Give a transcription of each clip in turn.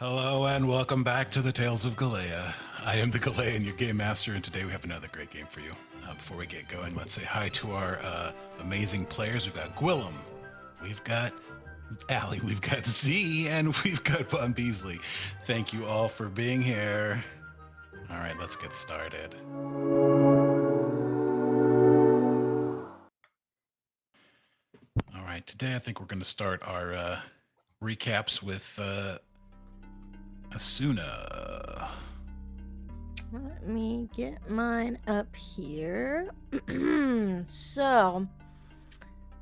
Hello and welcome back to the Tales of Galaea. I am the Galaean, your game master, and today we have another great game for you. Before we get going, let's say hi to our amazing players. We've got Guillam, we've got Allie, we've got Z, and we've got Bonbeesly. Thank you all for being here. All right, let's get started. All right, today I think we're going to start our recaps with Asuna. Let me get mine up here. So,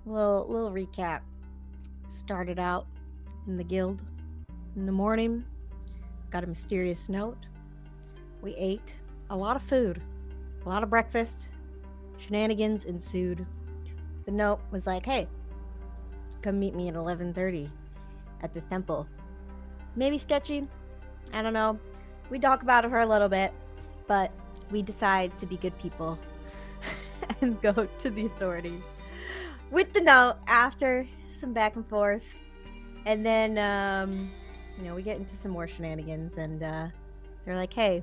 little recap. Started out in the guild in the morning. Got a mysterious note. We ate a lot of food, a lot of breakfast. Shenanigans ensued. The note was like, "Hey, come meet me at 11:30 at this temple." Maybe sketchy. I don't know. We talk about it for a little bit, but we decide to be good people and go to the authorities with the note after some back and forth. And then, we get into some more shenanigans, and they're like, "Hey,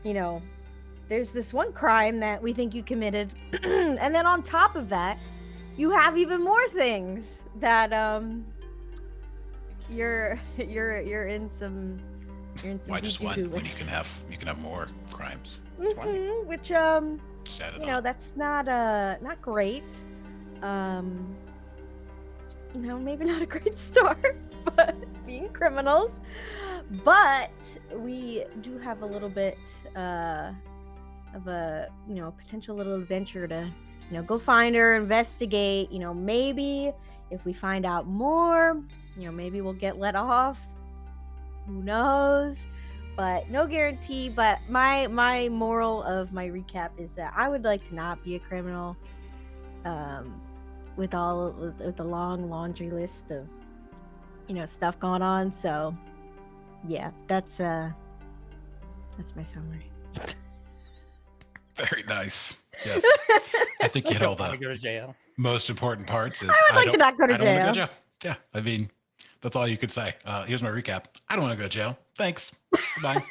there's this one crime that we think you committed." And then on top of that, you have even more things that you're in some Why just one when you can have more crimes? Which Shout that's not great. Maybe not a great start, but being criminals. But we do have a little bit of a potential little adventure to go find her, investigate. Maybe if we find out more, maybe we'll get let off. Who knows? But no guarantee. But my moral of my recap is that I would like to not be a criminal. With the long laundry list of stuff going on. So yeah, that's my summary. Very nice. Yes, I think you hit all Go the to jail. most important parts. Is I would like to not go to I don't want to go to jail. jail. Yeah, I mean, that's all you could say. Here's my recap. I don't want to go to jail. Thanks. Bye.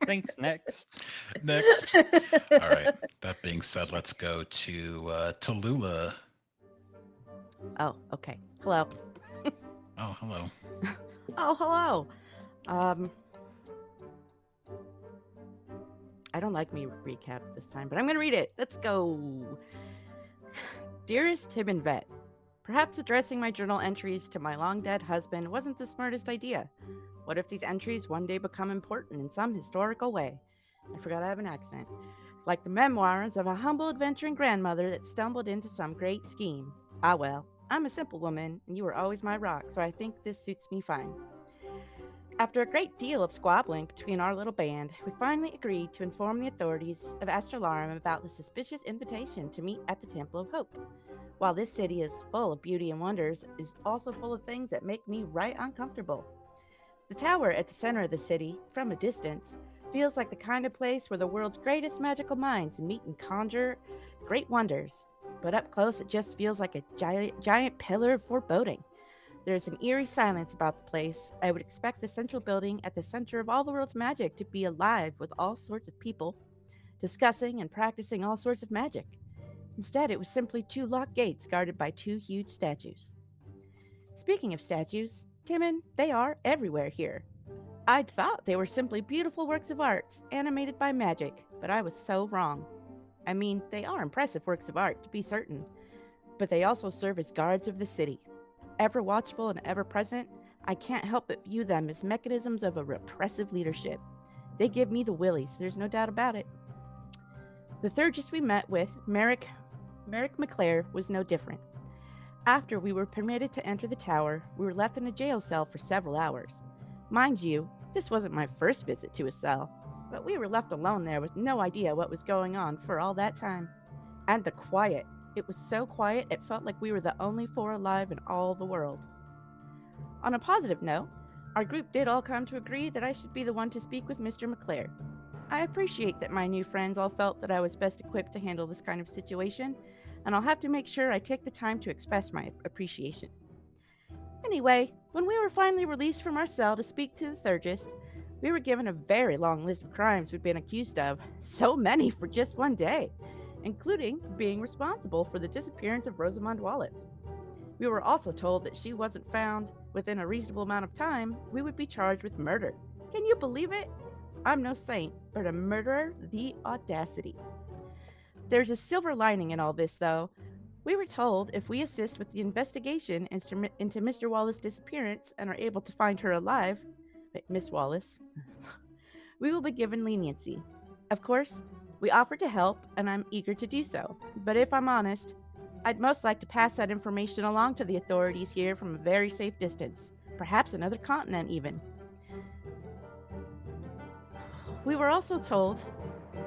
Thanks. Next. Next. All right. That being said, let's go to Tallulah. Oh, okay. Hello. Oh, hello. Oh, hello. I don't like me recap this time, but I'm going to read it. Let's go. Dearest Tim and Vet, perhaps addressing my journal entries to my long-dead husband wasn't the smartest idea. What if these entries one day become important in some historical way? I forgot I have an accent. Like the memoirs of a humble adventuring grandmother that stumbled into some great scheme. Ah well, I'm a simple woman, and you were always my rock, so I think this suits me fine. After a great deal of squabbling between our little band, we finally agreed to inform the authorities of Astralarum about the suspicious invitation to meet at the Temple of Hope. While this city is full of beauty and wonders, it is also full of things that make me right uncomfortable. The tower at the center of the city, from a distance, feels like the kind of place where the world's greatest magical minds meet and conjure great wonders. But up close, it just feels like a giant pillar of foreboding. There's an eerie silence about the place. I would expect the central building at the center of all the world's magic to be alive with all sorts of people discussing and practicing all sorts of magic. Instead, it was simply two locked gates guarded by two huge statues. Speaking of statues, Timon, they are everywhere here. I'd thought they were simply beautiful works of art animated by magic, but I was so wrong. I mean, they are impressive works of art, to be certain, but they also serve as guards of the city. Ever watchful and ever present, I can't help but view them as mechanisms of a repressive leadership. They give me the willies, there's no doubt about it. The Thurgis we met with, Merrick McClare, was no different. After we were permitted to enter the tower, we were left in a jail cell for several hours. Mind you, this wasn't my first visit to a cell, but we were left alone there with no idea what was going on for all that time. And the quiet. It was so quiet it felt like we were the only four alive in all the world. On a positive note, our group did all come to agree that I should be the one to speak with Mr. McClare. I appreciate that my new friends all felt that I was best equipped to handle this kind of situation, and I'll have to make sure I take the time to express my appreciation. Anyway, when we were finally released from our cell to speak to the Thurgist, we were given a very long list of crimes we'd been accused of. So many for just one day, including being responsible for the disappearance of Rosamond Walleth. We were also told that she wasn't found within a reasonable amount of time, we would be charged with murder. Can you believe it? I'm no saint, but a murderer, the audacity. There's a silver lining in all this, though. We were told if we assist with the investigation into Mr. Wallace's disappearance and are able to find her alive, Miss Wallace, we will be given leniency. Of course, we offer to help, and I'm eager to do so. But if I'm honest, I'd most like to pass that information along to the authorities here from a very safe distance, perhaps another continent even. We were also told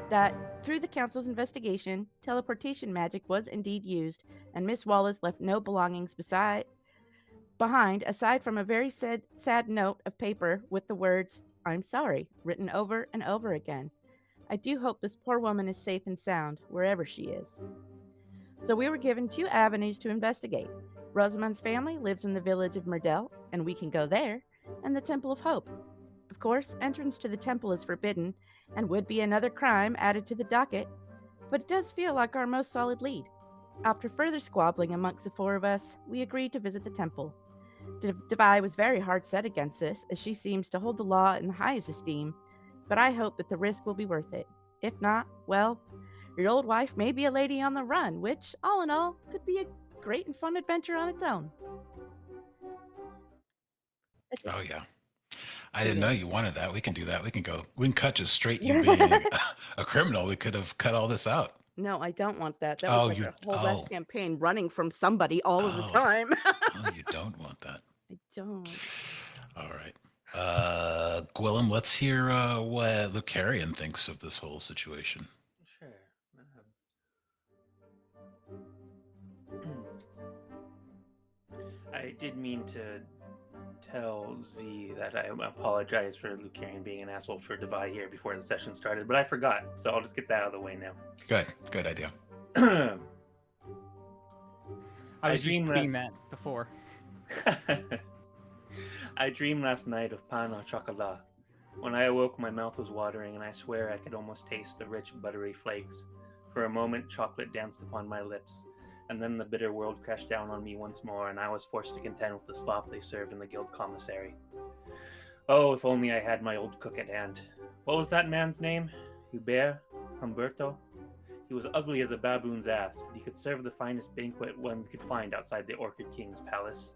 that through the Council's investigation, teleportation magic was indeed used, and Miss Walleth left no belongings behind aside from a very sad note of paper with the words, "I'm sorry," written over and over again. I do hope this poor woman is safe and sound, wherever she is. So we were given 2 avenues to investigate. Rosamund's family lives in the village of Murdell, and we can go there, and the Temple of Hope. Of course, entrance to the temple is forbidden, and would be another crime added to the docket, but it does feel like our most solid lead. After further squabbling amongst the 4 of us, we agreed to visit the temple. Devi was very hard set against this, as she seems to hold the law in the highest esteem, but I hope that the risk will be worth it. If not, well, your old wife may be a lady on the run, which, all in all, could be a great and fun adventure on its own. Oh yeah. I Pretty didn't know good. you wanted that. We can do that. We can cut just straight you being a criminal. We could have cut all this out. No, I don't want that. That was Oh, like you a whole oh, West campaign running from somebody all of the oh, time. oh, you don't want that. I don't. All right. Guillam, let's hear what Lucarian thinks of this whole situation. Sure. I did mean to tell Z that I apologize for Lucarian being an asshole for Devi here before the session started, but I forgot, so I'll just get that out of the way now. Good idea. I I was just dreamed tweeting last- that before. I dreamed last night of pan au chocolat. When I awoke, my mouth was watering, and I swear I could almost taste the rich, buttery flakes. For a moment, chocolate danced upon my lips, and then the bitter world crashed down on me once more, and I was forced to contend with the slop they serve in the guild commissary. Oh, if only I had my old cook at hand. What was that man's name? Humberto? He was ugly as a baboon's ass, but he could serve the finest banquet one could find outside the Orchid King's palace.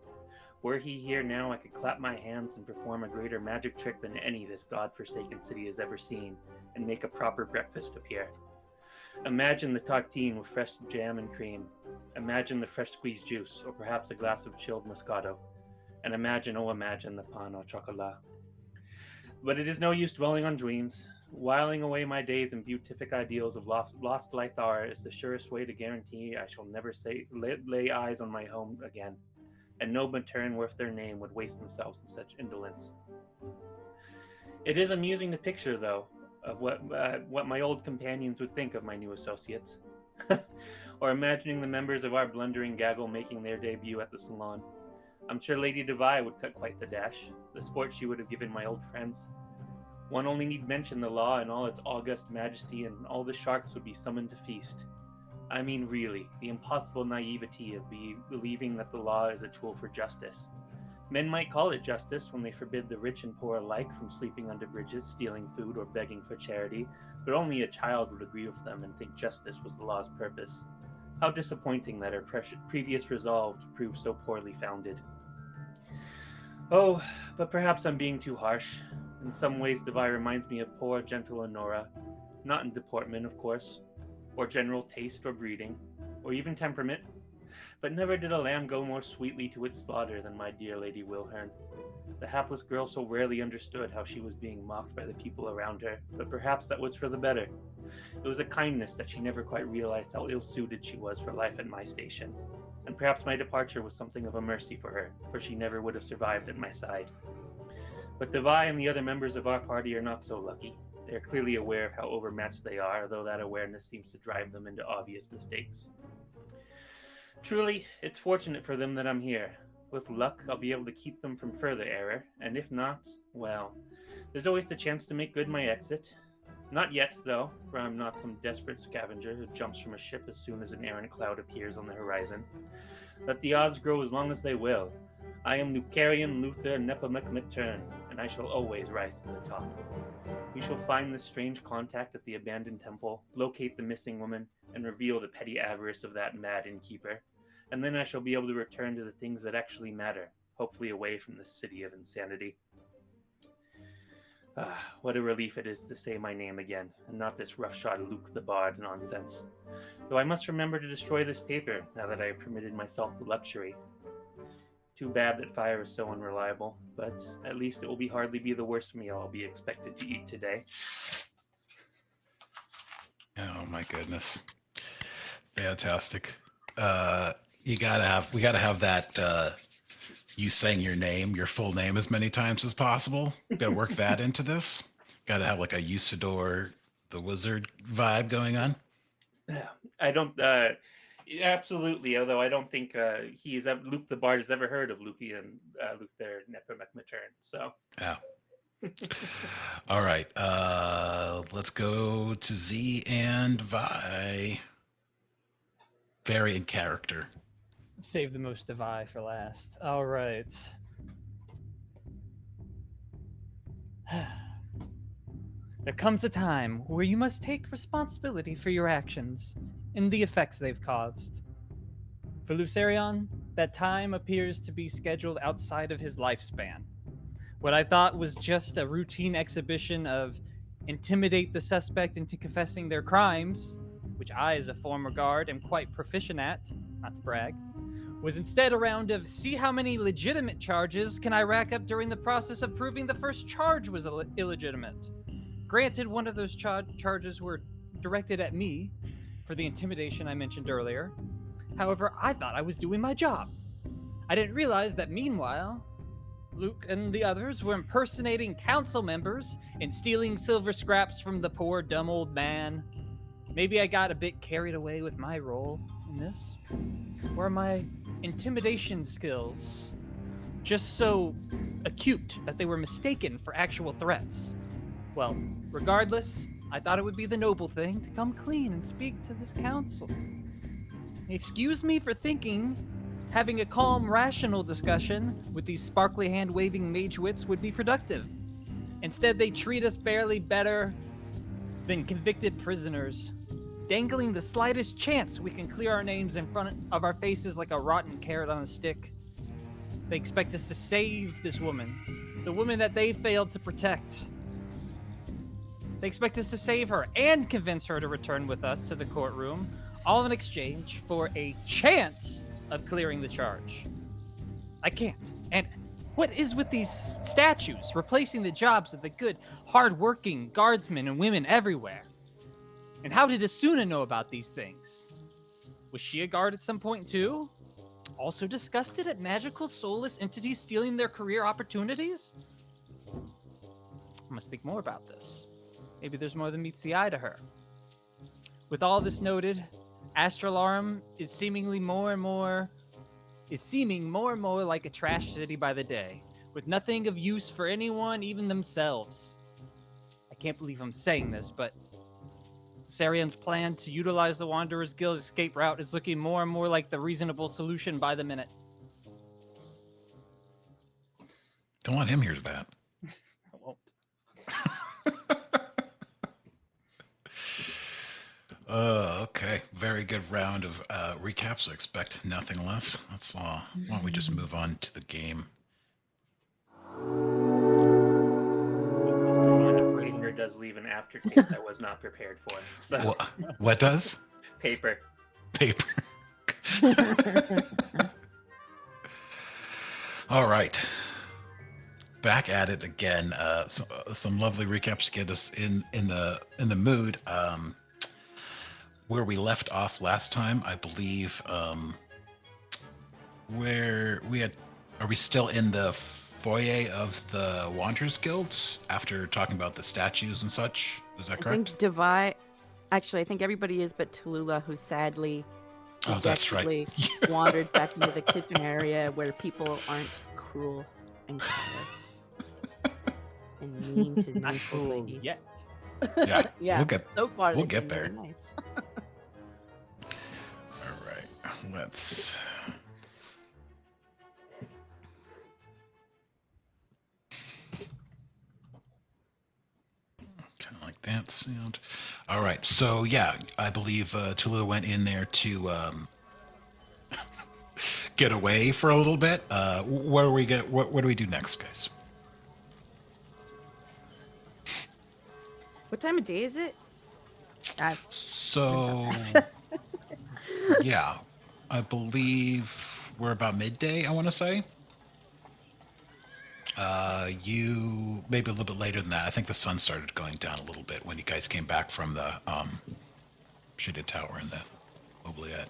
Were he here now, I could clap my hands and perform a greater magic trick than any this god-forsaken city has ever seen, and make a proper breakfast appear. Imagine the tartine with fresh jam and cream. Imagine the fresh squeezed juice, or perhaps a glass of chilled Moscato. And imagine, oh imagine, the pan au chocolat. But it is no use dwelling on dreams. Whiling away my days in beatific ideals of lost Lythar is the surest way to guarantee I shall never lay eyes on my home again, and no matern worth their name would waste themselves in such indolence. It is amusing to picture, though, of what my old companions would think of my new associates, or imagining the members of our blundering gaggle making their debut at the salon. I'm sure Lady Devi would cut quite the dash, the sport she would have given my old friends. One only need mention the law in all its august majesty, and all the sharks would be summoned to feast. I mean, really, the impossible naivety of believing that the law is a tool for justice. Men might call it justice when they forbid the rich and poor alike from sleeping under bridges, stealing food, or begging for charity, but only a child would agree with them and think justice was the law's purpose. How disappointing that our previous resolve proved so poorly founded. Oh, but perhaps I'm being too harsh. In some ways, Devi reminds me of poor, gentle Honora. Not in deportment, of course, or general taste or breeding, or even temperament. But never did a lamb go more sweetly to its slaughter than my dear Lady Wilhern. The hapless girl so rarely understood how she was being mocked by the people around her, but perhaps that was for the better. It was a kindness that she never quite realized how ill-suited she was for life at my station, and perhaps my departure was something of a mercy for her, for she never would have survived at my side. But Devi and the other members of our party are not so lucky. They are clearly aware of how overmatched they are, though that awareness seems to drive them into obvious mistakes. Truly, it's fortunate for them that I'm here. With luck, I'll be able to keep them from further error, and if not, well, there's always the chance to make good my exit. Not yet, though, for I'm not some desperate scavenger who jumps from a ship as soon as an errant cloud appears on the horizon. Let the odds grow as long as they will. I am Nucarian Luther Nepomuk-Matern, and I shall always rise to the top. We shall find this strange contact at the abandoned temple, locate the missing woman, and reveal the petty avarice of that mad innkeeper. And then I shall be able to return to the things that actually matter, hopefully away from this city of insanity. What a relief it is to say my name again, and not this roughshod Luke the Bard nonsense. Though I must remember to destroy this paper, now that I have permitted myself the luxury. Too bad that fire is so unreliable, but at least it will hardly be the worst meal I'll be expected to eat today. Oh my goodness. Fantastic. We gotta have that you saying your full name as many times as possible. Gotta work that into this. Gotta have like a Usador the Wizard vibe going on. I don't absolutely, although I don't think Luke the Bard has ever heard of Lucian Luther Nepomuk-Matern. So Yeah. All right. Let's go to Z and Vi. Very in character. Save the most of I for last. All right. There comes a time where you must take responsibility for your actions and the effects they've caused. For Lucerion, that time appears to be scheduled outside of his lifespan. What I thought was just a routine exhibition of intimidate the suspect into confessing their crimes, which I, as a former guard, am quite proficient at, not to brag, was instead a round of see how many legitimate charges can I rack up during the process of proving the first charge was illegitimate. Granted, one of those charges were directed at me for the intimidation I mentioned earlier. However, I thought I was doing my job. I didn't realize that meanwhile, Luke and the others were impersonating council members and stealing silver scraps from the poor dumb old man. Maybe I got a bit carried away with my role in this. Or my intimidation skills just so acute that they were mistaken for actual threats? Well, regardless, I thought it would be the noble thing to come clean and speak to this council. Excuse me for thinking having a calm, rational discussion with these sparkly hand-waving mage wits would be productive. Instead, they treat us barely better than convicted prisoners, dangling the slightest chance we can clear our names in front of our faces like a rotten carrot on a stick. They expect us to save this woman, the woman that they failed to protect. They expect us to save her and convince her to return with us to the courtroom, all in exchange for a chance of clearing the charge. I can't. And what is with these statues replacing the jobs of the good, hard-working guardsmen and women everywhere? And how did Asuna know about these things? Was she a guard at some point too? Also disgusted at magical soulless entities stealing their career opportunities? I must think more about this. Maybe there's more than meets the eye to her. With all this noted, Astralarum is seeming more and more like a trash city by the day, with nothing of use for anyone, even themselves. I can't believe I'm saying this, but Sarion's plan to utilize the Wanderers Guild escape route is looking more and more like the reasonable solution by the minute. Don't want him here to that. I won't. Okay. Very good round of recaps. I expect nothing less. Why don't we just move on to the game? Paper does leave an aftertaste I was not prepared for. So. What does? Paper. All right. Back at it again. Some lovely recaps to get us in the mood. Where we left off last time, I believe. Are we still in the foyer of the Wanderers Guilds after talking about the statues and such? Is that correct? I think everybody is but Tallulah, who sadly Oh, that's right. dejectedly wandered back into the kitchen area where people aren't cruel and callous and mean to Not newfold cool ladies. yet. Yeah, Yeah, we'll so far we'll they've get been there. very nice. All right, let's. Kind of like that sound. All right, so yeah, I believe Tula went in there to get away for a little bit. Where do we get? What do we do next, guys? What time of day is it? So yeah, I believe we're about midday. I want to say. You maybe a little bit later than that. I think the sun started going down a little bit when you guys came back from the shaded tower in the oubliette.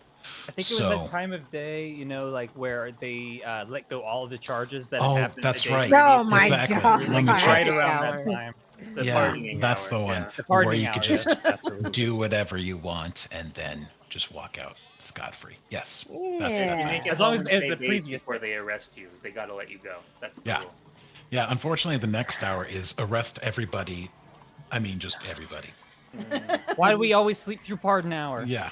I think it was that time of day, you know, like where they let go all of the charges that had happened. That's the day right. previous. Oh my Exactly. god. Let me Right check. around Hour. that time. The Yeah, pardoning that's hour, the one. yeah. The Where pardoning you hour, could yes, just absolutely. do whatever you want and then just walk out scot-free. Yes, that's Yeah. that You time. make it As long home as- and as stay the days previous before they arrest you, they got to let you go. That's the Yeah. rule. Yeah, unfortunately, the next hour is arrest everybody. I mean, just everybody. Why do we always sleep through pardon hour? Yeah.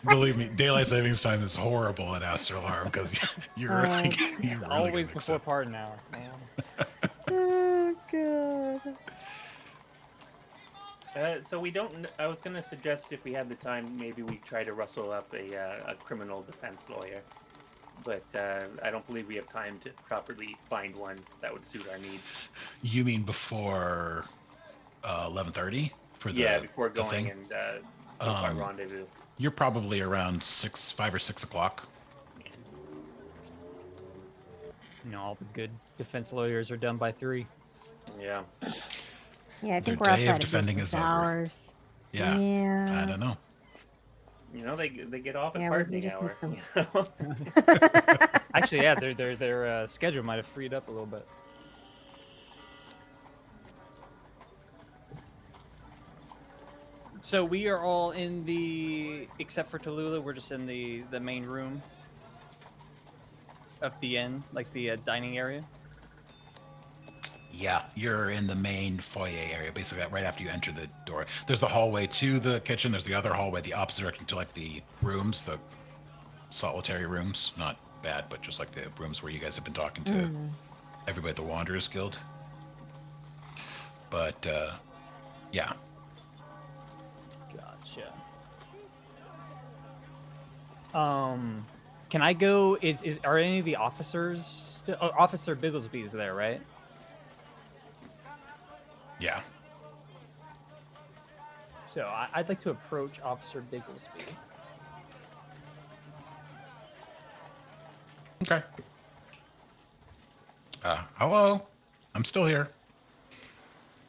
Believe me, daylight savings time is horrible at Astralarm because you're Oh, really, It's really always gonna mix before up. pardon hour. Man. Oh god. So we don't. I was going to suggest if we had the time, maybe we try to rustle up a criminal defense lawyer. But I don't believe we have time to properly find one that would suit our needs. You mean before 11:30 for the before the going thing? and do our Um, rendezvous. You're probably around 5 or 6 o'clock. You know, all the good defense lawyers are done by 3. Yeah. Yeah, I Their think we're day of outside of defending business is over. hours. Yeah, Yeah. I don't know. You know, they get off at Yeah, we pardoning just hour. missed 'em. You know? Actually, yeah, their schedule might have freed up a little bit. So we are all in the, except for Tallulah, we're just in the main room of the inn, like the dining area. Yeah, you're in the main foyer area, basically right after you enter the door. There's the hallway to the kitchen. There's the other hallway, the opposite direction to like the rooms, the solitary rooms. Not bad, but just like the rooms where you guys have been talking to everybody at the Wanderers Guild. But yeah, Gotcha. Can I go? Are any of the officers still? Oh, Officer Bigglesby's there, right? yeah. So I'd like to approach Officer Bigglesby. Okay. Hello. I'm still here.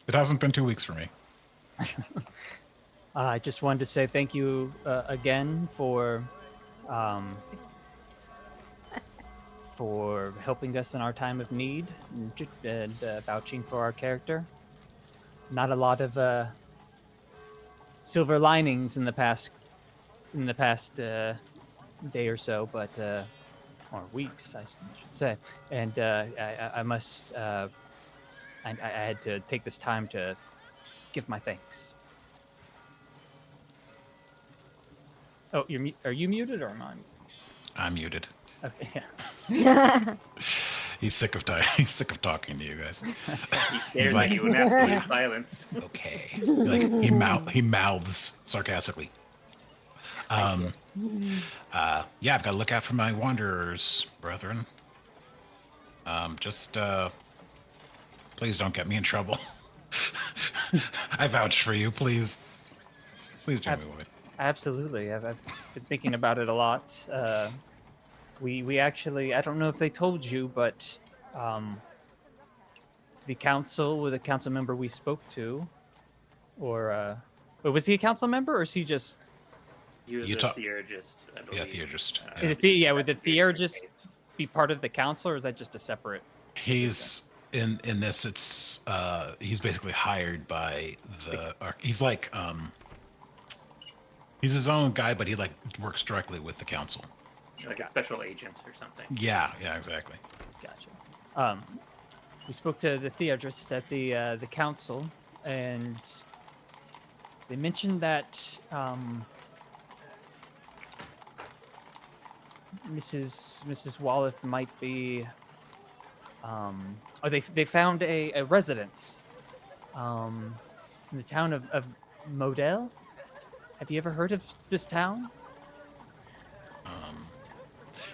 It hasn't been 2 weeks for me. I just wanted to say thank you again for helping us in our time of need and vouching for our character. Not a lot of silver linings in the past day or so, but or weeks, I should say. And I must. I had to take this time to give my thanks. Oh, are you muted or am I? I'm muted. Okay, yeah. He's sick of talking to you guys. He stares like- at you in absolute silence. Okay. Like he mouths sarcastically. Yeah, I've got to look out for my wanderers, brethren. Just please don't get me in trouble. I vouch for you, please. Please, Jimmy Wood. Absolutely. I've been thinking about it a lot. We actually, I don't know if they told you, but the council member we spoke to, or was he a council member, or is he just? He was You a talk- theurgist, I Yeah, believe. theurgist. Would the theurgist be part of the council, or is that just a separate? He's in this. It's he's basically hired by the. He's like He's his own guy, but he like works directly with the council. Like a special agent or something. Yeah, exactly. Gotcha. We spoke to the theatrist at the council, and they mentioned that Mrs. Walleth might be. They found a residence in the town of Model. Have you ever heard of this town?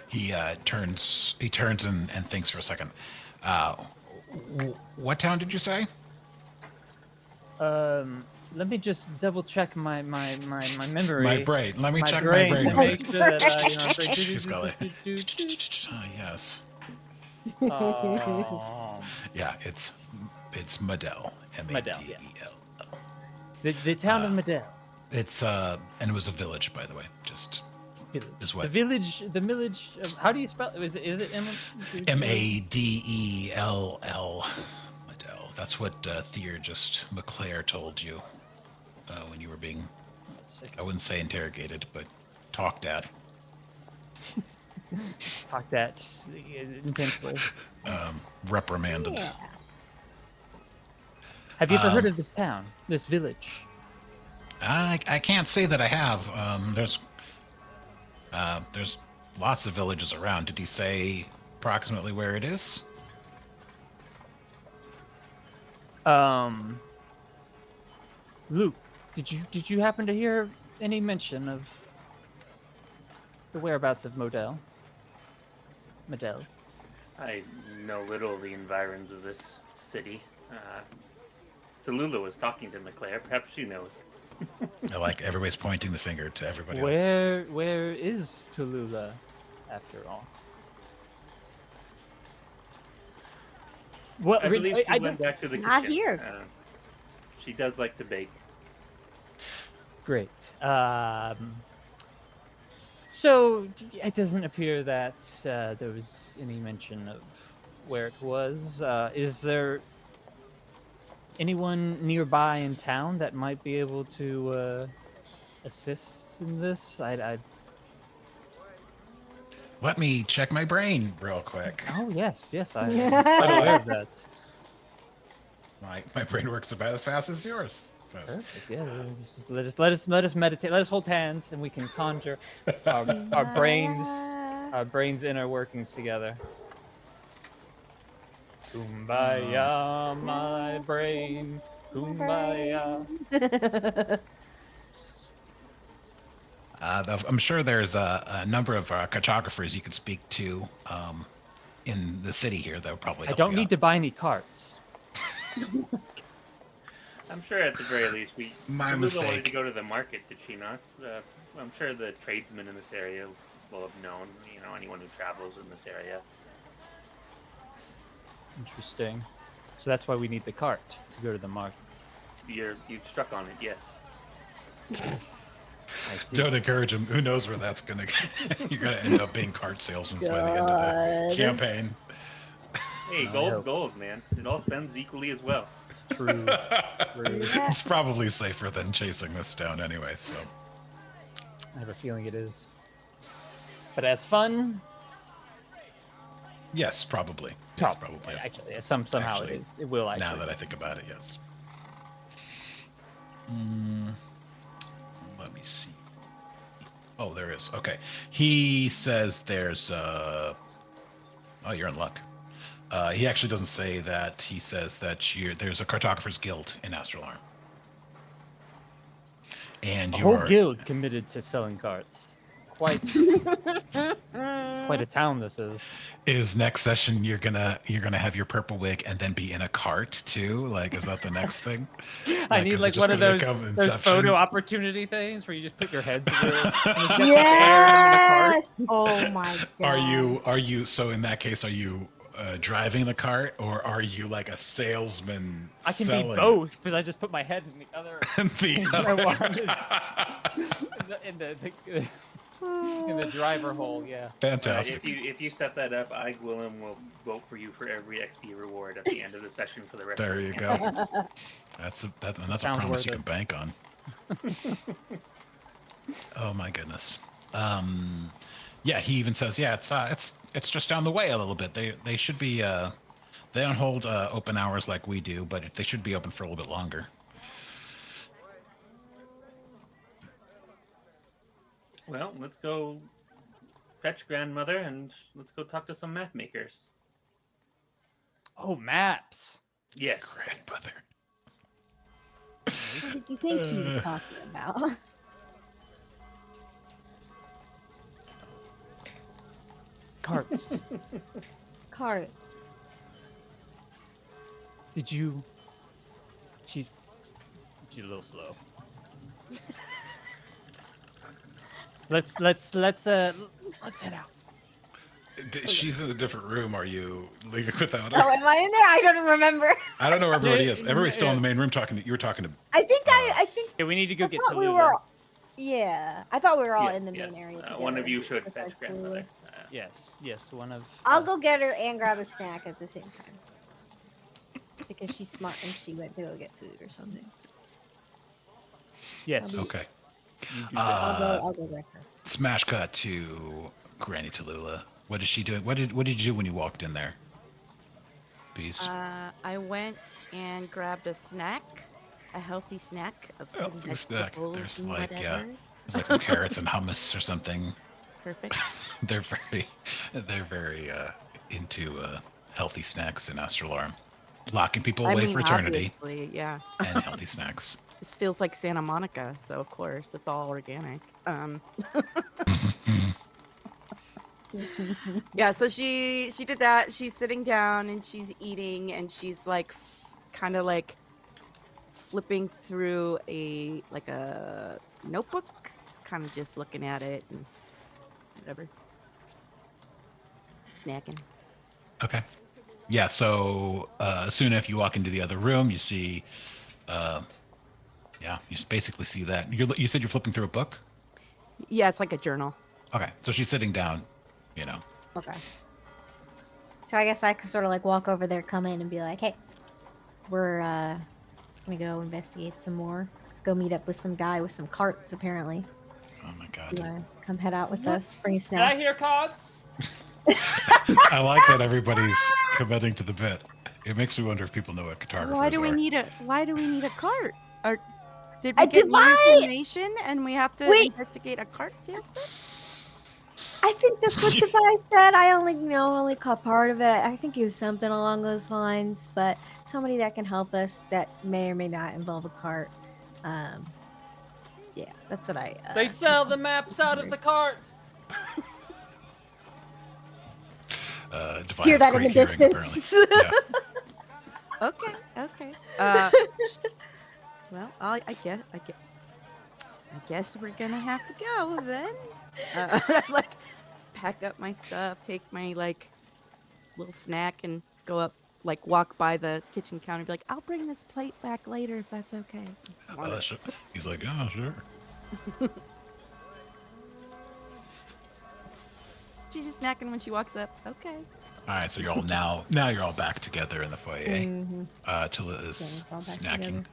He turns and thinks for a second. What town did you say? Let me just double check my memory. My brain. Let me check my brain brain. to make sure that She's got it. Yes. Yeah, it's Medell. M-A-D-E-L. The town of Medell. It's and it was a village, by the way. Just Village. is what The village of, how do you spell it? Is it M-A-D-E-L-L. Medell. That's what Theurgist McClare told you when you were being, I wouldn't say interrogated, but talked at. Talked at intensely. Reprimanded. Yeah. Have you ever heard of this town, this village? I can't say that I have. There's lots of villages around. Did he say approximately where it is? Luke, did you happen to hear any mention of the whereabouts of Modell? I know little of the environs of this city. Tallulah was talking to McClare. Perhaps she knows. I like everybody's pointing the finger to everybody else. Where is Tallulah, after all? Well, I believe she I went back to the kitchen. Not here. She does like to bake. Great. So it doesn't appear that there was any mention of where it was. Is there anyone nearby in town that might be able to assist in this? Let me check my brain real quick. Oh yes, I'm quite aware of that. My brain works about as fast as yours does. Perfect. Yeah. Just let us meditate. Let us hold hands, and we can conjure our brains' inner workings together. Kumbaya, my brain. Kumbaya. I'm sure there's a number of cartographers you could speak to in the city here that would probably I help don't you need out. to buy any carts. I'm sure at the very least My Tallulah mistake. wanted to go to the market, did she not? I'm sure the tradesmen in this area will have known. Anyone who travels in this area. Interesting. So that's why we need the cart to go to the market. You've struck on it, yes. I see. Don't encourage him. Who knows where that's gonna go? You're gonna end up being cart salesmen by the end of the God. campaign. Hey, I gold's hope. gold, man. It all spends equally as well. True. It's probably safer than chasing this down anyway, so. I have a feeling it is. But as fun, Yes, probably. Yes, probably. Yes. Actually, somehow Actually, it is. It will actually. Now that I think about it, yes. Let me see. Oh, there is. Okay. He says there's oh, you're in luck. He actually doesn't say that. He says that there's a cartographer's guild in Astralarm. And A you whole are guild committed to selling carts. Quite a town this is. next session you're gonna have your purple wig and then be in a cart too? Like, is that the next thing? I need is it like just one of gonna those become those Inception? photo opportunity things where you just put your head through it. And you get the air in the Yes. Oh my god. Are you so in that case are you driving the cart or are you like a salesman I can selling be it? both because I just put my head in the other The in the driver hole. Yeah. Fantastic. If you set that up, I, Guillam, will vote for you for every XP reward at the end of the session for the rest There of the you campaign. go. That's a Sounds promise worth you it. can bank on. Oh my goodness. Yeah, he even says, yeah, it's just down the way a little bit. They should be they don't hold open hours like we do, but they should be open for a little bit longer. Well, let's go fetch grandmother and let's go talk to some map makers. Oh, maps. Yes. Grandmother. What did you think he was talking about? Carts. Carts. Did you? She's a little slow. Let's head out. She's in a different room. Are you leaving without Oh, her? am I in there? I don't remember. I don't know where everybody is. Yeah, Everybody's still in yeah. the main room talking. You were talking to. I think. Yeah, we need to go I get thought we Tallulah. were. Yeah, I thought we were all Yeah, in the main yes. area. One of together. you should Besides fetch grandmother. Yes, one of. I'll go get her and grab a snack at the same time. Because she's smart and she went to go get food or something. Yes. Okay. You do that. I'll go with her. Smash cut to Granny Tallulah. What is she doing? What did you do when you walked in there? Bees. I went and grabbed a snack, a healthy snack of some Healthy snack. vegetables There's and like, whatever. There's like some carrots and hummus or something. Perfect. They're very into healthy snacks in Astralarm. Locking people I away mean, for eternity obviously, yeah. and healthy snacks. This feels like Santa Monica, so of course it's all organic. Yeah, so she did that. She's sitting down and she's eating and she's like kind of like flipping through a notebook, kind of just looking at it and whatever. Snacking. Okay. Yeah, so soon if you walk into the other room, you see, you basically see that. You said you're flipping through a book? Yeah, it's like a journal. Okay, so she's sitting down, you know. Okay. So I guess I could sort of like walk over there, come in, and be like, "Hey, we're gonna go investigate some more. Go meet up with some guy with some carts, apparently. Oh my You god. wanna come head out with us? Bring a Did I snack." hear cards? I like that everybody's committing to the bit. It makes me wonder if people know what cartographers Why do we are. need a cart? Or did I we get more divide- information and we have to Wait. investigate a cart salesman? I think that's what the guy said. I only caught part of it. I think it was something along those lines, but somebody that can help us that may or may not involve a cart. Yeah, that's what I. They sell the maps out of the cart. Divine Hear has that in the great hearing, apparently. distance. Yeah. Okay. Well, I guess we're gonna have to go then. Like, pack up my stuff, take my like little snack, and go up. Like, walk by the kitchen counter, and be like, "I'll bring this plate back later if that's okay." Sure. He's like, oh, sure. She's just snacking when she walks up. Okay. All right, so you're all now you're all back together in the foyer. Mhm. Tilla is Yeah, it's all back snacking.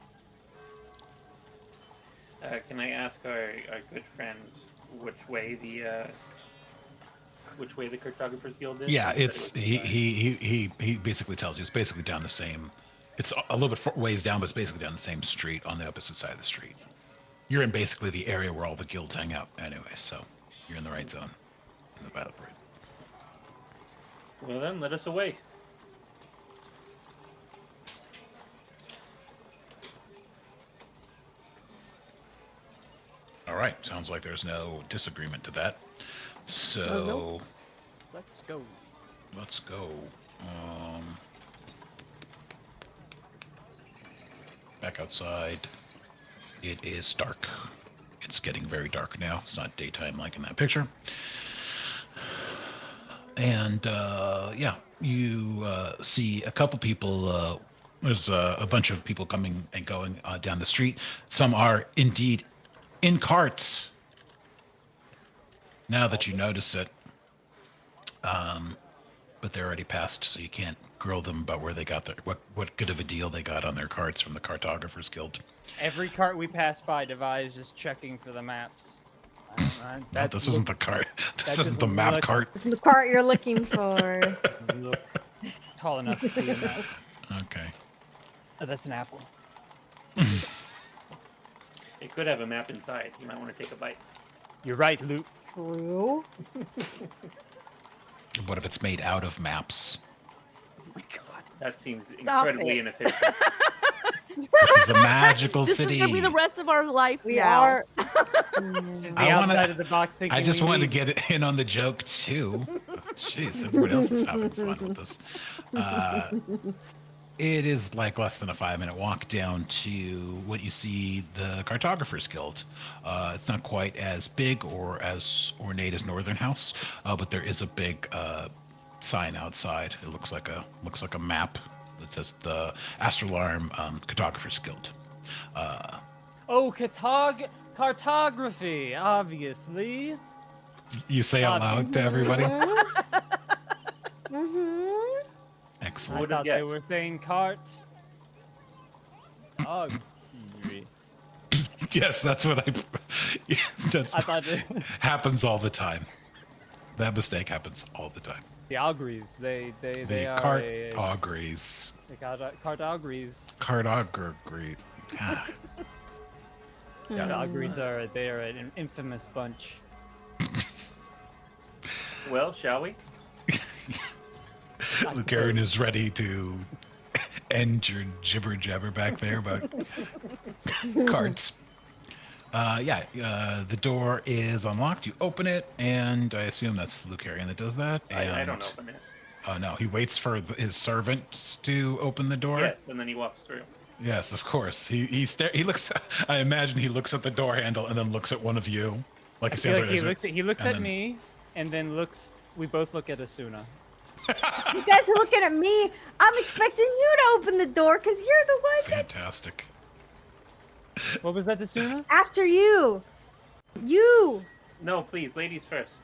together. Can I ask our good friend which way the Cartographers Guild is? Yeah, You said it's it was he basically tells you it's basically down the same. It's a little bit ways down, but it's basically down the same street on the opposite side of the street. You're in basically the area where all the guilds hang out, anyway. So you're in the right zone in the battle parade. Well then, let us away. All right, sounds like there's no disagreement to that. So nope. Let's go. let's go. Back outside. It is dark. It's getting very dark now. It's not daytime like in that picture. And yeah, you see a couple people. There's a bunch of people coming and going down the street. Some are indeed in carts. Now that you notice it, but they're already passed, so you can't grill them about where they got their what good of a deal they got on their carts from the Cartographers Guild. Every cart we pass by, Devise is checking for the maps. No, this isn't the cart. This that isn't the doesn't map look- cart. It's the cart you're looking for. Look tall enough to be a map. Okay. Oh, that's an apple. It could have a map inside. You might want to take a bite. You're right, Luke. True. What if it's made out of maps? Oh my god. That seems Stop incredibly it. inefficient. This is a magical This city. is gonna be the rest of our life We now. are. This is the I wanna- outside of the box thinking. I just we wanted to need. get in on the joke too. Jeez, everyone else is having fun with this. It is like less than a 5-minute walk down to what you see the Cartographers Guild. It's not quite as big or as ornate as Northern House, but there is a big sign outside. It looks like a map that says the Astralarm Cartographers Guild. Oh, cartography, obviously. You say out loud to everybody. Mm-hmm. I Excellent. Would've thought they guessed. were saying cart. Oh, Yes, that's what yeah, that's I thought it, happens all the time. That mistake happens all the time. the Auguries. They The are cartogries. cartogries. Cartography. Ah, The Auguries are an infamous bunch. Well, shall we? Lucarian is ready to end your jibber jabber back there about carts. The door is unlocked. You open it, and I assume that's Lucarian that does that. And, I don't open it. Oh no, he waits for his servants to open the door. Yes, and then he walks through. Yes, of course. He looks. I imagine he looks at the door handle and then looks at one of you, like he I feel stands like right he looks and at then- me, and then looks. We both look at Asuna. You guys are looking at me. I'm expecting you to open the door because you're the one that Fantastic. What was that, Asuna? after you. You. No, please, ladies first.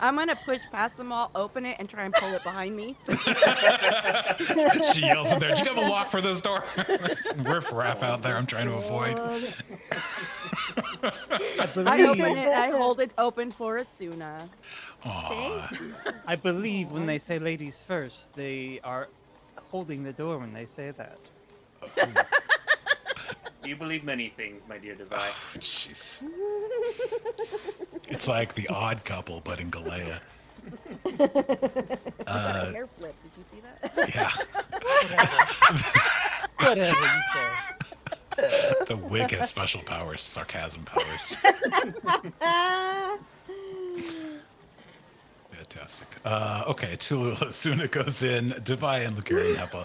I'm gonna push past them all, open it, and try and pull it behind me. She yells in there. Do you have a lock for this door? Some riffraff out there. I'm trying to avoid. I open it, I hold it open for Asuna. Aw. I believe when they say ladies first, they are holding the door when they say that. You believe many things, my dear Devi. Jeez. It's like the Odd Couple, but in Galea. Hair flip, did you see that? Yeah. Whatever you say. The wig has special powers, sarcasm powers. Fantastic. Okay, Tulu Asuna goes in. Devi and Lucarian have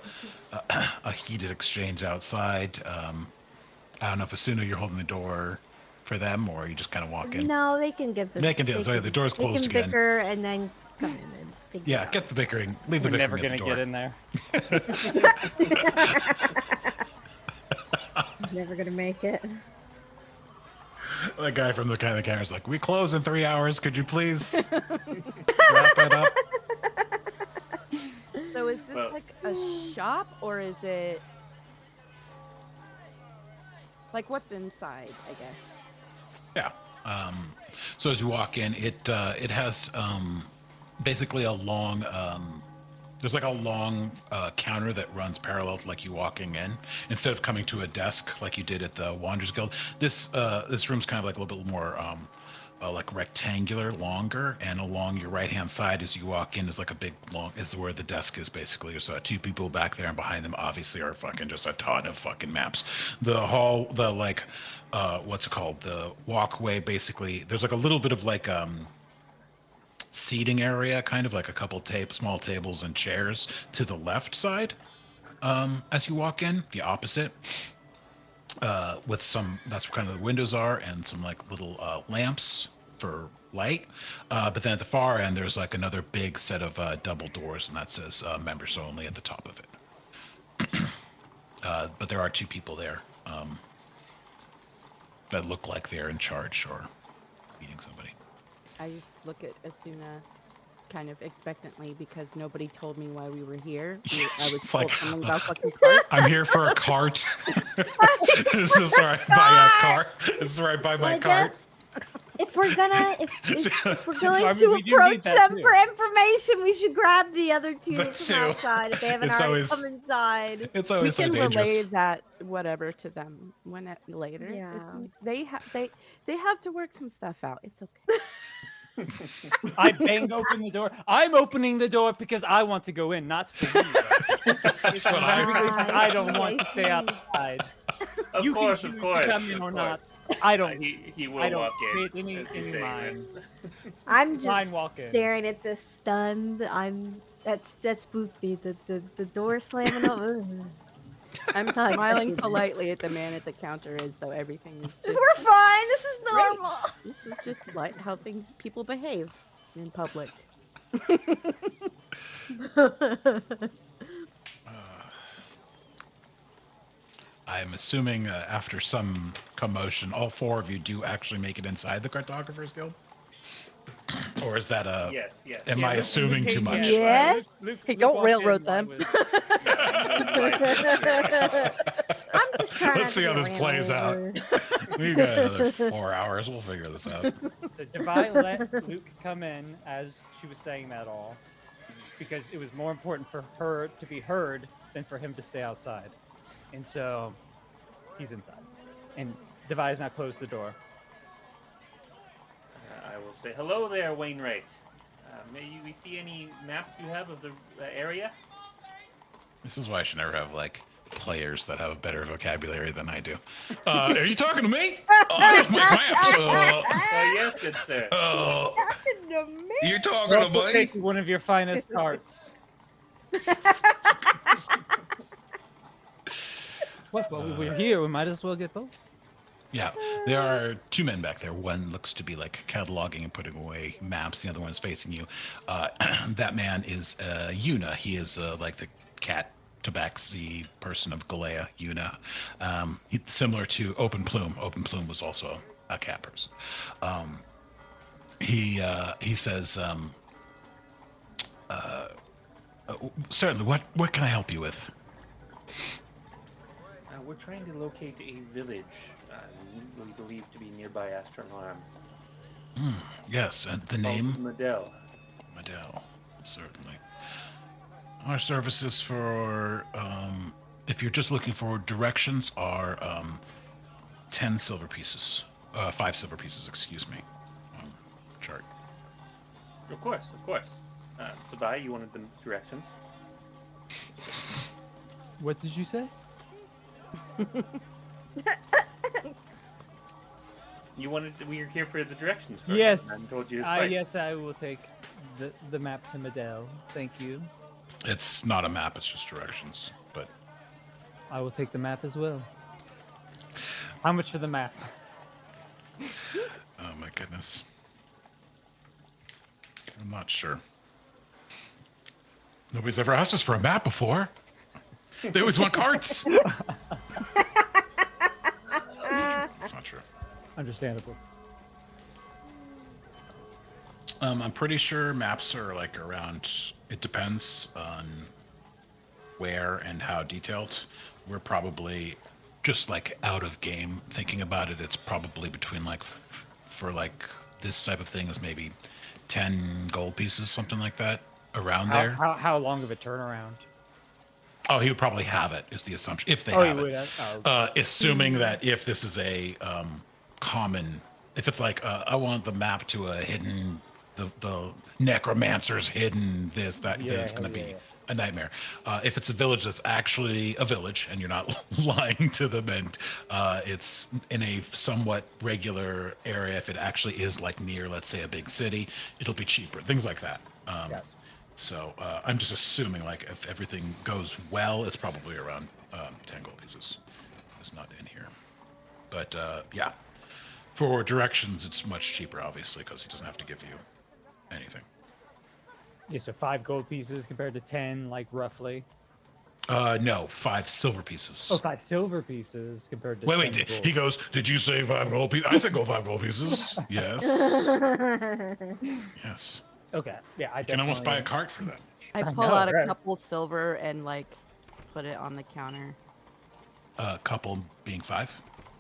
a heated exchange outside. I don't know if Asuna you're holding the door for them or you just kind of walk in. No, they can get the. They can do it. Sorry, the door's closed They can again. bicker and then come in and figure Yeah, it out. get the bickering. Leave the We're bickering never at the gonna door. get in there. Never gonna make it. The guy from the kind of the camera's like, "We close in 3 hours. Could you please wrap it up?" So is this Well- like a shop, or is it like what's inside, I guess? Yeah. So as you walk in, it has basically a long there's like a long counter that runs parallel to like you walking in. Instead of coming to a desk like you did at the Wanderers Guild, this room's kind of like a little bit more like rectangular, longer, and along your right hand side as you walk in is like a big long is where the desk is basically. There's two people back there, and behind them obviously are fucking just a ton of fucking maps. The hall, the like what's it called? The walkway basically. There's like a little bit of like seating area, kind of like a couple small tables and chairs to the left side as you walk in, the opposite. With some, that's where kind of the windows are, and some like little lamps for light. But then at the far end, there's like another big set of double doors, and that says members only at the top of it. But there are two people there that look like they're in charge or meeting somebody. I just look at Asuna. kind of expectantly because nobody told me why we were here. I was It's told like, something about fucking cart. I'm here for a cart. This is where I buy a cart. This is where I buy my I cart. guess if we're going I mean, to we do need approach that them too. for information, we should grab the other two That from too. outside if they haven't It's already always- come inside. It's We always so can dangerous. relay that whatever to them later. Yeah. They have to work some stuff out. It's okay. I bang open the door. I'm opening the door because I want to go in, not for you. This is It's what I primarily because I don't see, want I to stay see. outside. Of You course, can of choose course. to come in of or course. not. I don't. He will I don't walk in. create as you any say mind. this. I'm Fine, just walk in. staring at this stunned. That spooked me. The door slamming open. I'm Sorry, smiling continue. politely at the man at the counter as though everything is just We're fine. This is Great. normal. this is just like how people behave in public. I'm assuming after some commotion, all four of you do actually make it inside the Cartographers Guild? Or is that a... Yes, yes. Am Yeah, I Luke assuming too came- much? Yeah. Luke- Luke Hey, don't walked railroad in, I them. was- I'm just trying. Let's see how this plays out. We got another 4 hours. We'll figure this out. Devi let Luke come in as she was saying that all, because it was more important for her to be heard than for him to stay outside. And so he's inside. And Devi has not closed the door. I will say hello there, Wainwright. May we see any maps you have of the area? This is why I should never have, like, players that have a better vocabulary than I do. Are you talking to me? There's my maps. Yes, good sir. You talking We'll to also me? take one of your finest carts. What? Well, we're here. We might as well get both. Yeah, there are two men back there. One looks to be like cataloging and putting away maps. The other one is facing you. That man is Yuna. He is like the cat tabaxi person of Galaean, Yuna. Similar to Open Plume. Open Plume was also a cat person. He says, certainly, what can I help you with? We're trying to locate a village we believe to be nearby Astronorm. Yes, and the name? Medell. Medell, certainly. Our services for, if you're just looking for directions, are 10 silver pieces. 5 silver pieces, excuse me. Chart. Of course, of course. Tobai, you wanted the directions? What did you say? You wanted we were here for the directions first. Yes. And I told you it's right. Yes, I will take the map to Medell. Thank you. It's not a map, it's just directions. But I will take the map as well. How much for the map? oh my goodness. I'm not sure. Nobody's ever asked us for a map before. They always want carts. That's not true. Understandable. I'm pretty sure maps are like around, it depends on where and how detailed. We're probably just like out of game thinking about it. It's probably between like, for like this type of thing is maybe 10 gold pieces, something like that, around there. How long of a turnaround? Oh, he would probably have it, is the assumption, if they Oh, he have would it. have. Oh, Assuming that if this is a common, if it's like, I want the map to a hidden, the necromancer's hidden this, that, then it's going to be a nightmare. If it's a village that's actually a village, and you're not lying to them, and it's in a somewhat regular area, if it actually is like near, let's say, a big city, it'll be cheaper, things like that. So I'm just assuming, like, if everything goes well, it's probably around 10 gold pieces. It's not in here. But, yeah. For directions, it's much cheaper, obviously, because he doesn't have to give you anything. yeah, so 5 gold pieces compared to 10, like roughly. No, 5 silver pieces. Oh, 5 silver pieces compared to Wait, 10 wait. gold. He goes, did you say 5 gold pieces? I said go 5 gold pieces. Yes. Yes. Okay. Yeah, I You can almost buy a definitely- cart for that. I I pull know, out a right? couple silver and like put it on the counter. A couple being 5,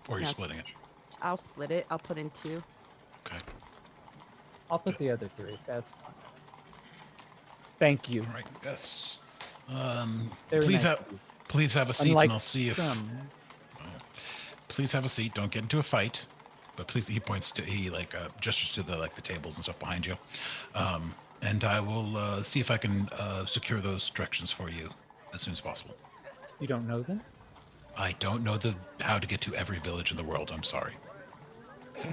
or you're No. splitting it. I'll split it. I'll put in 2. Okay. I'll put the other 3. That's fine. Thank you. All right. Yes. Very Please nice have of you. please have a seat, Unlike and I'll see if. some. Please have a seat. Don't get into a fight. But please, he points to gestures to the tables and stuff behind you, and I will see if I can secure those directions for you as soon as possible. You don't know them? I don't know how to get to every village in the world. I'm sorry.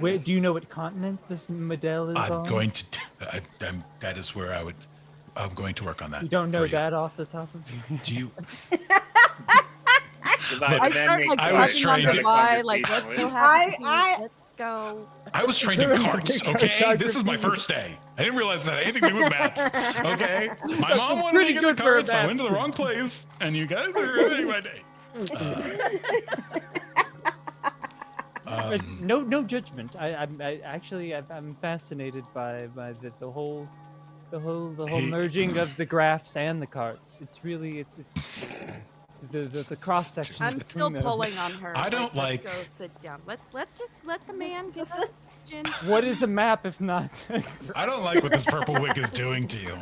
Where, do you know what continent this Medell is on? I'm going to. That is where I'm going to work on that. You don't for know that off the top of your head? Do you? Goodbye, I the man start makes like I eye was talking trying on to- the fly, like let's conversation go with- have a I- seat, let's go. I was trained in carts, okay? This is my first day. I didn't realize that had anything to do with maps, okay? My mom wanted me Pretty to get the good for a carts, I map. went to the wrong place, and you guys are ruining my day. No judgment. I'm fascinated by the whole Hey. merging of the graphs and the carts. It's really it's the cross section. I'm still pulling on her. I don't let's like- go sit down. Let's just let the man get us oxygen. What is a map if not? I don't like what this purple wig is doing to you.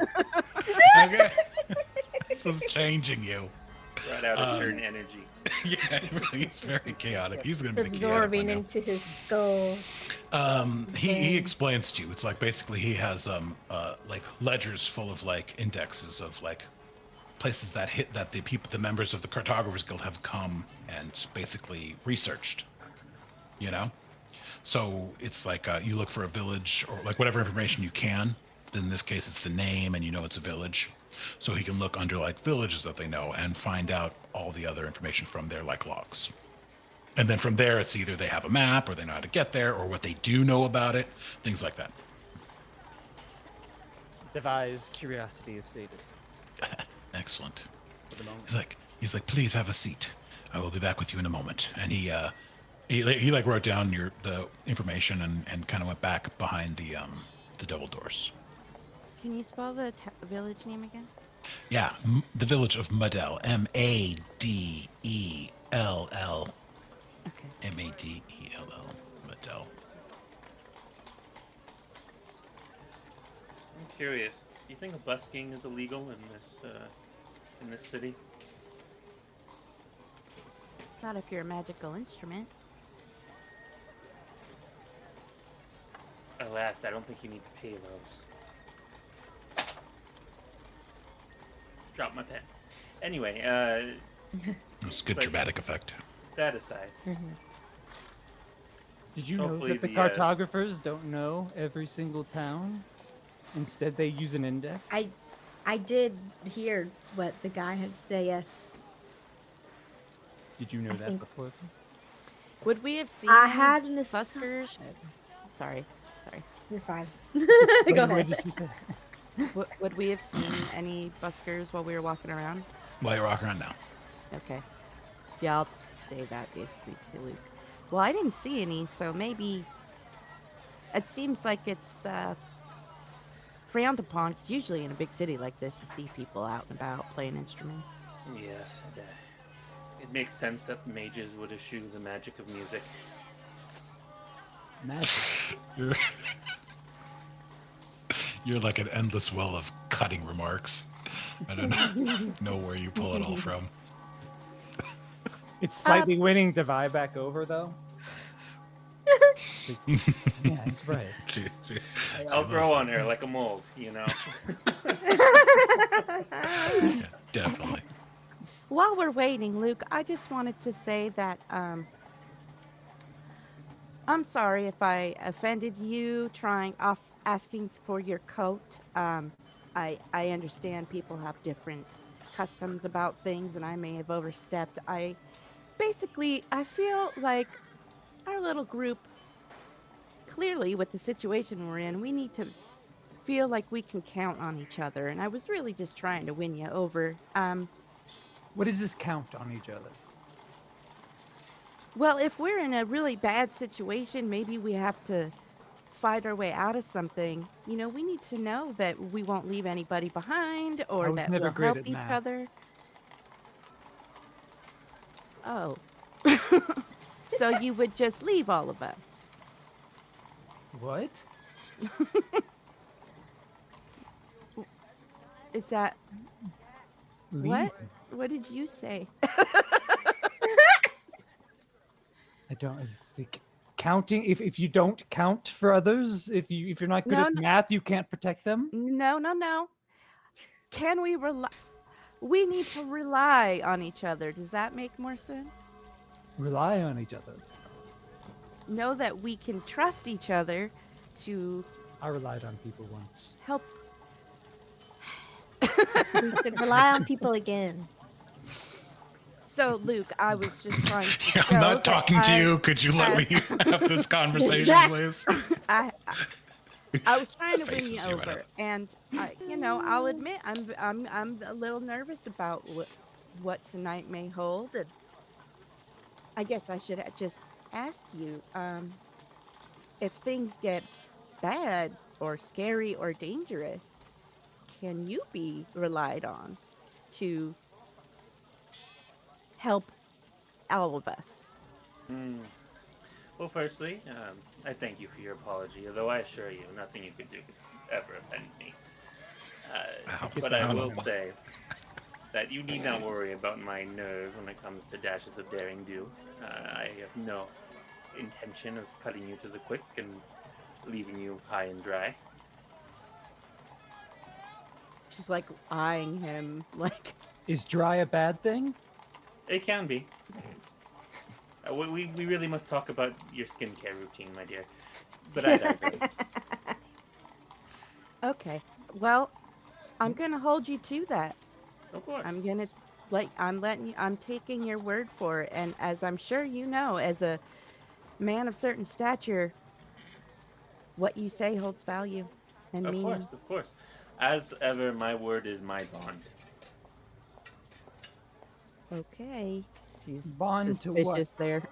Okay? This is changing you. Brought out a certain energy. Yeah, it really is very chaotic. He's going It's to be the chaotic absorbing one now. into his skull. He explains to you. It's like basically he has like ledgers full of like indexes of like places that the members of the Cartographers Guild have come and basically researched. You know, so it's like you look for a village or like whatever information you can. In this case, it's the name, and you know it's a village. So he can look under like villages that they know and find out all the other information from their like logs. And then from there, it's either they have a map or they know how to get there or what they do know about it, things like that. Devi's curiosity is sated. Excellent. For the moment. He's like, please have a seat. I will be back with you in a moment. And he like wrote down the information and kind of went back behind the double doors. Can you spell the village name again? Yeah, the village of Madell. Madell. Okay. Madell. Madell. I'm curious. Do you think busking is illegal in this city? Not if you're a magical instrument. Alas, I don't think you need to pay those. Drop my pen. Anyway, It was a good But- dramatic effect. that aside. Did you know Hopefully that the the, cartographers don't know every single town? Instead, they use an index. I did hear what the guy had to say. Yes, Did you know I that think- before? Would we have seen I any had an buskers? assumption. Sorry. You're fine. Wait, Go what ahead. did she say? Would we have seen any buskers while we were walking around? While you're walking around now. Okay. Yeah, I'll say that basically to Luke. Well, I didn't see any, so maybe it seems like it's frowned upon. 'Cause usually in a big city like this, you see people out and about playing instruments. Yes, it makes sense that the mages would eschew the magic of music. Magic. You're like an endless well of cutting remarks. I don't know where you pull it all from. It's slightly winning Devi back over, though. Yeah, he's right. I'll grow on her like a mold, you know. Yeah, definitely. While we're waiting, Luke, I just wanted to say that I'm sorry if I offended you asking for your coat. I understand people have different customs about things, and I may have overstepped. I feel like our little group, clearly with the situation we're in, we need to feel like we can count on each other. And I was really just trying to win you over. What does this count on each other? Well, if we're in a really bad situation, maybe we have to fight our way out of something, you know, we need to know that we won't leave anybody behind I or was that never we'll great help at each math. other. Oh. So you would just leave all of us? What? Is that Leave? what? What did you say? I don't it's like counting. If you don't count for others, if you're not good No, at math, you can't protect them. No. Can we rely? We need to rely on each other. Does that make more sense? Rely on each other. Know that we can trust each other to I relied on people once. help. We should rely on people again. So, Luke, I was just trying to show I'm not that talking to you. Could you let I- me have this conversation, please? I was trying to win Faces you you right over, up. and you know, I'll admit I'm a little nervous about what tonight may hold, and I guess I should just ask you, if things get bad or scary or dangerous, can you be relied on to help all of us? Hmm. Well, firstly, I thank you for your apology, although I assure you nothing you could do could ever offend me. Ow. But I Ow. will say that you need not worry about my nerve when it comes to dashes of daring do. I have no intention of cutting you to the quick and leaving you high and dry. She's like eyeing him like, Is dry a bad thing? It can be. We really must talk about your skincare routine, my dear. But I digress. okay, well, I'm gonna hold you to that. Of course. I'm taking your word for it, and as I'm sure you know, as a man of certain stature, what you say holds value and Of meaning. course, of course. As ever, my word is my bond. Okay. She's Bond to what? suspicious there.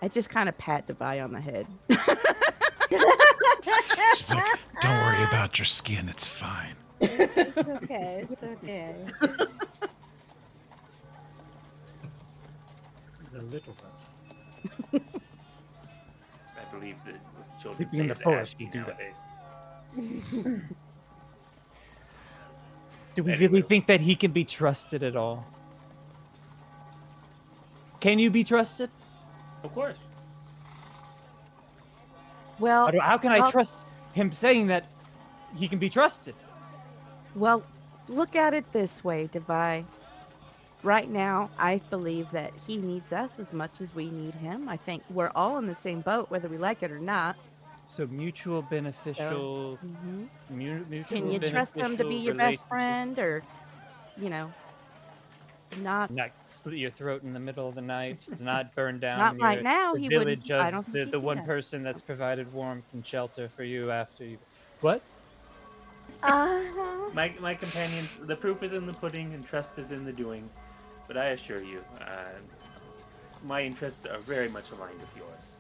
I just kind of pat Devi on the head. She's like, don't worry about your skin. It's fine. It's okay. It's okay. A little bit. I believe that what children Sleeping say in the is forest, ashy you do that. nowadays. Do we Anyway. really think that he can be trusted at all? Can you be trusted? Of course. Well, How can I well- trust him saying that he can be trusted? well, look at it this way, Devi. Right now, I believe that he needs us as much as we need him. I think we're all in the same boat, whether we like it or not. So mutual beneficial. Mhm. Mutual Can you trust him to be beneficial your best relationship. friend, or, you know, not Not slit your throat in the middle of the night, to not burn down Not right your, now, the he wouldn't. village I of don't think the, he'd the do one that. person that's provided warmth and shelter for you after you. What? My companions, the proof is in the pudding and trust is in the doing. But I assure you, my interests are very much aligned with yours.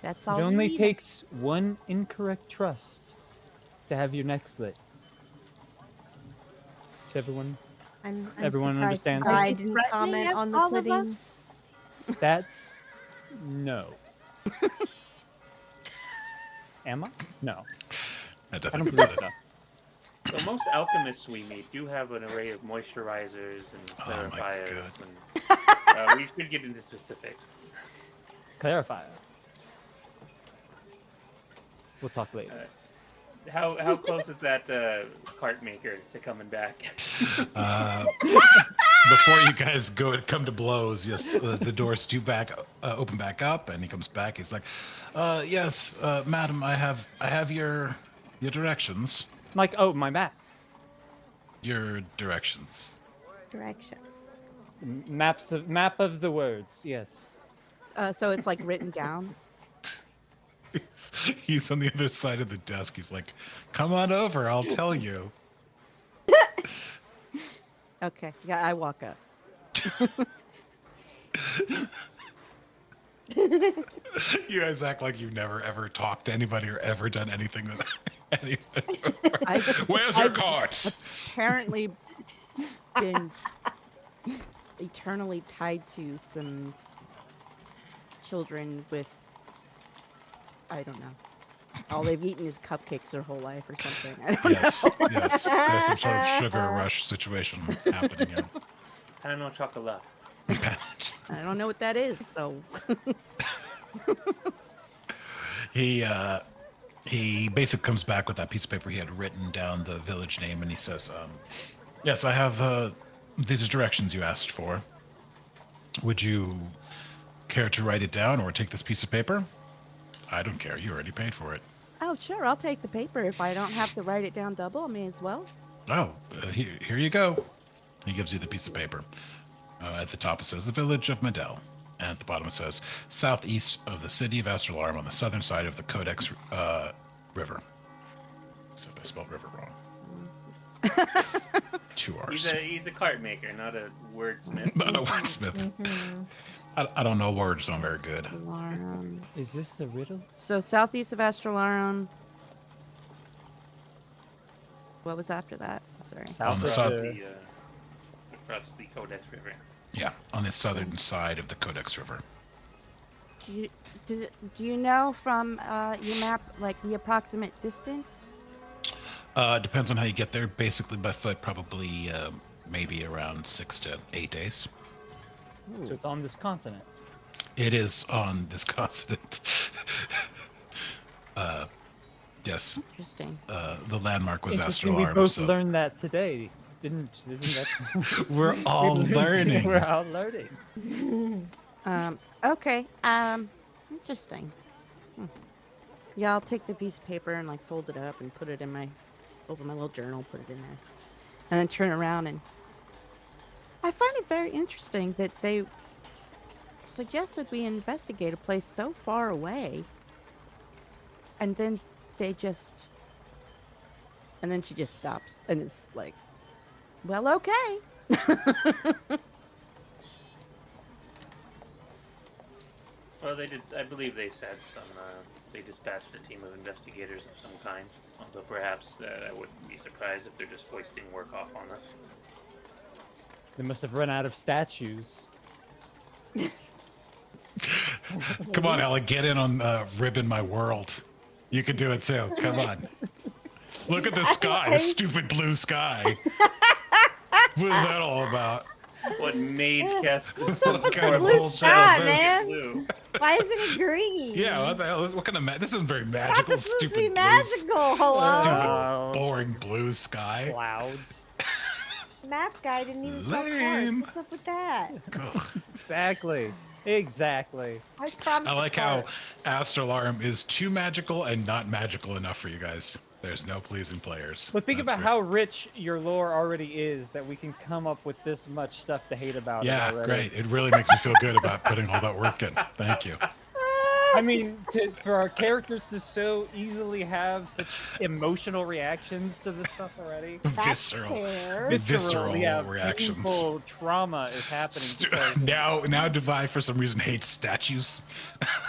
That's It all. we only need. takes one incorrect trust to have your neck slit. Does everyone? I'm Everyone surprised understands I that? Are you didn't threatening comment us, on the all of pudding. That's no. Am I? No. I I don't definitely believe did. so. So most alchemists we meet do have an array of moisturizers and Oh my clarifiers, God. and we should get into specifics. Clarifier. We'll talk later. How close is that cart maker to coming back? Before you guys come to blows, yes, the doors do open back up, and he comes back. He's like, "Yes, madam, I have your directions. Like, oh, my map. Your directions." Directions. Map of the words. Yes. So it's like written down. He's on the other side of the desk. He's like, "Come on over. I'll tell you." Okay. Yeah, I walk up. You guys act like you've never ever talked to anybody or ever done anything with anybody. Where's your I've- carts? Apparently been eternally tied to some children with, I don't know. All they've eaten is cupcakes their whole life or something. I don't Yes, know. yes. There's some sort of sugar rush situation happening here. Pano chocolate. I don't know what that is, so He basically comes back with that piece of paper he had written down the village name, and he says, yes, I have these directions you asked for. Would you care to write it down or take this piece of paper? I don't care. You already paid for it. oh sure, I'll take the paper if I don't have to write it down double. I may as well. Oh, here you go. He gives you the piece of paper. At the top it says the village of Medell. And at the bottom it says southeast of the city of Astralarm on the southern side of the Codex River. Except I spelled river wrong. 2 R's. He's a cart maker, not a wordsmith. Not a wordsmith. I don't know words, so I'm very good. Alarm. Is this a riddle? So southeast of Astralarum. What was after that? Sorry. On the of south- Across the Codex River. Yeah, on the southern side of the Codex River. Do you know from your map like the approximate distance? Depends on how you get there. Basically by foot, probably maybe around 6 to 8 days. So it's on this continent. It is on this continent. Yes, Interesting. the landmark was Interesting, we Astralarm. both So learned that today. Isn't that? we're all learning. We're all learning. Okay. Interesting. Yeah, I'll take the piece of paper and like fold it up and put it in open my little journal, put it in there, and then turn around and. I find it very interesting that they suggested we investigate a place so far away, and then and then she just stops and it's like, well, okay. Well, they did. I believe they said they dispatched a team of investigators of some kind. Although perhaps I wouldn't be surprised if they're just foisting work off on us. They must have run out of statues. Come on, Alec, get in on Ribbon My World. You can do it too. Come on. Look at the sky, the stupid blue sky. What is that all about? What mage cast? What kind of Blue bullshit sky, is this? man. Blue. Why isn't it green? Yeah, what the hell is? What kind of this isn't very magical. That's supposed to Stupid be blue magical. Hello. Stupid, boring blue sky. Clouds. Map guy didn't even sell cards. Lame. What's up with that? Ugh. Exactly. Exactly. I promised. I like how Astralarm is too magical and not magical enough for you guys. There's no pleasing players. But think That's about right. how rich your lore already is that we can come up with this much stuff to hate about it Yeah, already. great. It really makes me feel good about putting all that work in. Thank you. I mean, for our characters to so easily have such emotional reactions to this stuff already. Visceral. Visceral, yeah, reactions. painful trauma is happening. because Now Devi for some reason hates statues.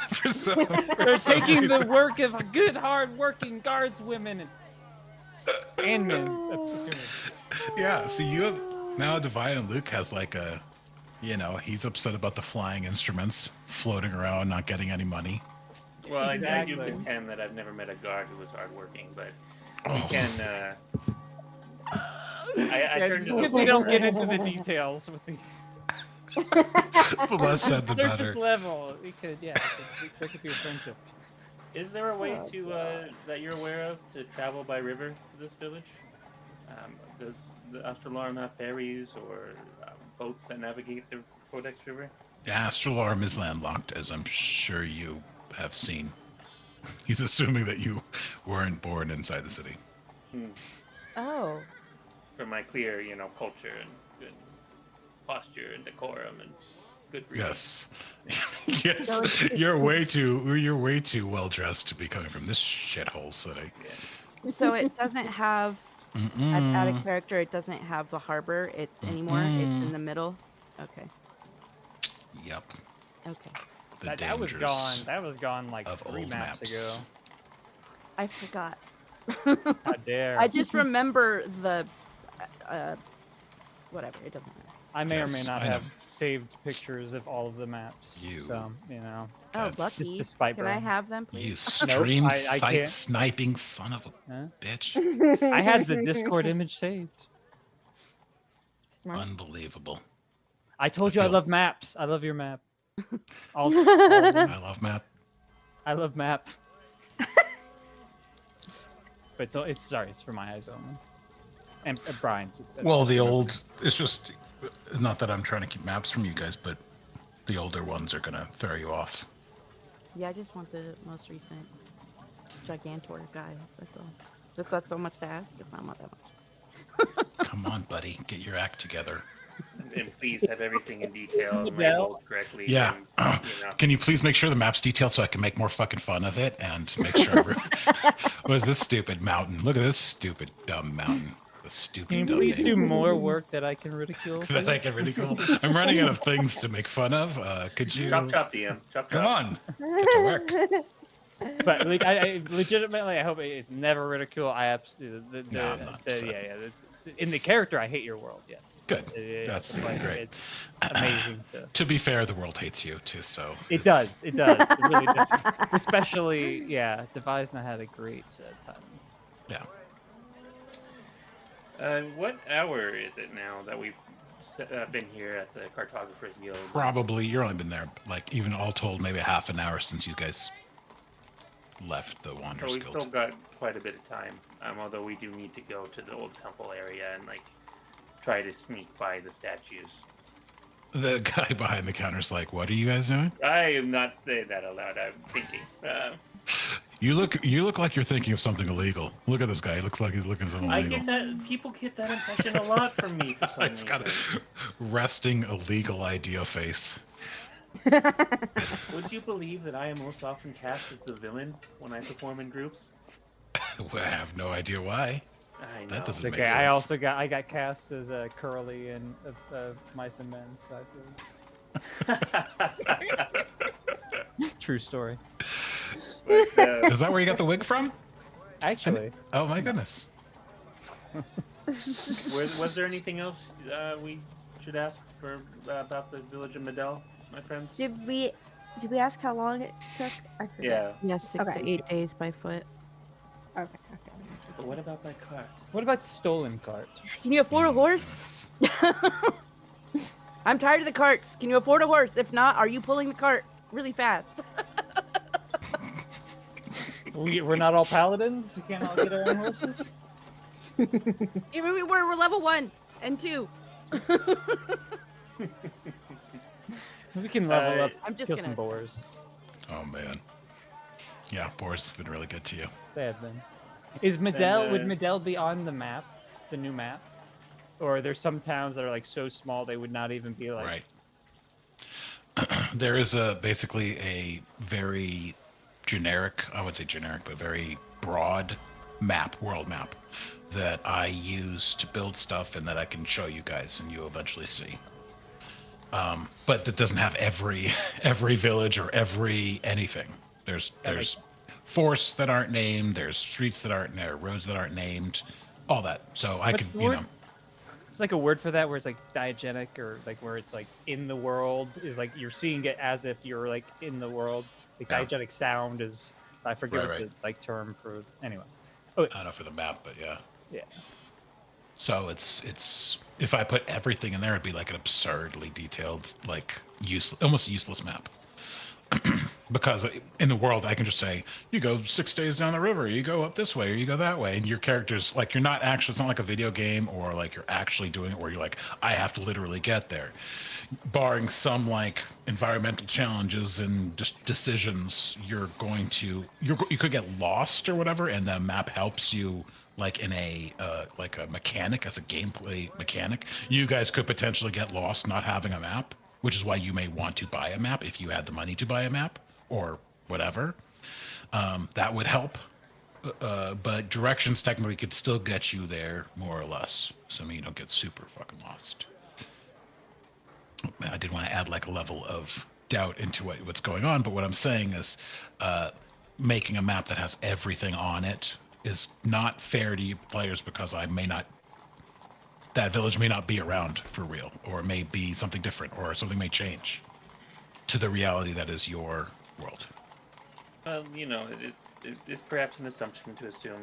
for some they're some taking the reason. work of good, hard-working guardswomen and men. Assuming. Yeah, see you have now Devi and Luke has like a he's upset about the flying instruments floating around, not getting any money. Well, I do Exactly. contend that I've never met a guard who was hardworking, but Oh. we can. I Yeah, turned to we the. don't get into the details with these. The less said, the Surface better. level, we could, yeah, there could be a friendship. Is there a way to that you're aware of to travel by river to this village? Does the Astralarm have ferries or boats that navigate the Codex River? Astralarm is landlocked, as I'm sure you have seen. He's assuming that you weren't born inside the city. Oh. For my clear, culture and good posture and decorum and good breeding. Yes. Yes. You're way too well dressed to be coming from this shithole city. Yes. So it doesn't have out of character. It doesn't have the harbor anymore. It's in the middle. Okay. Yep. Okay. The That was dangers gone. That was gone like of 3 old maps maps. ago. I forgot. How dare! I just remember the whatever. It doesn't matter. I may or may Yes, not I know. have saved pictures of all of the maps. You- So, you know. Oh, That's- lucky. Just to spite Can I Brian. have them, You please? stream I can't. sniping son of a Huh? bitch. I had the Discord image saved. Smart. Unbelievable. I told I you I feel- love maps. I love your map. All of them. I love map. I love map. But it's sorry, it's for my eyes only. And Brian's. Well, the old, it's just, not that I'm trying to keep maps from you guys, but the older ones are going to throw you off. Yeah, I just want the most recent Gigantor guy. That's all. That's so much to ask. It's not that much. Come on, buddy, get your act together. And please have everything in detail and Adele? labeled correctly. Yeah. And, you know. Can you please make sure the map's detailed so I can make more fucking fun of it and make sure. What is this stupid mountain? Look at this stupid dumb mountain. The stupid Can you dumb please thing do more work that I can ridicule? that I can ridicule. I'm running out of things to make fun of. Could you? Chop chop, DM. Chop chop. Come on, get to work. But like, I legitimately, I hope it's never ridicule. I absolutely, No, I'm not upset. in the character, I hate your world. Yes, Good. It's That's like, great. It's amazing to. To be fair, the world hates you too. So It it's- does. It does. It really does. Especially, yeah. Devise's had a great time. Yeah. What hour is it now that we've been here at the Cartographers Guild? Probably you've only been there like even all told maybe half an hour since you guys left the So Wanderers we've Guild. still got quite a bit of time. Although we do need to go to the old temple area and like try to sneak by the statues. The guy behind the counter's like, "What are you guys doing?" I am not saying that aloud. I'm thinking. You look like you're thinking of something illegal. Look at this guy. He looks like he's looking at something I illegal. get that. People get that impression a lot from me for some It's reason. got a resting illegal idea face. Would you believe that I am most often cast as the villain when I perform in groups? Well, I have no idea why. I know. That doesn't Okay, make sense. I also got cast as Curly in Mice and Men. So I feel true story. But, Is that where you got the wig from? Actually, Oh my goodness. was there anything else we should ask for about the village of Medell, my friends? Did we ask how long it took? I forget. Yeah. Yes, 6 Okay. to 8 days by foot. Okay. But what about by cart? what about stolen cart? Can you afford a horse? I'm tired of the carts. Can you afford a horse? If not, are you pulling the cart really fast? We're not all paladins. We can't all get our own horses. Even we're level 1 and 2. We can level up. I'm just Kill gonna- some boars. Oh man. Yeah, boars have been really good to you. They have been. Is Medell? Would uh, Medell be on the map, the new map, or there's some towns that are like so small they would not even be like. Right. There is basically a very generic, I would say generic, but very broad map, world map, that I use to build stuff and that I can show you guys and you eventually see. But that doesn't have every village or every anything. There's forests that aren't named, there's streets that aren't there, roads that aren't named, all that. So I What's could, the you word? know, It's like a word for that where it's like diegenic or like where it's like in the world is like you're seeing it as if you're like in the world. Like Yeah. diegenic sound is I forget Right, what the like term for anyway. I don't know for the map, but yeah. Yeah. So it's if I put everything in there, it'd be like an absurdly detailed, like almost useless map. Because in the world, I can just say, you go 6 days down the river, you go up this way, or you go that way, and your character's like you're not actually. It's not like a video game, or like you're actually doing it, where you're like, I have to literally get there. Barring some like environmental challenges and just decisions, you could get lost or whatever, and the map helps you. Like in a like a mechanic, as a gameplay mechanic, you guys could potentially get lost not having a map, which is why you may want to buy a map if you had the money to buy a map or whatever. That would help. But directions technically could still get you there more or less. So I mean, you don't get super fucking lost. I didn't want to add like a level of doubt into what's going on, but what I'm saying is making a map that has everything on it is not fair to you players because that village may not be around for real, or it may be something different, or something may change to the reality that is your world. Well, it's perhaps an assumption to assume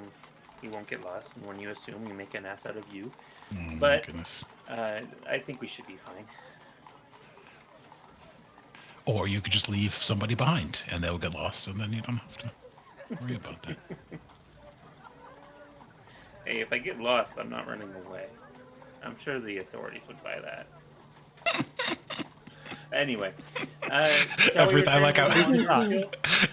you won't get lost, and when you assume, you make an ass out of you. My But goodness. I think we should be fine. Or you could just leave somebody behind and they'll get lost and then you don't have to worry about that. Hey, if I get lost, I'm not running away. I'm sure the authorities would buy that. Anyway, I like how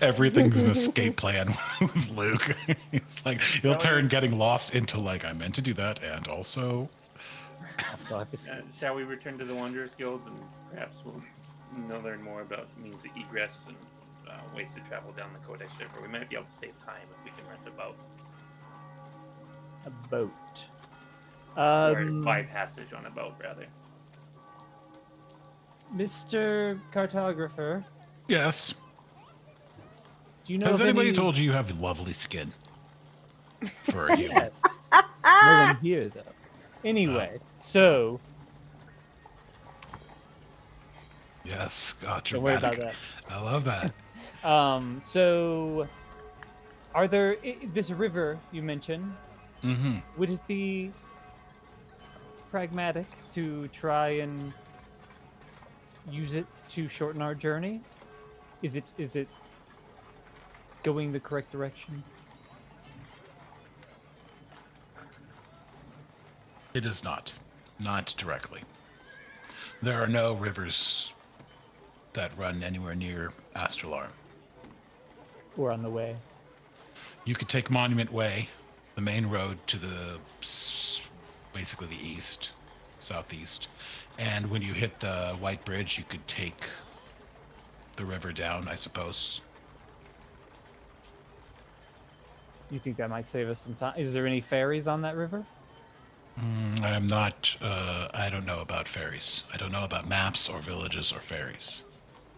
everything's an escape plan with Luke. It's like he'll turn getting lost into like, I meant to do that, and also. Shall we return to the Wanderers Guild, and perhaps we'll learn more about means of egress and ways to travel down the Konechy River. We might be able to save time if we can rent a boat. A boat. Or bypassage on a boat, rather. Mr. Cartographer, Yes. do you know Has of anybody any... told you have lovely skin? For a human. Yes. No one here, though. Anyway, so... Yes. God, Don't worry about dramatic. that. I love that. So... Are there... This river you mentioned, Mm-hmm. would it be pragmatic to try and use it to shorten our journey? Is it going the correct direction? It is not. Not directly. There are no rivers that run anywhere near Astralar. Or on the way? You could take Monument Way, the main road to basically the east, southeast. And when you hit the White Bridge, you could take the river down, I suppose. You think that might save us some time? Is there any ferries on that river? I am not, I don't know about ferries. I don't know about maps or villages or ferries.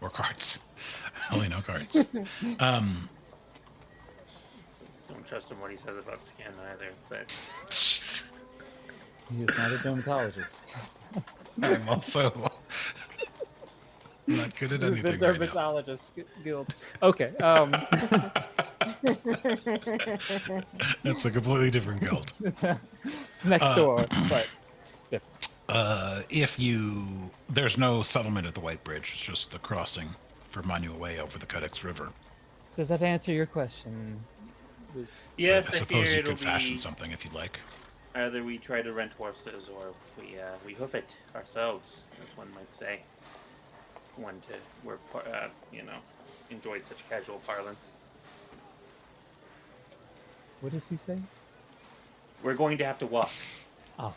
Or carts. I only know carts. Don't trust him what he says about skin either, but... Jeez. He is not a dermatologist. I'm also not good at anything The right now. dermatologist guild. Okay. That's a completely different guild. It's next door, but different. There's no settlement at the White Bridge. It's just the crossing for Monument Way over the Konechy River. Does that answer your question? Yes, I I suppose fear you it'll could fashion be something if you'd like. either we try to rent horses or we hoof it ourselves, as one might say. One to work, enjoyed such casual parlance. What does he say? We're going to have to walk. Oh.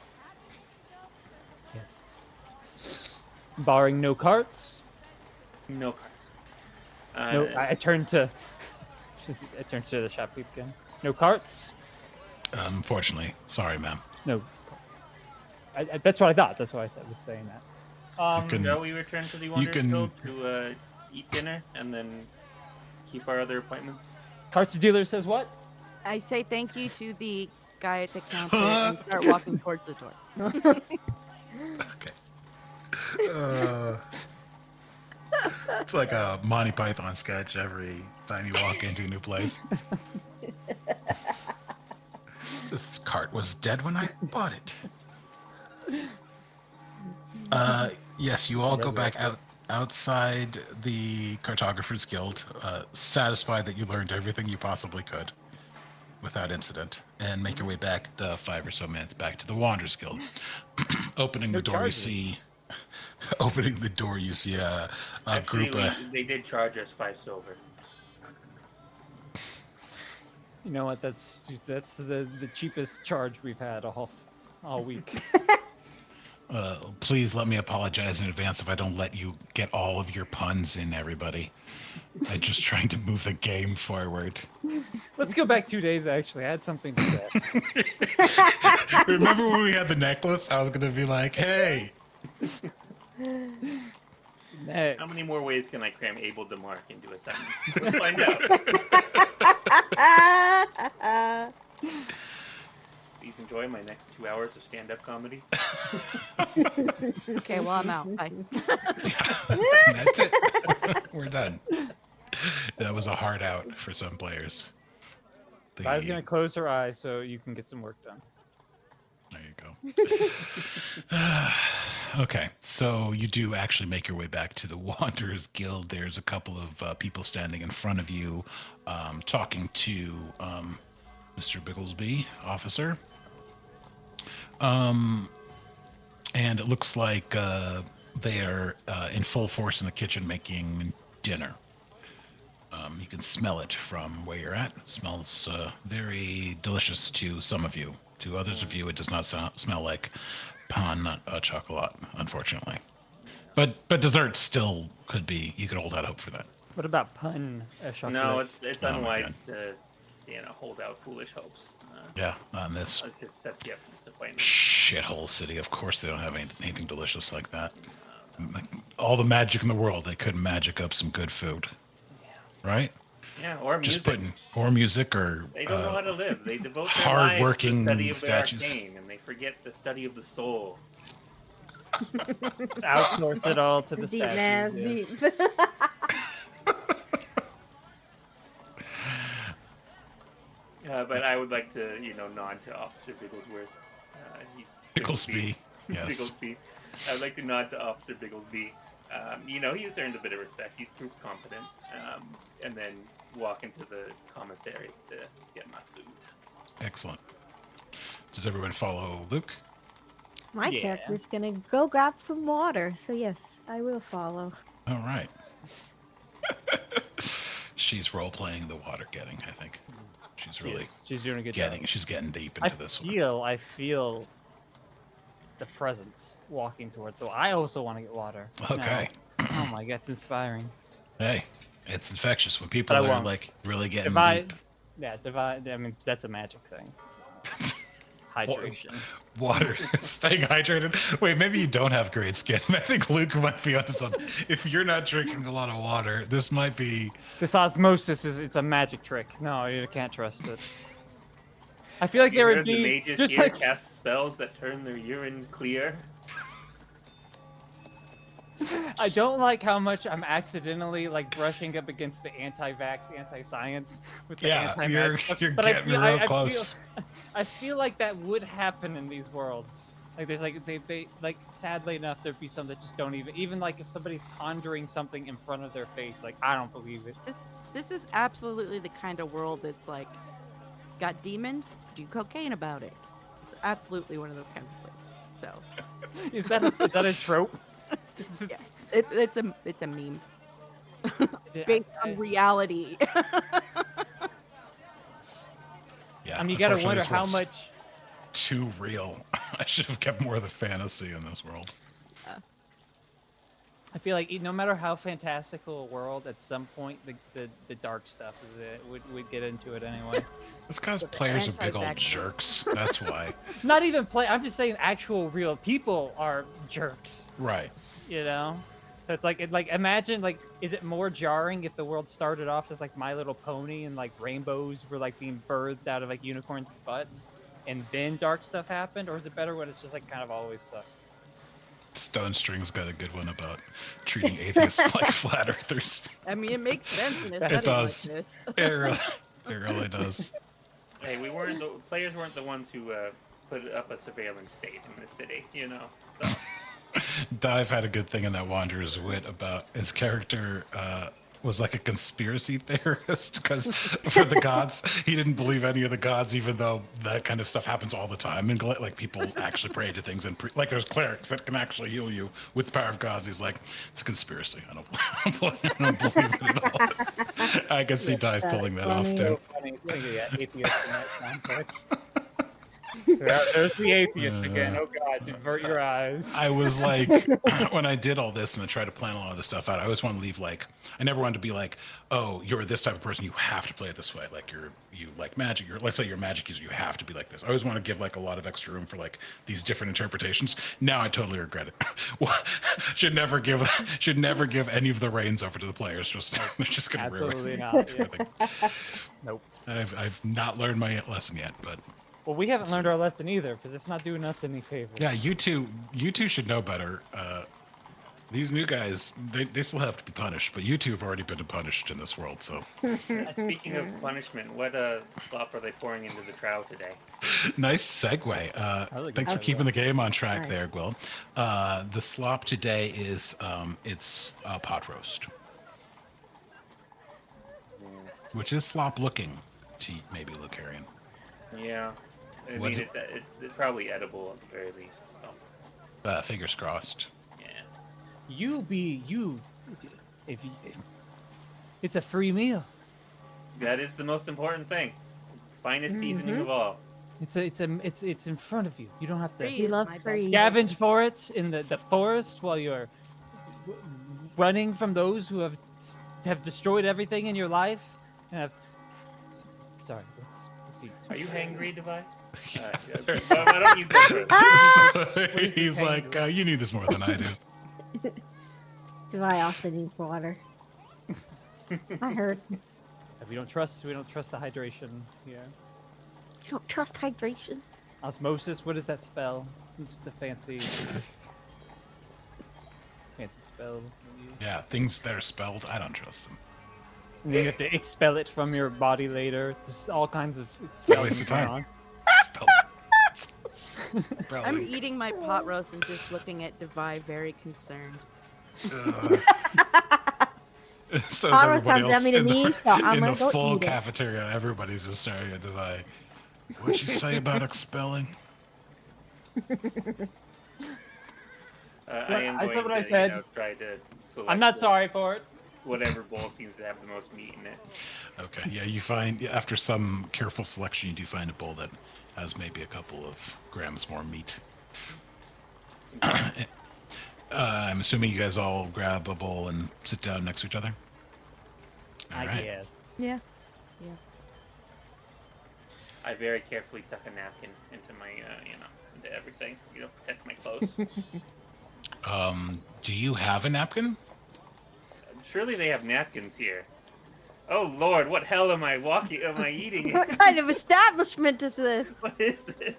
Yes. Barring no carts? No carts. No, I turned to the shopkeep again. No carts? Unfortunately. Sorry, ma'am. No. That's what I thought. That's why I was saying that. can- Shall we return to the Wanderers Guild to eat dinner and then keep our other appointments? Carts dealer says what? I say thank you to the guy at the counter and start walking towards the door. Okay. It's like a Monty Python sketch every time you walk into a new place. This cart was dead when I bought it. Yes, you all go back outside the Cartographers Guild, satisfied that you learned everything you possibly could without incident, and make your way back the 5 or so minutes back to the Wanderers Guild. Opening the door, charges. you see a Actually, group. they did charge us 5 silver. You know what? That's the cheapest charge we've had all week. Please let me apologize in advance if I don't let you get all of your puns in, everybody. I'm just trying to move the game forward. Let's go back 2 days. Actually, I had something to say. Remember when we had the necklace? I was going to be like, hey, Next. How many more ways can I cram able to mark into a sentence? Let's find out. Please enjoy my next 2 hours of stand-up comedy. Okay, well, I'm out. Bye. That's it. We're done. That was a hard out for some players. I was gonna close her eyes so you can get some work done. There you go. Okay, so you do actually make your way back to the Wanderers Guild. There's a couple of people standing in front of you, talking to Mr. Bigglesby, officer. And it looks like they are in full force in the kitchen making dinner. You can smell it from where you're at. It smells very delicious to some of you. To others of you, it does not smell like pain chocolat, unfortunately. But dessert still could be. You could hold out hope for that. What about pun? Chocolate? No, it's Oh my unwise to hold out foolish hopes. Yeah, on this It just sets you up for disappointment. shithole city, of course they don't have anything delicious like that. All the magic in the world, they could magic up some good food, Yeah. right? Yeah, or music. Just putting or music or They don't know how to live. They devote their hard-working lives to the study of statues. the arcane, and they forget the study of the soul. Outsource it all to the Deep, man, statues. deep. But I would like to, nod to Officer Bigglesworth. Bigglesby. Yes. Bigglesby. I would like to nod to Officer Bigglesby. He's earned a bit of respect. He's proof competent. And then walk into the commissary to get my food. Excellent. Does everyone follow Luke? My Yeah. character's gonna go grab some water, so yes, I will follow. All right. She's role playing the water getting, I think. She's really She's doing a good getting. job. She's getting deep I into this one. I feel the presence walking towards. So I also want to get water. Okay. Now. Oh my god, it's inspiring. Hey, it's infectious when people But I are won't. like really getting Divide. deep. Yeah, divide. I mean, that's a magic thing. Hydration. Water, staying hydrated. Wait, maybe you don't have great skin. I think Luke might be onto something. If you're not drinking a lot of water, this might be. This osmosis it's a magic trick. No, you can't trust it. I feel like You there heard would the be mages just here like cast spells that turn their urine clear. I don't like how much I'm accidentally like brushing up against the anti-vax, anti-science with the Yeah, anti-magic stuff, you're but getting real close. I feel like that would happen in these worlds. Like there's like they like sadly enough there'd be some that just don't even like if somebody's conjuring something in front of their face, like I don't believe it. This is absolutely the kind of world that's like, got demons, do cocaine about it. It's absolutely one of those kinds of places. So, Is that a trope? yes, it's a meme based on reality. Yeah, I mean, you gotta unfortunately, wonder this how world's much. too real. I should have kept more of the fantasy in this world. I feel like no matter how fantastical a world, at some point the dark stuff is it would get into it anyway. It's because players are big old anti-vaxxers. jerks. That's why. Not even play. I'm just saying actual real people are jerks. Right. You know. So it's like imagine like is it more jarring if the world started off as like My Little Pony and like rainbows were like being birthed out of like unicorns' butts and then dark stuff happened, or is it better when it's just like kind of always sucked? Stone String's got a good one about treating atheists like flat earthers. I mean, it makes sense in a It setting does. like this. It really does. Hey, players weren't the ones who put up a surveillance state in this city, So Dive had a good thing in that Wanderer's Wit about his character was like a conspiracy theorist because for the gods, he didn't believe any of the gods, even though that kind of stuff happens all the time. And like people actually pray to things and like there's clerics that can actually heal you with the power of gods. He's like, it's a conspiracy. I don't believe it at all. I can see Dive pulling that off too. Funny. Yeah, atheist in that context. There's the atheist again. Oh God, divert your eyes. I was like, when I did all this and I tried to plan a lot of this stuff out, I always want to leave like, I never wanted to be like, oh, you're this type of person, you have to play it this way. Like you like magic, let's say you're a magic user, you have to be like this. I always want to give like a lot of extra room for like these different interpretations. Now I totally regret it. should never give any of the reins over to the players. They're just gonna Absolutely ruin not. everything. Nope. I've not learned my lesson yet, but Well, we haven't learned our lesson either because it's not doing us any favors. yeah, you two should know better. These new guys, they still have to be punished, but you two have already been punished in this world, so. Speaking of punishment, what slop are they pouring into the trough today? Nice segue. like Thanks for that. keeping the game on track Right. there, Gwill. The slop today is it's pot roast, which is slop looking to maybe Lucarian. Yeah, I What mean is it's probably edible at the very least. So Fingers crossed. yeah, If it's a free meal. that is the most important thing. Finest seasoning of all. It's in front of you. You don't have to Free We is love my best free. scavenge for it in the forest while you're running from those who have destroyed everything in your life and have. Sorry, let's eat. Are you hangry, Devi? There's- Why don't you go So he's like, you knew this more than I do. Devi also needs water. I heard. We don't trust the hydration here. You don't trust hydration. Osmosis, what does that spell? It's just a fancy spell. Yeah, things that are spelled, I don't trust them. And then you have to expel it from your body later. Just all kinds of spells waste of going time. on. Spelled. I'm Probably. eating my pot roast and just looking at Devi very concerned. So is Pot everybody roast sounds else yummy to in me, the, so I'm in gonna the go full eat it. cafeteria. Everybody's just staring at Devi. What'd you say about expelling? I am I going said what I to, said. try to select I'm not sorry for it. whatever bowl seems to have the most meat in it. Okay, yeah, you find after some careful selection, you do find a bowl that has maybe a couple of grams more meat. I'm assuming you guys all grab a bowl and sit down next to each other. All I right. guess. Yeah. I very carefully tuck a napkin into my, into everything, protect my clothes. Do you have a napkin? Surely they have napkins here. Oh Lord, what hell am I eating? What kind of establishment is this? What is this?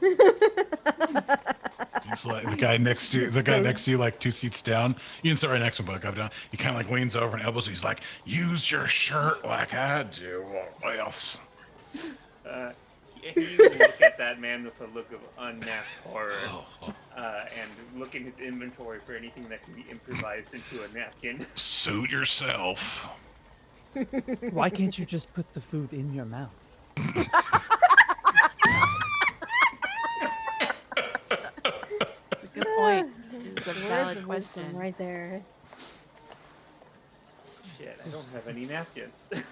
He's like the guy next to you, like 2 seats down. You can sit right next to him, but go down. He kind of like leans over and elbows you. He's like, "Use your shirt like I do, or else." He will look at that man with a look of unmasked horror, and look in his inventory for anything that can be improvised into a napkin. Suit yourself. Why can't you just put the food in your mouth? That's a good point. It's a Words valid of wisdom question. right there. Shit, I don't have any napkins. I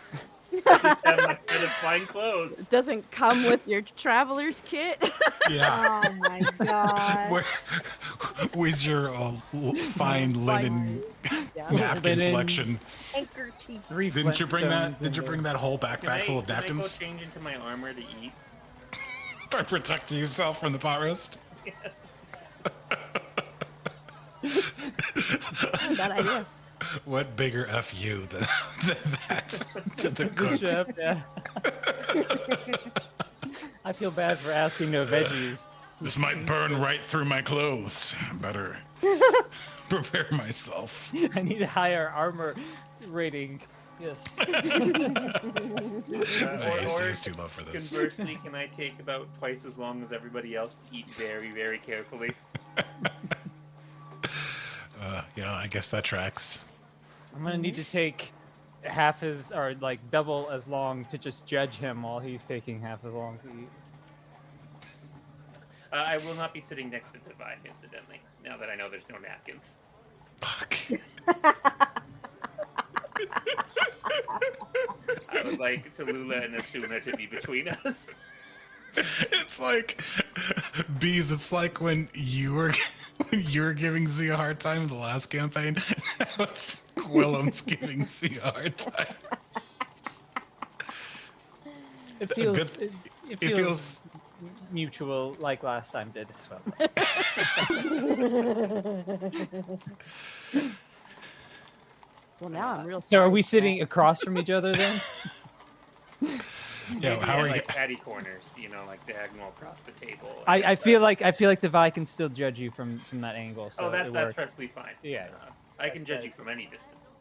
just have my set of fine clothes. It doesn't come with your traveler's kit. Yeah. Oh my god. Where's your fine linen Yeah. napkin Linen. selection? Handkerchief. Three Didn't you bring that? Flintstones Did you in bring that whole backpack full of Can I go napkins change into my armor to eat? to protect yourself from the pot roast? Bad idea. What bigger fu than that to the the cooks? chef, yeah. I feel bad for asking no veggies. This might burn right through my clothes. Better prepare myself. I need a higher armor rating. Yes. My AC is too low for this. Conversely, can I take about twice as long as everybody else to eat very, very carefully? Yeah, I guess that tracks. I'm gonna need to take half as, or like double as long to just judge him while he's taking half as long to eat. I will not be sitting next to Divine, incidentally, now that I know there's no napkins. Fuck. I would like Tallulah and Asuna to be between us. It's like Bees, it's like when you were giving Z a hard time in the last campaign. Now it's Guillam's giving Z a hard time. It feels Good- it, It feels feels mutual, like last time did as well. Well, now I'm real. So are sorry we for that. sitting across from each other then? yeah. Maybe How at, are you? like patty corners, like diagonal across the table. I feel like the Vi can still judge you from that angle. So Oh, that's it that's works. perfectly fine. Yeah. I can judge you from any distance.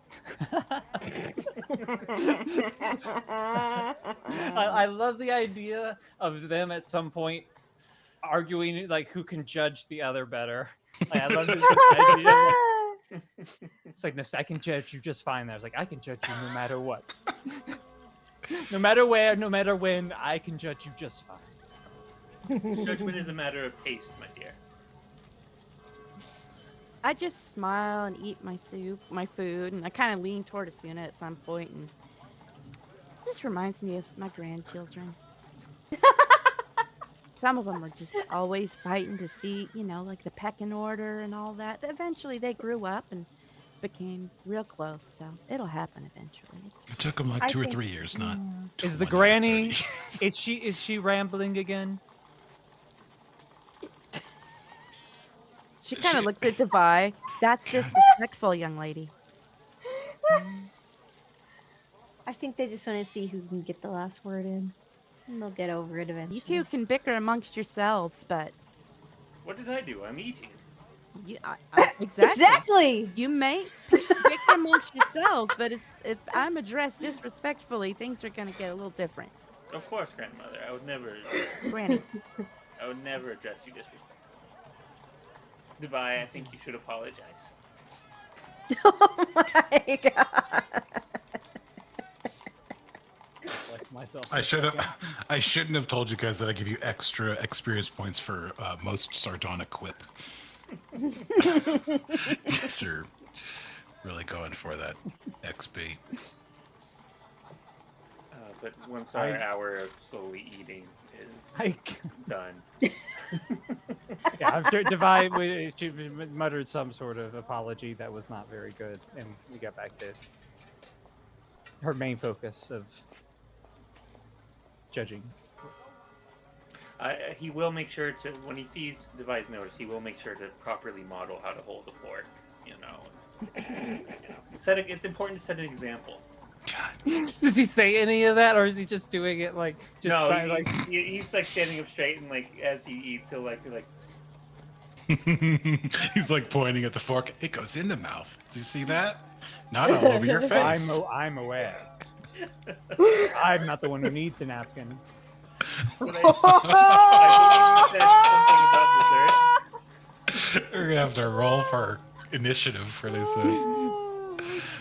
I love the idea of them at some point arguing like who can judge the other better. Like, I love this idea. It's like, no, I can judge you just fine. I was like, I can judge you no matter what. No matter where, no matter when, I can judge you just fine. Judgment is a matter of taste, my dear. I just smile and eat my food, and I kind of lean toward Asuna at some point, and this reminds me of my grandchildren. Some of them are just always fighting to see, like the pecking order and all that. Eventually, they grew up and became real close, so it'll happen eventually. It took him like I 2 or think- 3 years, not. Is the 20 or granny? 30. Is she rambling again? She kind of looks at Devi. That's disrespectful, young lady. I think they just want to see who can get the last word in. And they'll get over it eventually. You two can bicker amongst yourselves, but What did I do? I'm eating. exactly. Exactly! You may bicker amongst yourselves, but if I'm addressed disrespectfully, things are going to get a little different. Of course, grandmother. I would never Granny. address you disrespectfully. Devi, I think you should apologize. Oh my god. Like myself. I shouldn't have told you guys that I give you extra experience points for most sardonic quip. You guys are really going for that XP. But once our hour of slowly eating is done. Yeah, after Devi she muttered some sort of apology that was not very good, and we got back to her main focus of judging. He will make sure to, when he sees Devi's notice, he will make sure to properly model how to hold a fork. It's important to set an example. God. Does he say any of that, or is he just doing it like just No, like he's like standing up straight, and like as he eats, he'll like He's like pointing at the fork. It goes in the mouth. Do you see that? Not all over your face. I'm aware. I'm not the one who needs a napkin. But I believe he said something about dessert. We're gonna have to roll for initiative for this. I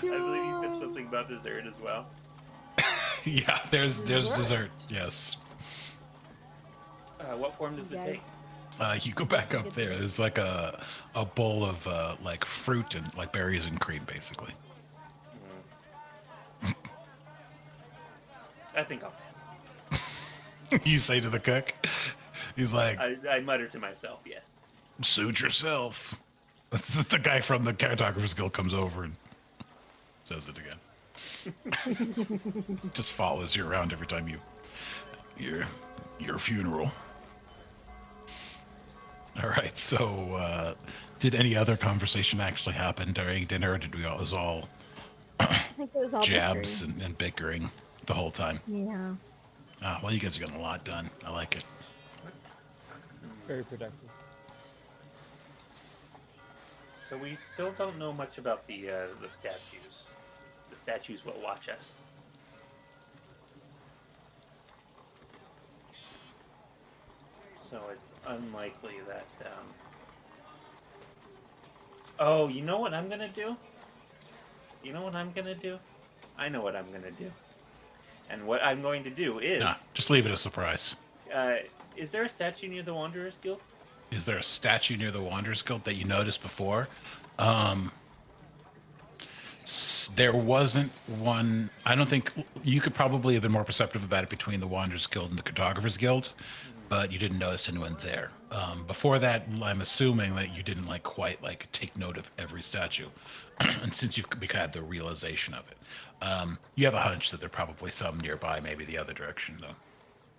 believe he said something about dessert as well. Yeah, there's dessert. Yes. What form does it take? You go back up there. There's like a bowl of like fruit and like berries and cream, basically. I think I'll pass. You say to the cook. He's like, I mutter to myself, yes. suit yourself. The guy from the Cartographer's Guild comes over and says it again. Just follows you around every time your funeral. All right. So, did any other conversation actually happen during dinner? Or did we all? It was all I think it was all jabs and bickering the whole time. Yeah. Well, you guys are getting a lot done. I like it. Very productive. So we still don't know much about the statues. The statues will watch us. So it's unlikely that. Oh, you know what I'm gonna do? You know what I'm gonna do? I know what I'm gonna do. And what I'm going to do is. Nah, just leave it a surprise. Is there a statue near the Wanderers Guild? Is there a statue near the Wanderers Guild that you noticed before? There wasn't one. I don't think you could probably have been more perceptive about it between the Wanderers Guild and the Cartographers Guild, but you didn't notice anyone there. Before that, I'm assuming that you didn't like quite like take note of every statue, and since you've had the realization of it, you have a hunch that there are probably some nearby, maybe the other direction though.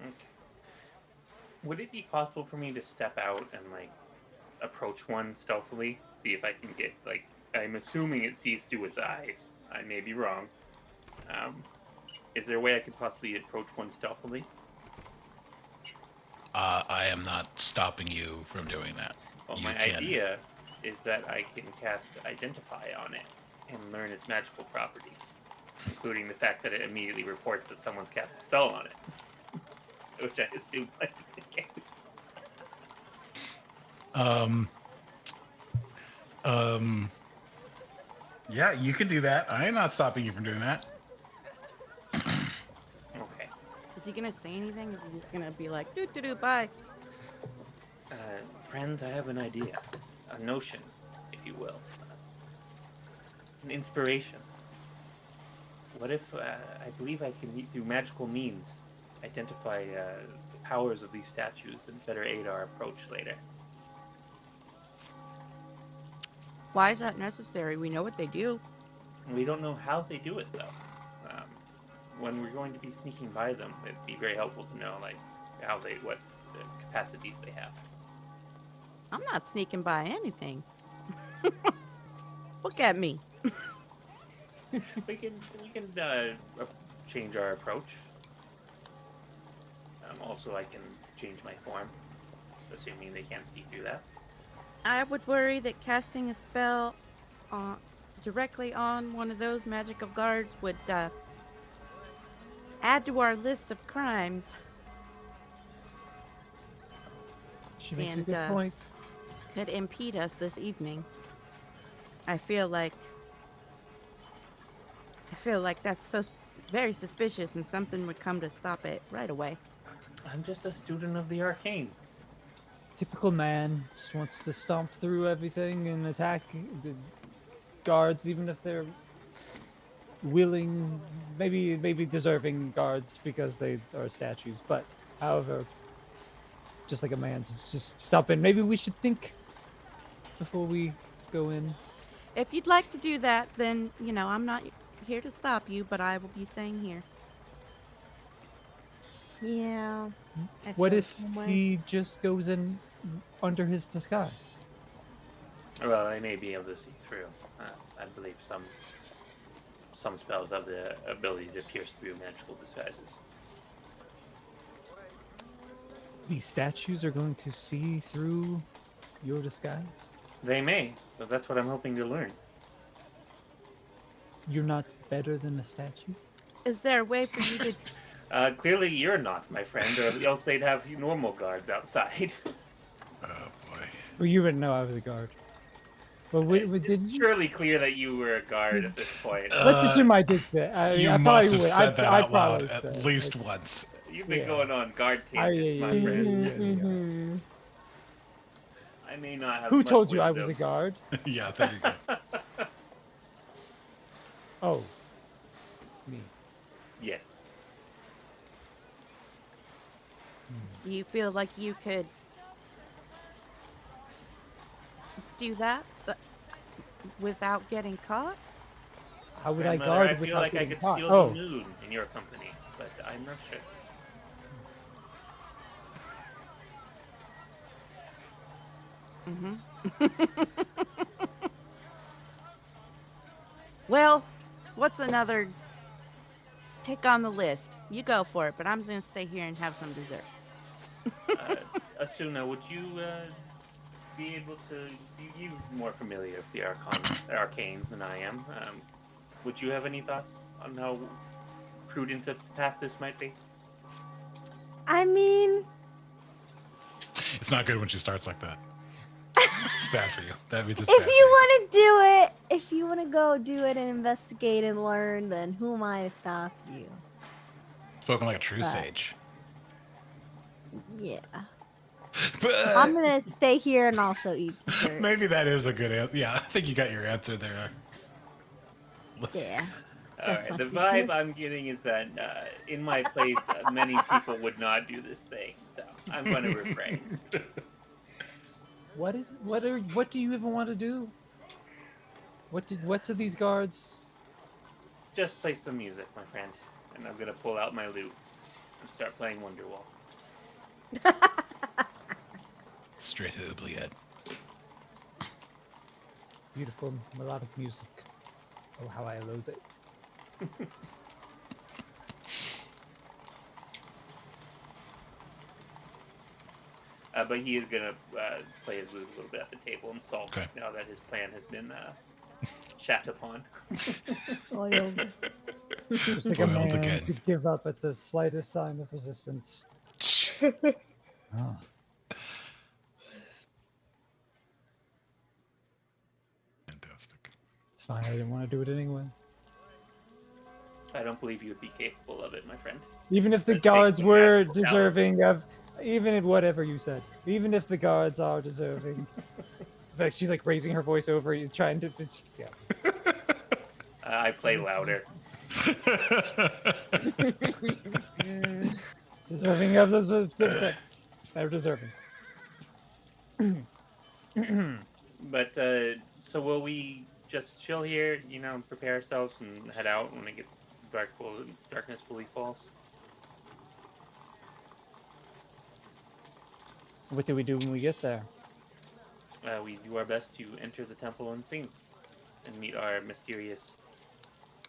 Okay. Would it be possible for me to step out and like approach one stealthily, see if I can get like? I'm assuming it sees through its eyes. I may be wrong. Is there a way I could possibly approach one stealthily? I am not stopping you from doing that. Well, You my can. idea is that I can cast Identify on it and learn its magical properties, including the fact that it immediately reports that someone's cast a spell on it, which I assume might be the case. Yeah, you can do that. I am not stopping you from doing that. Okay. Is he gonna say anything? Is he just gonna be like, doo doo doo, bye? Friends, I have an idea, a notion, if you will, an inspiration. What if I believe I can, through magical means, identify the powers of these statues and better aid our approach later? Why is that necessary? We know what they do. We don't know how they do it, though. When we're going to be sneaking by them, it'd be very helpful to know, like, what capacities they have. I'm not sneaking by anything. Look at me. We can change our approach. Also, I can change my form, assuming they can't see through that. I would worry that casting a spell directly on one of those magical guards would add to our list of crimes. She makes a And, good point. Could impede us this evening. I feel like that's so very suspicious, and something would come to stop it right away. I'm just a student of the arcane. Typical man just wants to stomp through everything and attack the guards, even if they're willing, maybe deserving guards because they are statues. But however, just like a man to just stop in. Maybe we should think before we go in. If you'd like to do that, then I'm not here to stop you, but I will be staying here. Yeah. I What feel if the same way. he just goes in under his disguise? Well, I may be able to see through. I believe some spells have the ability to pierce through magical disguises. These statues are going to see through your disguise? They may, but that's what I'm hoping to learn. You're not better than a statue? Is there a way for you to? Clearly, you're not, my friend, or else they'd have normal guards outside. Oh boy. Well, you wouldn't know I was a guard. But did It's you? surely clear that you were a guard at this point. Let's assume I did that. You I must probably have would. said that I out loud probably at said, least it's- once. You've been yeah. going on guard tangents, my friend. Mhm. I may not have. Who much told you I was a wisdom. guard? Yeah, there you go. Oh, me. Yes. Do you feel like you could do that, but without getting caught? How would I Grandmother, guard I feel without like I getting could caught? steal Oh, the moon in your company, but I'm not sure. Well, what's another tick on the list? You go for it, but I'm gonna stay here and have some dessert. Asuna, would you be able to? You're more familiar with the arcane than I am. Would you have any thoughts on how prudent a path this might be? I mean, It's not good when she starts like that. It's bad for you. That means it's if bad you want to do it, if you want to go do it and investigate and learn, then who am I to stop you? Spoken like a true But- sage. Yeah. But I'm gonna stay here and also eat dessert. maybe that is a good answer. Yeah, I think you got your answer there. Yeah. That's Alright, the what he vibe said. I'm getting is that in my place, many people would not do this thing, so I'm going to refrain. What is? What do you even want to do? What do these guards? Just play some music, my friend, and I'm going to pull out my lute and start playing Wonderwall. Straight to the oubliette. Beautiful melodic music. Oh, how I loathe it. But he is going to play his lute a little bit at the table and sulk Okay. now that his plan has been shat upon. Foiled. Just like a Foiled man again. could give up at the slightest sign of resistance. Oh. Fantastic. It's fine. I didn't want to do it anyway. I don't believe you would be capable of it, my friend. Even if the It takes guards some were natural talent. deserving of, even if whatever you said, even if the guards are deserving. But she's like raising her voice over you, trying to. Yeah. I play louder. Deserving of those. They're deserving. But, so will we just chill here, you know, and prepare ourselves and head out when it gets darkness fully falls? What do we do when we get there? We do our best to enter the temple unseen and meet our mysterious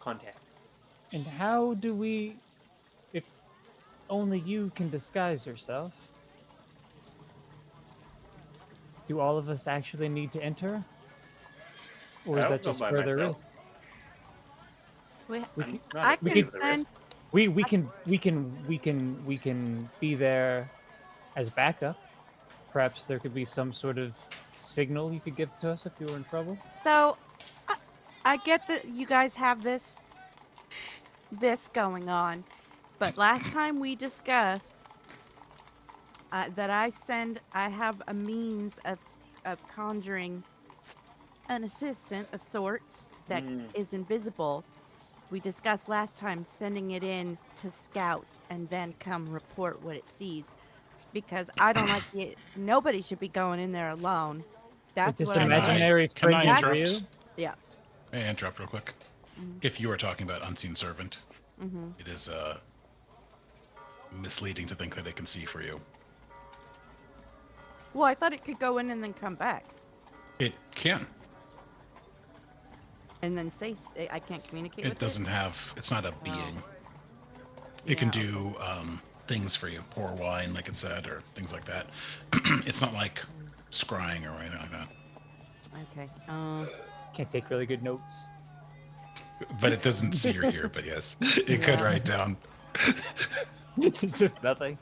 contact. And how do we, if only you can disguise yourself? Do all of us actually need to enter? Or is I'll that go just by where there is? myself. We, We I'm can- not I afraid can of the risk. send. We can be there as backup. Perhaps there could be some sort of signal you could give to us if you were in trouble. So, I get that you guys have this going on, but last time we discussed that I have a means of conjuring an assistant of sorts that is invisible. We discussed last time sending it in to scout and then come report what it sees, because I don't like it. Nobody should be going in there alone. That's This what I'm imaginary Can I friend interrupt? you. Yeah. May I interrupt real quick? Mhm. If you are talking about unseen servant, Mm-hmm. it is misleading to think that it can see for you. Well, I thought it could go in and then come back It can. and then say I can't communicate with It doesn't have. It's not a being. Yeah, It can do things for you, pour wine, like it said, or things like that. It's not like scrying or anything like that. Okay. Can't take really good notes. But it doesn't see or hear. But yes, it could Yeah. write down. It's just nothing.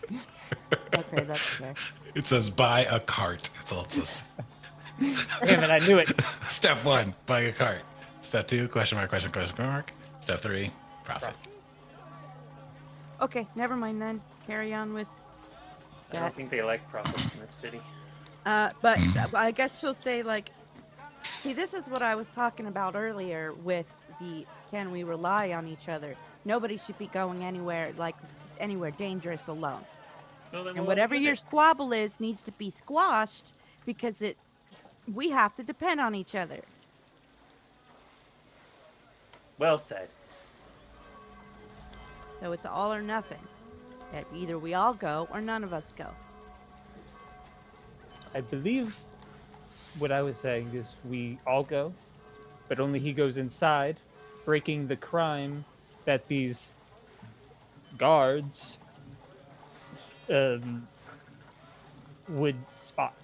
Okay, that's fair. It says buy a cart. That's all it says. Damn it, I knew it. Step 1, buy a cart. Step 2, question mark, question mark. Step 3, profit. Okay, never mind then. Carry on with I don't that. think they like profits in this city. But I guess she'll say like, see, this is what I was talking about earlier with the can we rely on each other? Nobody should be going anywhere dangerous alone. Well, then And we'll whatever get your it. squabble is needs to be squashed because we have to depend on each other. Well said. So it's all or nothing. That either we all go or none of us go. I believe what I was saying is we all go, but only he goes inside, breaking the crime that these guards would spot.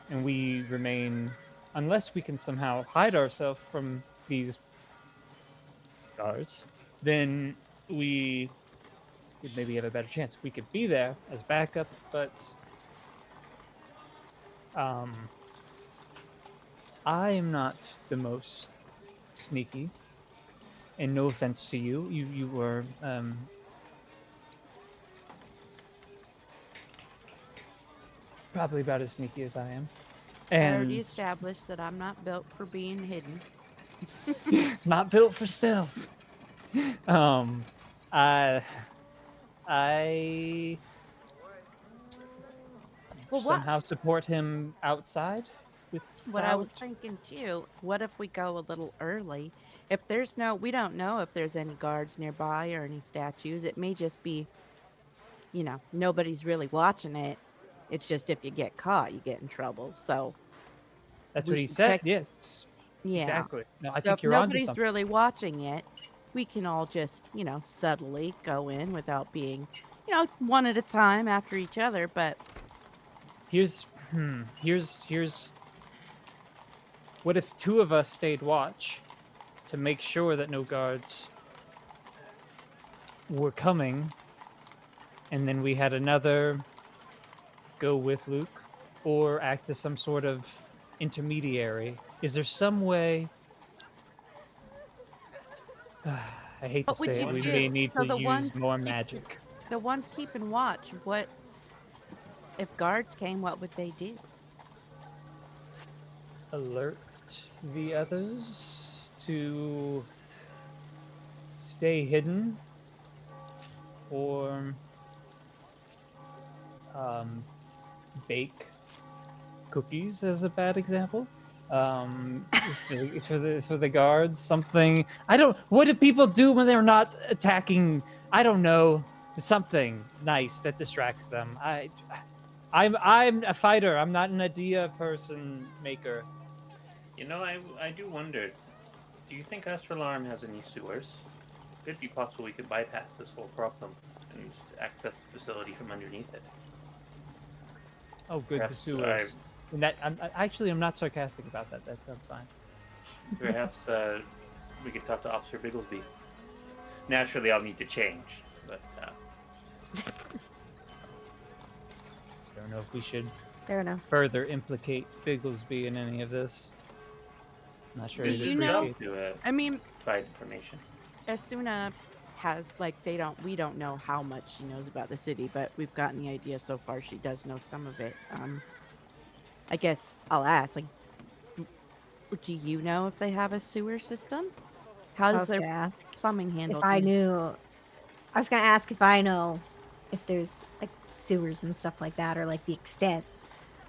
And we remain, unless we can somehow hide ourselves from these guards, then we would maybe have a better chance. We could be there as backup, but I am not the most sneaky. And no offense to you, you were probably about as sneaky as I am. I already And established that I'm not built for being hidden. Not built for stealth. I Well, what? somehow support him outside with What I was thinking too, what if we go a little early? If we don't know if there's any guards nearby or any statues. It may just be, nobody's really watching it. It's just if you get caught, you get in trouble. So That's we what he should said. check. Yes, Yeah. exactly. No, I So think if you're onto nobody's something. really watching it, we can all just, subtly go in without being, one at a time after each other. But Here's what if two of us stayed watch to make sure that no guards were coming, and then we had another go with Luke or act as some sort of intermediary? Is there some way? I hate to what would say you it, we do? may need So to use more magic. the ones keeping watch, what if guards came? What would they do? Alert the others to stay hidden, or bake cookies as a bad example. For the guards, something. What do people do when they're not attacking? I don't know. Something nice that distracts them. I'm a fighter. I'm not an idea person maker. I do wonder. Do you think Astralarm has any sewers? Could be possible we could bypass this whole problem and access the facility from underneath it. Oh, good, the Perhaps sewers. And I'm not sarcastic about that. That sounds fine. Perhaps we could talk to Officer Bigglesby. Naturally, I'll need to change, but I don't know if we should Fair enough. further implicate Bigglesby in any of this. I'm not sure. Do he'd you know- appreciate it. I mean, provide information. Asuna has we don't know how much she knows about the city, but we've gotten the idea so far she does know some of it. I guess I'll ask, do you know if they have a sewer system? How I does was their gonna ask plumbing handle? if I knew. I was gonna ask if I know if there's like sewers and stuff like that, or like the extent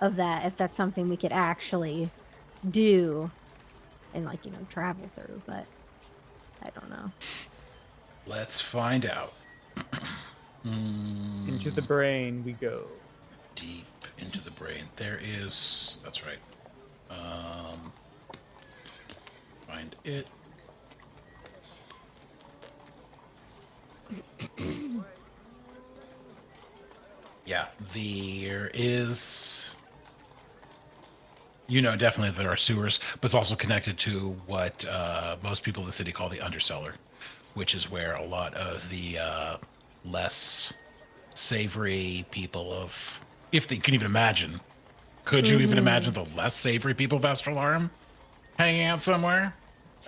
of that, if that's something we could actually do and travel through. But I don't know. Let's find out. Into the brain we go. Deep into the brain. There is. That's right. Find it. Yeah, there is. Definitely there are sewers, but it's also connected to what most people in the city call the undercellar, which is where a lot of the less savory people of, if they can even imagine, could you even imagine the less savory people of Astralarum hanging out somewhere?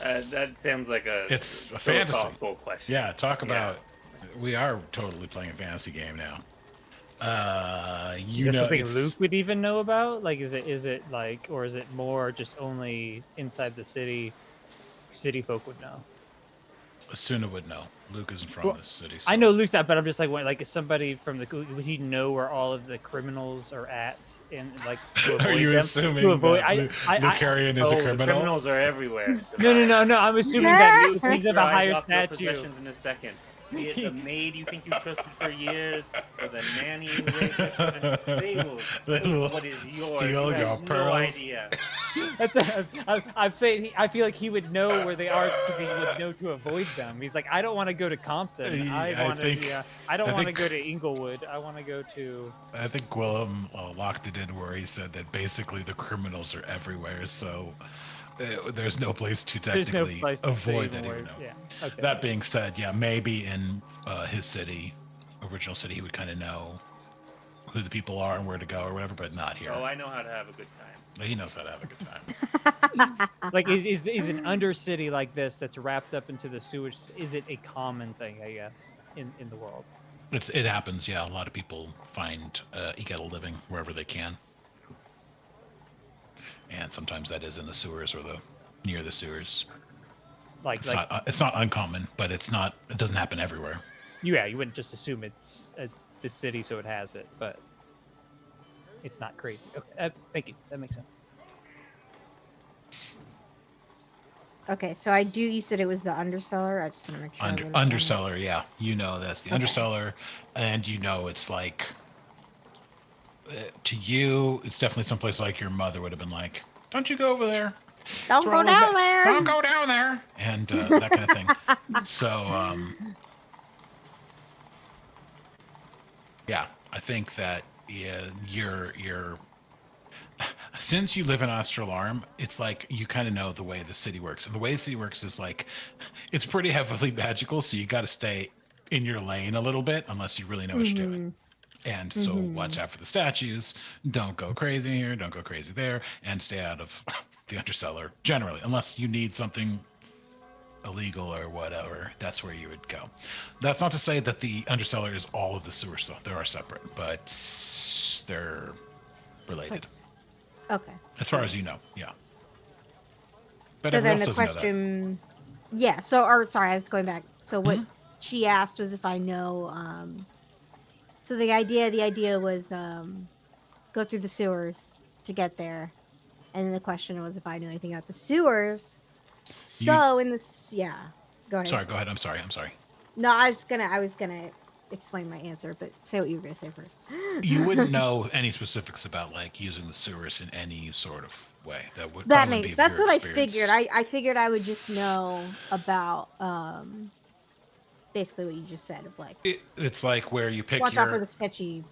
That sounds like It's a fantasy. philosophical question. Yeah, talk about. We are totally playing a fantasy game now. Is that something Luke would even know about? Like, is it like, or is it more just only inside the city? City folk would know. Asuna would know. Luke isn't from this city. So. I know Luke's not, but I'm just like, is somebody from would he know where all of the criminals are at? And like, to avoid Are you them? assuming To avoid, that Lucarian is a The criminal? criminals are everywhere. No. I'm assuming that You'll he's take of your a eyes higher off your statue. possessions in a second. Be it the maid you think you trusted for years, or the nanny you raised your children, they will take what is yours. steal You your have no pearls. idea. I'm saying I feel like he would know where they are because he would know to avoid them. He's like, I don't want to go to Compton. I don't want to go to Inglewood. I want to go to. I think Guillam locked it in where he said that basically the criminals are everywhere, so there's no place to There's no technically place to avoid say that. even Even where- know. Yeah. Okay. That being said, yeah, maybe in his city, original city, he would kind of know who the people are and where to go or whatever, but not here. Oh, I know how to have a good time. He knows how to have a good time. Like, is an undercity like this that's wrapped up into the sewage? Is it a common thing? I guess in the world. It happens, yeah. A lot of people eke out a living wherever they can, and sometimes that is in the sewers or near the sewers. It's not uncommon, but it doesn't happen everywhere. you wouldn't just assume it's the city, so it has it, but it's not crazy. Okay, thank you. That makes sense. Okay, so you said it was the underseller. I just want to make sure. Underseller, yeah. That's the underseller, and it's like to you, it's definitely someplace like your mother would have been like, "Don't you go over there? Don't go down there. Don't go down there," and that kind of thing. So, yeah, I think that you're since you live in Astralarm, it's like you kind of know the way the city works. And the way the city works is like it's pretty heavily magical, so you got to stay in your lane a little bit unless you really know what you're doing. And so watch out for the statues. Don't go crazy here. Don't go crazy there. And stay out of the underseller generally, unless you need something illegal or whatever. That's where you would go. That's not to say that the underseller is all of the sewer stuff. They are separate, but they're related. Okay. As far as you know, yeah. But so then else the question, yeah. So, sorry, I was going back. So what she asked was if I know. So the idea was go through the sewers to get there, and then the question was if I knew anything about the sewers. So go ahead. Sorry, go ahead. I'm sorry. No, I was gonna explain my answer, but say what you were gonna say first. You wouldn't know any specifics about like using the sewers in any sort of way. That's what I figured. I figured I would just know about basically what you just said of like it's like where you pick watch out for the sketchy.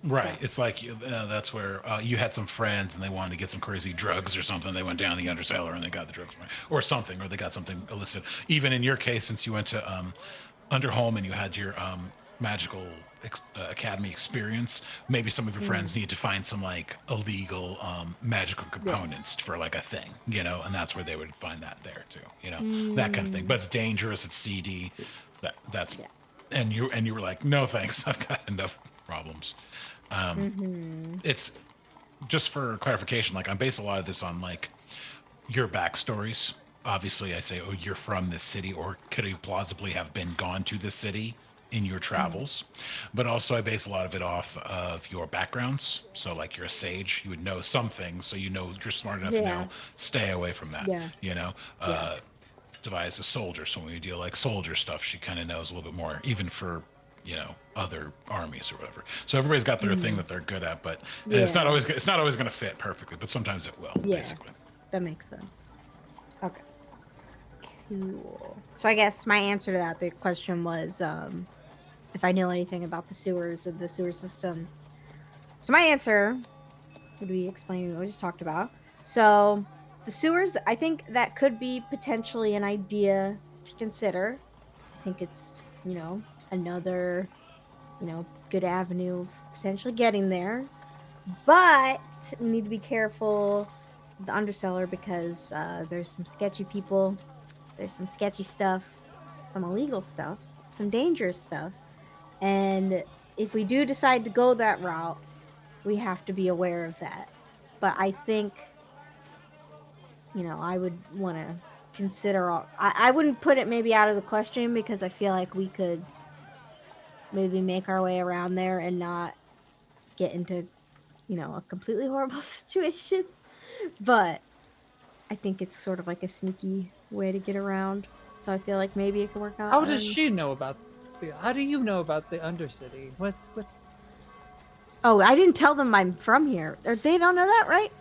Right. stuff. It's like that's where you had some friends and they wanted to get some crazy drugs or something. They went down the underseller and they got the drugs or something, or they got something illicit. Even in your case, since you went to Underholm and you had your magical academy experience, maybe some of your friends need to find some like illegal magical components for like a thing, and that's where they would find that there too, that kind of thing. But it's dangerous. It's seedy. That's and you were like, no thanks, I've got enough problems. It's just for clarification, like I base a lot of this on like your backstories. Obviously I say, oh, you're from this city, or could you plausibly have been gone to this city in your travels. But also I base a lot of it off of your backgrounds. So like you're a sage, you would know some things, so you're smart enough to know stay away from that. Devi's a soldier, so when we deal like soldier stuff, she kind of knows a little bit more, even for other armies or whatever. So everybody's got their thing that they're good at, but and it's not always going to fit perfectly, but sometimes it will. Basically, that makes sense. Okay, cool. So I guess my answer to that, the question was if I know anything about the sewers or the sewer system. So my answer would be explaining what we just talked about. So the sewers, I think that could be potentially an idea to consider. I think it's, another, good avenue of potentially getting there. But we need to be careful with the underseller because there's some sketchy people, there's some sketchy stuff, some illegal stuff, some dangerous stuff. And if we do decide to go that route, we have to be aware of that. But I think I would want to consider I wouldn't put it maybe out of the question, because I feel like we could maybe make our way around there and not get into a completely horrible situation. But I think it's sort of like a sneaky way to get around, so I feel like maybe it could work out. How does she know about how do you know about the Undercity? What Oh, I didn't tell them I'm from here. They don't know that, right?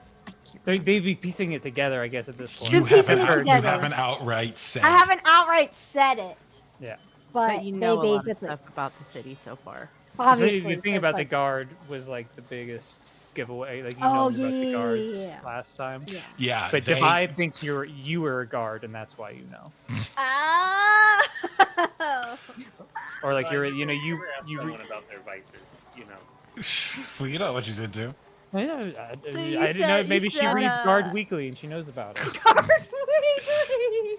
They'd be piecing it together, I guess, at this point. You haven't outright said. I haven't outright said it. Yeah. But you know a lot of basically stuff about the city so far. obviously. The thing about the guard was like the biggest giveaway. Like about the guards last time. Yeah. But Divide thinks you were a guard, and that's why you know. Oh. Or like you someone about their vices, Well, you know what she's into. I didn't know. Maybe she reads Guard Weekly and she knows about it. Guard Weekly.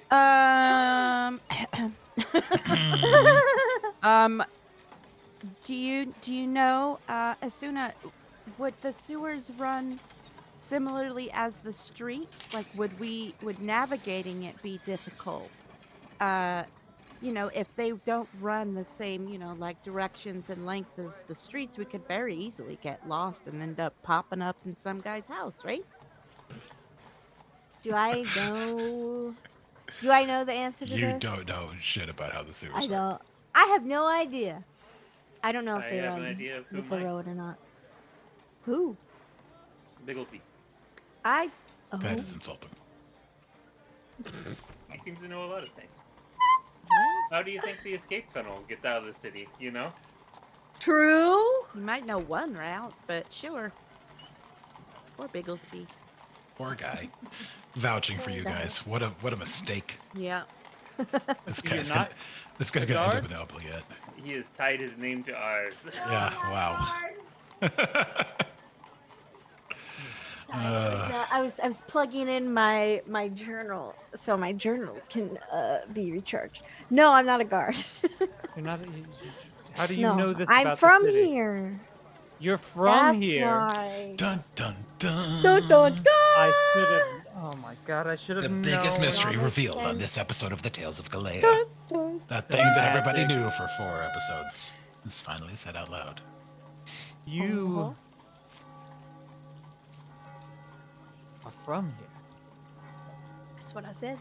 Do you know, Asuna, would the sewers run similarly as the streets? Like, would navigating it be difficult? if they don't run the same, like directions and length as the streets, we could very easily get lost and end up popping up in some guy's house, right? Do I know? Do I know the answer to You this? don't know shit about how the sewers I work. don't. I have no idea. I don't know if I they have run an idea of who with the might. road or not. Who? Bigglesby. I Oh. That is insulting. He seems to know a lot of things. How do you think the escape tunnel gets out of the city? You know? True. You might know one route, but sure. Or Bigglesby. Poor guy. Vouching for you guys. What a mistake. Yeah. This You're guy's not gonna end guard? up in Oubliette. He has tied his name to ours. Yeah. Wow. I was plugging in my journal so my journal can be recharged. No, I'm not a guard. You're not. How do you no, know this I'm about from the city? here. You're from That's here. Why. Dun dun dun. Dun, dun, dun. I should have. Oh my god! I should have The known. biggest mystery All revealed makes on sense. this episode of the Tales of Galaean. Dun, dun. That thing that everybody knew for 4 episodes is finally said out loud. You are from here, That's what I said.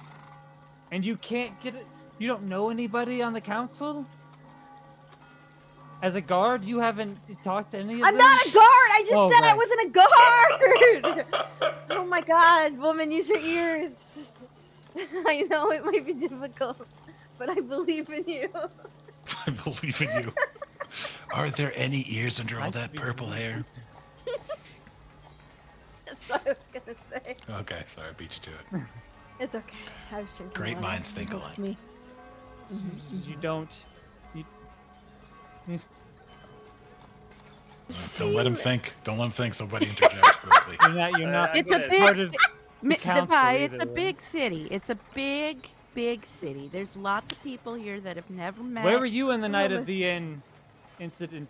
and you can't get it. You don't know anybody on the council. As a guard, you haven't talked to any of them. I'm not a guard. I just Oh, said I right. wasn't a guard. Oh my god, woman, use your ears. I know it might be difficult, but I believe in you. I believe in you. Are there any ears under all Nice to that be purple hair? That's what I was gonna say. Okay, sorry, I beat you to it. It's okay. I was drinking Great water. minds think It helped alike. me. You don't. You, Don't let him think. Don't let him think. Somebody interject quickly. you're not. You're not. I'm It's a gonna- big part of the council Dubai, it's a either. big city. It's a big, big city. There's lots of people here that have never met. Where were you in the night Woman. of the inn incident?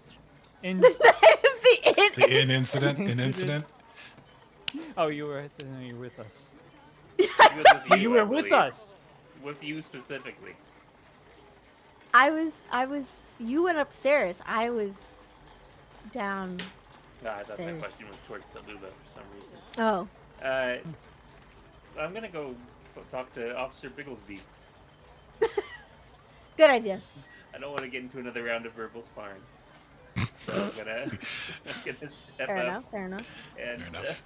In The inn incident. An incident. oh, you were. No, you were with us. He was with You I were with believe. us. With you specifically. I was. You went upstairs. I was down. No, I thought that Upstairs. question was towards Tallulah for some reason. Oh, I'm gonna go talk to Officer Bigglesby. good idea. I don't want to get into another round of verbal sparring. So I'm gonna step Fair up enough. Fair enough. and Fair enough.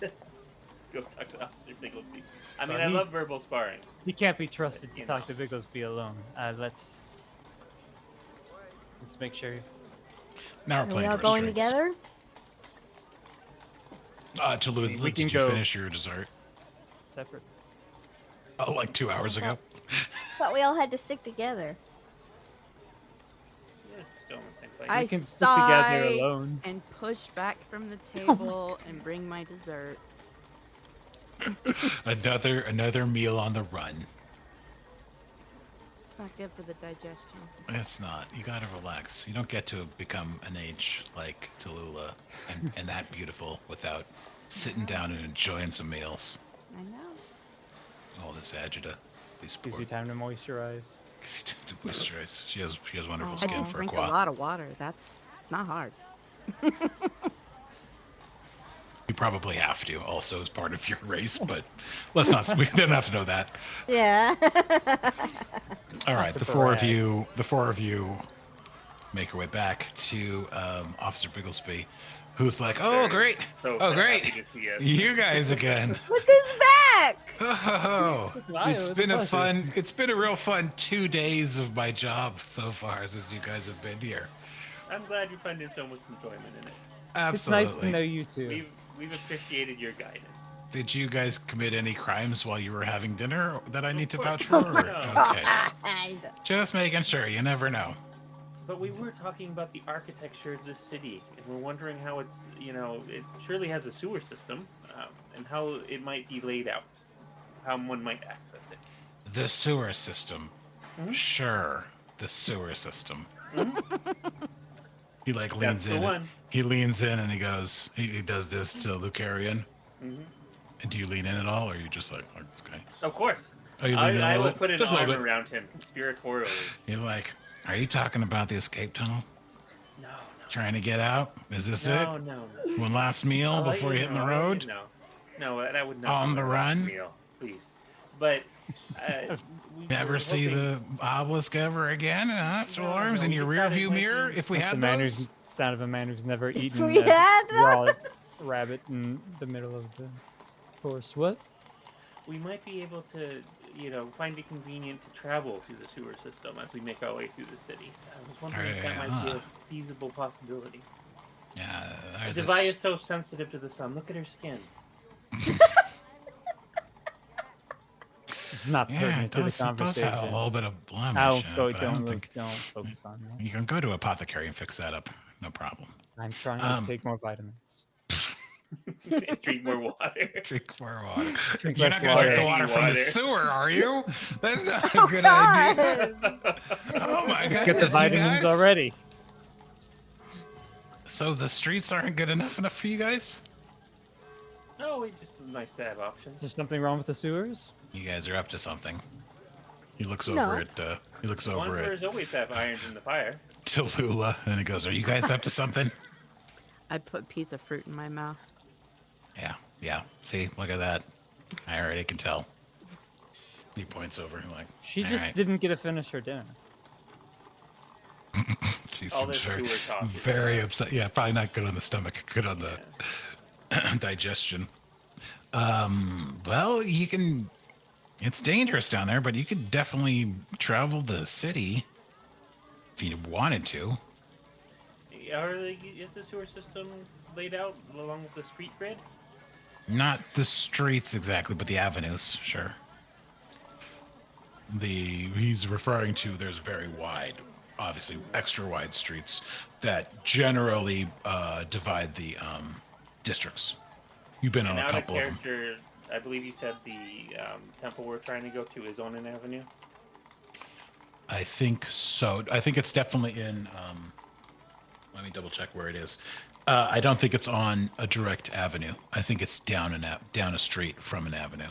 go talk to Officer Bigglesby. I mean, Well, I he- love verbal sparring. He can't be trusted to You talk know. to Bigglesby alone. Let's make sure. Now we're Are we playing all to going restraints. together? Tallulah, We did can you go- finish your dessert? Separate. Oh, like 2 hours ago. Thought we all had to stick together. Yeah, just go in the same place. I We can stick together sigh alone. and push back from the table and bring my dessert. Another meal on the run. It's not good for the digestion. It's not. You gotta relax. You don't get to become an age like Tallulah and that beautiful without sitting down and enjoying some meals. I know. All this agita. These Gives poor you time to moisturize. to moisturize. She has wonderful I I skin just for a drink a quad. lot of water. It's not hard. You probably have to also as part of your race, but let's not. We don't have to know that. Yeah. All right, to the four of brag. you make your way back to Officer Bigglesby, who's like, "Oh, Very- great! so Oh, happy great! to see us. You guys again! Look who's back! Oh, Hi, it's it was a been a pleasure. fun. It's been a real fun 2 days of my job so far since you guys have been here. I'm glad you're finding so much enjoyment in it. Absolutely. It's nice to know you too. We've appreciated your guidance. Did you guys commit any crimes while you were having dinner that I need to vouch for? course or- not. Okay, I just making sure. You never know. But we were talking about the architecture of this city, and we're wondering how it's, it surely has a sewer system, and how it might be laid out, how one might access it. The sewer system. Mhm. Sure, the sewer system. Mhm. He like That's leans the in. one. He leans in and he goes. He does this to Lucarian. Mhm. And do you lean in at all, or are you just like, oh, this guy? Of course. Oh, you leave it a I little will bit? put an Just a arm little bit. around him conspiratorially. He's like, "Are you talking about the escape tunnel? No, Trying to get out? Is this no, it? no. One last meal I'll let before you hitting the know, I'll let road? you know. No, that would not On be the my last run? meal, please. But Never we're see hoping- the obelisk ever again? Storms no, in we your just rear got view it mirror? like If we That's had the man those? who's sound of a man who's never eaten we a had raw those? rabbit in the middle of the forest. What? we might be able to, find it convenient to travel through the sewer system as we make our way through the city. I was wondering if that might be a feasible possibility. Yeah. Devaya is so sensitive to the sun. Look at her skin. It's not Yeah, pertinent it to the does conversation. have a little bit of blemish. Don't but I don't think focus on that. you can go to apothecary and fix that up. No problem. I'm trying to take more vitamins. Drink more water. Drink more water. Drink You're less not going to drink the water. water from the Water. sewer, are you? That's not a good idea. God. Oh my god. Get the vitamins already. So the streets aren't good enough for you guys? No, it's just nice to have options. Is there something wrong with the sewers? You guys are up to something. He looks No. over at he looks over at Wanderers always have irons in the fire. Tallulah and he goes, "Are you guys up to something?" I put a piece of fruit in my mouth. Yeah. See, look at that. I already can tell. He points over like She "All just right." didn't get to finish her dinner. She All seems this very, sewer talk is very upset. Yeah, probably not good on the stomach, good on the digestion. Well, you can. It's dangerous down there, but you could definitely travel the city if you wanted to. Is the sewer system laid out along with the street grid? Not the streets exactly, but the avenues, sure. He's referring to there's very wide, obviously extra wide streets that generally divide the districts. You've been on And a out of couple of them. character, I believe you said the temple we're trying to go to is on an avenue. I think so. I think it's definitely in. Let me double check where it is. I don't think it's on a direct avenue. I think it's down a street from an avenue.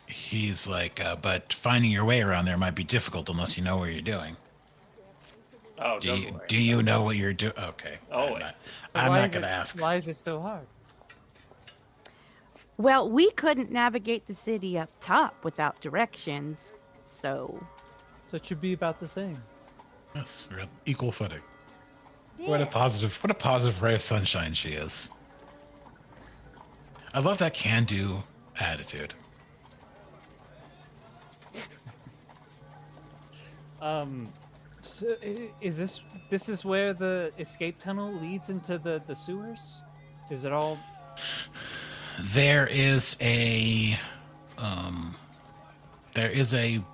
He's like, but finding your way around there might be difficult unless you know what you're doing. Oh, Do don't you, worry. do you know what you're doing? Okay. Always. I'm Why not is going to it- ask. Why is it so hard? Well, we couldn't navigate the city up top without directions, so So it should be about the same. Yes, we're at equal footing. What a positive ray of sunshine she is. I love that can-do attitude. So is this is where the escape tunnel leads into the sewers? Is it all? There is a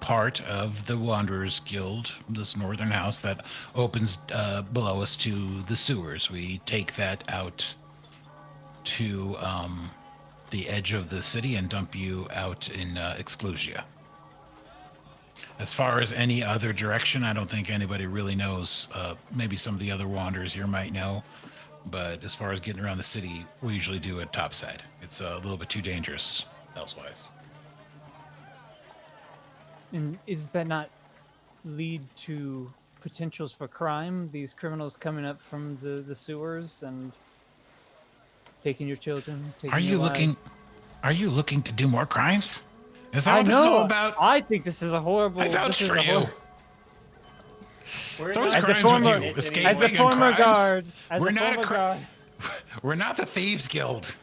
part of the Wanderers Guild, this northern house, that opens below us to the sewers. We take that out to the edge of the city and dump you out in Exclusia. As far as any other direction, I don't think anybody really knows. Maybe some of the other Wanderers here might know. But as far as getting around the city, we usually do it topside. It's a little bit too dangerous elsewise. And is that not lead to potentials for crime? These criminals coming up from the sewers and taking your children. Taking Are your you lives? looking? Are you looking to do more crimes? Is that I what this is know. all about? I think this is a horrible. I vouch this is for a you. We're Those not- As a crimes with former- you, As escaping a and former crimes. guard, We're not a guard, We're not the Thieves Guild.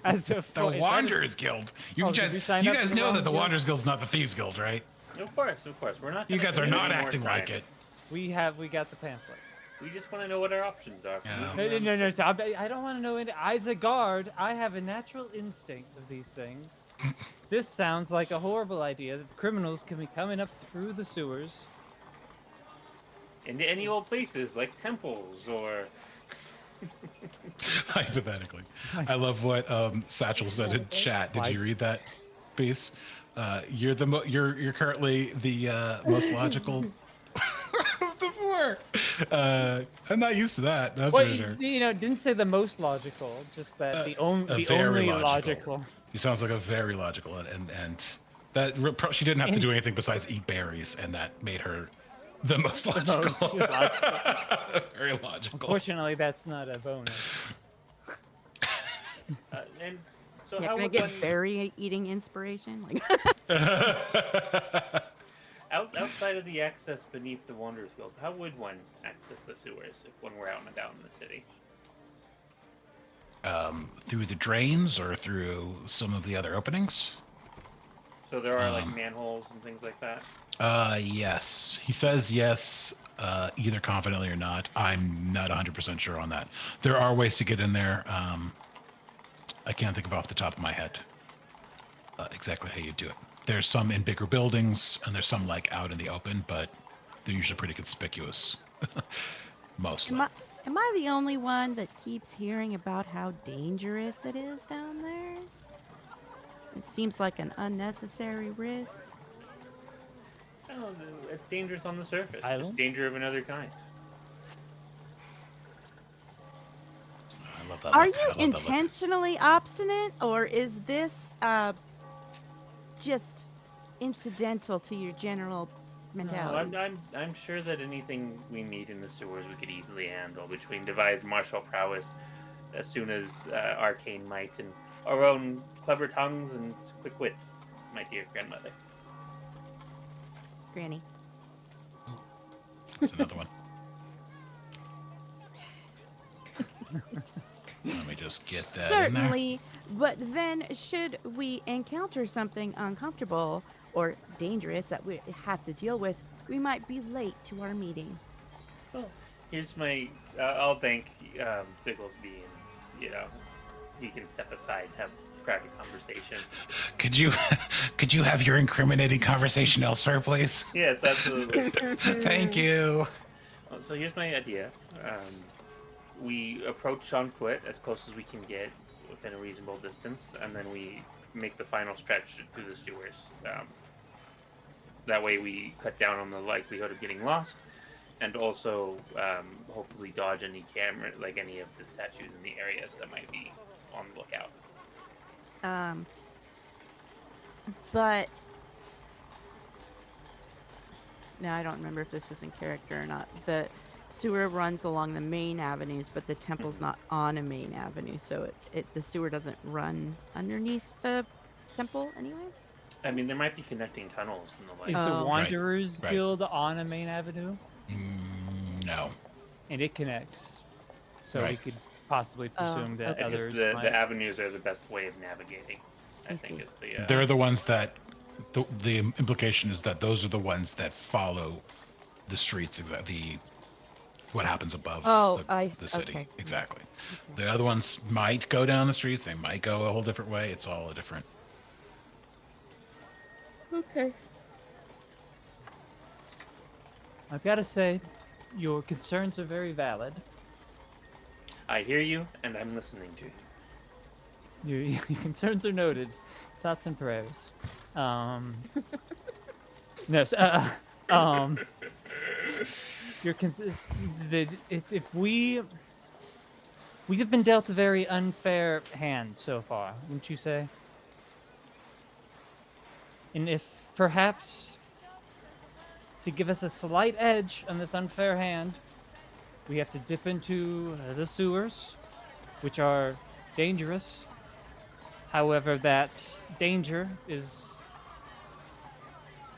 as a The for- is that a- Wanderers Guild. You Oh, did guys, we sign you up guys for the know wrong that the guild? Wanderers Guild's not the Thieves Guild, right? Of course. We're not. You gonna guys are commit not any more acting like it. crimes. we got the pamphlet. We just want to know what our options are. Yeah. No. So I don't want to know. As a guard, I have a natural instinct of these things. This sounds like a horrible idea that the criminals can be coming up through the sewers. Into any old places like temples or. Hypothetically. I love what Satchel said in chat. Did you read that piece? You're currently the most logical of the four sewer. I'm not used to that. That's Well, for sure. Didn't say the most logical, just that the very only logical. logical. He sounds like a very logical, and that she didn't have to do anything besides eat berries, and that made her the most logical. most logical. Very logical. Unfortunately, that's not a bonus. And so Yeah, how can I would get one berry eating inspiration? Like, outside of the access beneath the Wanderer's Guild, how would one access the sewers if one were out and about in the city? Through the drains or through some of the other openings? So there are like manholes and things like that. Yes. He says yes, either confidently or not. I'm not 100% sure on that. There are ways to get in there. I can't think of off the top of my head exactly how you do it. There's some in bigger buildings, and there's some like out in the open, but they're usually pretty conspicuous. Mostly. am I the only one that keeps hearing about how dangerous it is down there? It seems like an unnecessary risk. Oh, it's dangerous on the surface. Islands? Just danger of another kind. I love that. Are look. I you love that look. intentionally obstinate, or is this just incidental to your general No, mentality? I'm sure that anything we meet in the sewers we could easily handle between devised martial prowess as soon as arcane might and our own clever tongues and quick wits, my dear grandmother. Granny. There's another one. Let me just get that in there. Certainly, but then should we encounter something uncomfortable or dangerous that we have to deal with, we might be late to our meeting. Well, here's my. I'll thank Bigglesby, and he can step aside and have private conversation. Could you have your incriminating conversation elsewhere, please? Yes, absolutely. Thank you. So here's my idea. We approach on foot as close as we can get within a reasonable distance, and then we make the final stretch through the sewers. That way we cut down on the likelihood of getting lost, and also hopefully dodge any any of the statues in the areas that might be on the lookout. But now I don't remember if this was in character or not. The sewer runs along the main avenues, but the temple's not on a main avenue, so the sewer doesn't run underneath the temple anyway. I mean, there might be connecting tunnels and the like. Is the Oh. Wanderers Right. Guild on a main avenue? No. And it connects. So we Right. could possibly presume that okay. Because others the might. avenues are the best way of navigating. I I think see. is the. They're the ones that the implication is that those are the ones that follow the streets, exactly what happens above the city. Okay. Exactly. The other ones might go down the streets, they might go a whole different way. It's all a different. Okay. I've got to say, your concerns are very valid. I hear you, and I'm listening to you. Your concerns are noted. Thoughts and prayers. No, so, if we have been dealt a very unfair hand so far, wouldn't you say? And if perhaps to give us a slight edge on this unfair hand, we have to dip into the sewers, which are dangerous. However, that danger is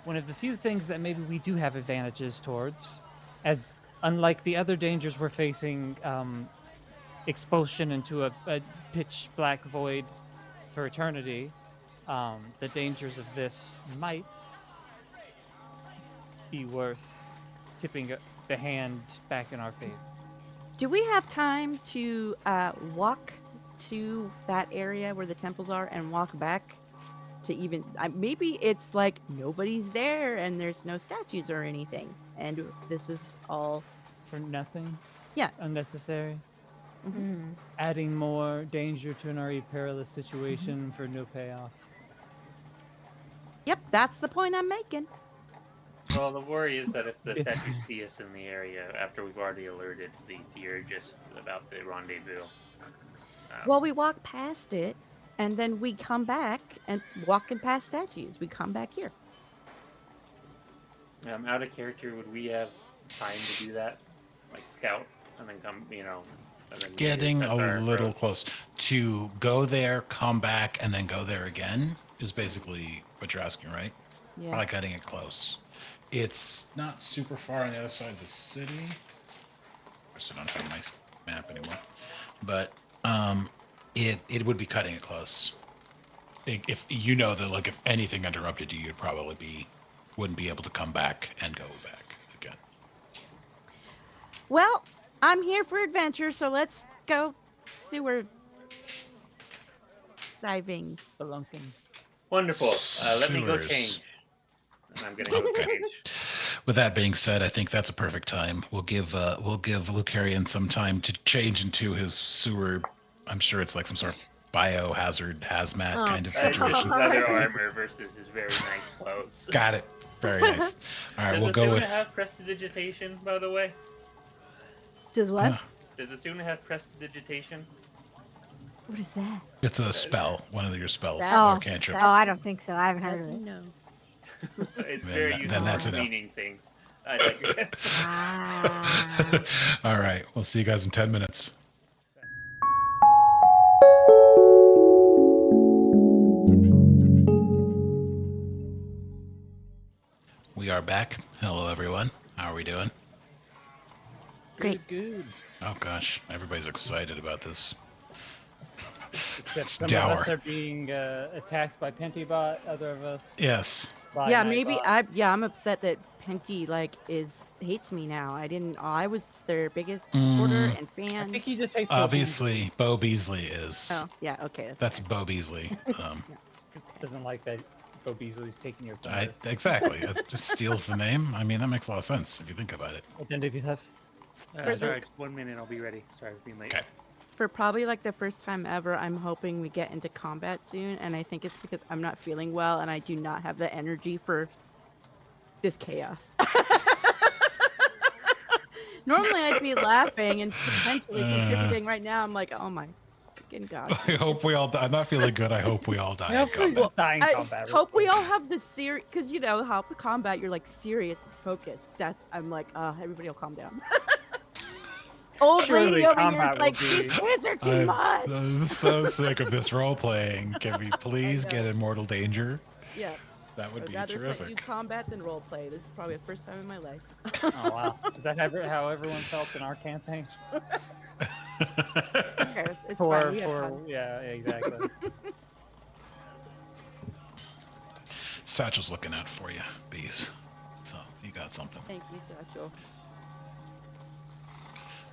one of the few things that maybe we do have advantages towards, as unlike the other dangers we're facing, expulsion into a pitch black void for eternity, the dangers of this might be worth tipping the hand back in our favor. Do we have time to walk to that area where the temples are and walk back to even maybe it's like nobody's there and there's no statues or anything and this is all For nothing? Yeah. Unnecessary? Mm. Adding more danger to an already perilous situation for no payoff. Yep, that's the point I'm making. Well, the worry is that if the statues see us in the area after we've already alerted the Theurgist about the rendezvous. Well, we walk past it, and then we come back and walking past statues. We come back here. Out of character, would we have time to do that? Like scout and then come, and then Getting test our a little approach? close. To go there, come back, and then go there again is basically what you're asking, right? Yeah. Probably cutting it close. It's not super far on the other side of the city. Of course, I don't have my map anymore. But it would be cutting it close. If you know that, like, if anything interrupted you, you'd probably wouldn't be able to come back and go back again. Well, I'm here for adventure, so let's go sewer diving. Spelunking. Wonderful. Let me go Sewers. change. And I'm gonna go Okay. change. With that being said, I think that's a perfect time. We'll give Lucarian some time to change into his sewer. I'm sure it's like some sort of biohazard hazmat kind of His situation. leather armor versus his very nice clothes. Got it. Very nice. All right, Does we'll the go Suna with. have prestidigitation, by the way? Does what? Huh. Does the Suna have prestidigitation? What is that? It's a spell, one of your spells Oh, or cantrip. Oh, I don't think so. I haven't heard of it. No. It's Then very that- useful then that's for a no. cleaning things. I digress. Ah. All right, we'll see you guys in 10 minutes. We are back. Hello, everyone. How are we doing? Great. Good. Oh gosh, everybody's excited about this. Except It's some of dour. us are being attacked by Penty bot. Other of us. Yes. by Yeah, Nightbot. maybe I'm upset that Penty hates me now. I was their biggest supporter and I fan. think he just hates Bo Obviously, Bonbeesly is. Oh, yeah, okay. That's Bonbeesly. Beasley. Doesn't like that Bonbeesly's taking your thunder. Exactly. It just steals the name. I mean, that makes a lot of sense if you think about it. Identity theft. Sorry, just 1 minute. I'll be ready. Sorry for being late. Okay. For probably like the first time ever, I'm hoping we get into combat soon, and I think it's because I'm not feeling well and I do not have the energy for this chaos. Normally I'd be laughing and potentially contributing. Right now I'm like, oh my freaking god. I hope we all die. I'm not feeling good. I hope we all die. in Hopefully combat. just die in I combat. hope we all have the serious, because you know how with combat you're like serious and focused. I'm like, everybody will calm down. Old Surely lady over here combat is will like, be- these kids are too much. I'm so sick of this role playing. Can we please know. get in mortal danger? Yeah, That would I'd be rather do terrific. combat than role play. This is probably the first time in my life. Oh wow. Is that how everyone felt in our campaign? Who cares? It's fine. We have fun. Yeah, exactly. Satchel's looking out for you, bees. So you got something. Thank you, Satchel.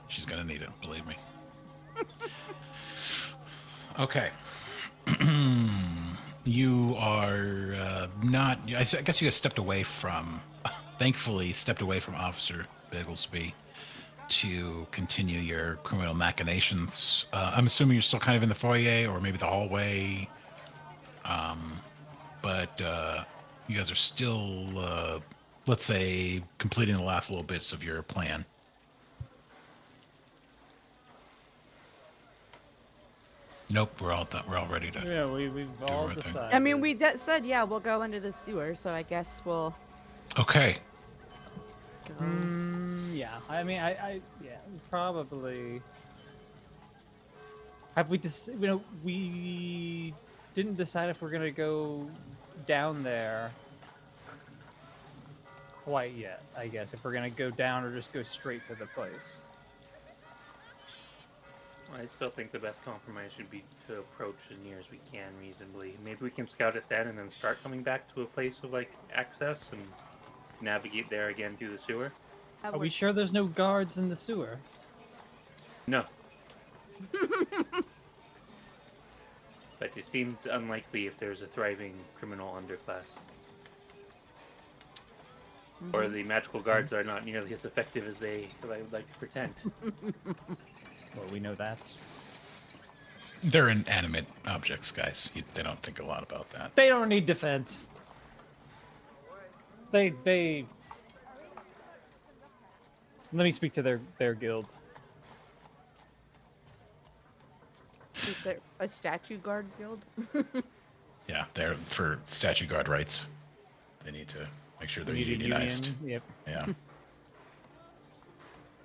She's gonna need it, believe me. Okay. You are not. I guess you guys stepped away from. Thankfully, stepped away from Officer Bigglesby to continue your criminal machinations. I'm assuming you're still kind of in the foyer or maybe the hallway. But you guys are still, let's say, completing the last little bits of your plan. Nope, we're all done. We're all ready to. Yeah, we've all everything. decided. I mean, we said, yeah, we'll go into the sewer, so I guess we'll Okay. go. Yeah. I mean, yeah, probably. Have we we didn't decide if we're gonna go down there quite yet. I guess if we're gonna go down or just go straight to the place. I still think the best compromise should be to approach as near as we can reasonably. Maybe we can scout it then and then start coming back to a place of like access and navigate there again through the sewer. Are we sure there's no guards in the sewer? No. But it seems unlikely if there's a thriving criminal underclass. Or the magical guards are not nearly as effective as they would like to pretend. Well, we know that's. They're inanimate objects, guys. They don't think a lot about that. They don't need defense. They Let me speak to their guild. Is there a statue guard guild? Yeah, they're for statue guard rights. They need to make sure they're We need a unionized. union. Yep. Yeah.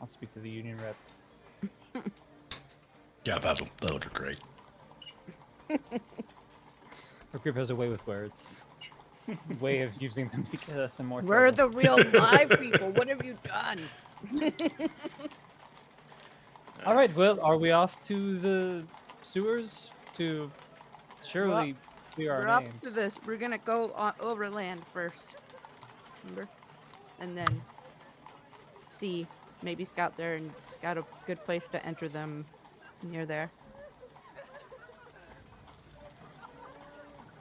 I'll speak to the union rep. Yeah, that'll go great. Our group has a way with words. Way of using them to get us in more We're trouble. the real live people. What have you done? All right, well, are we off to the sewers to surely clear We're our up names? to this. We're gonna go overland first. Remember? And then see. Maybe scout there and scout a good place to enter them near there.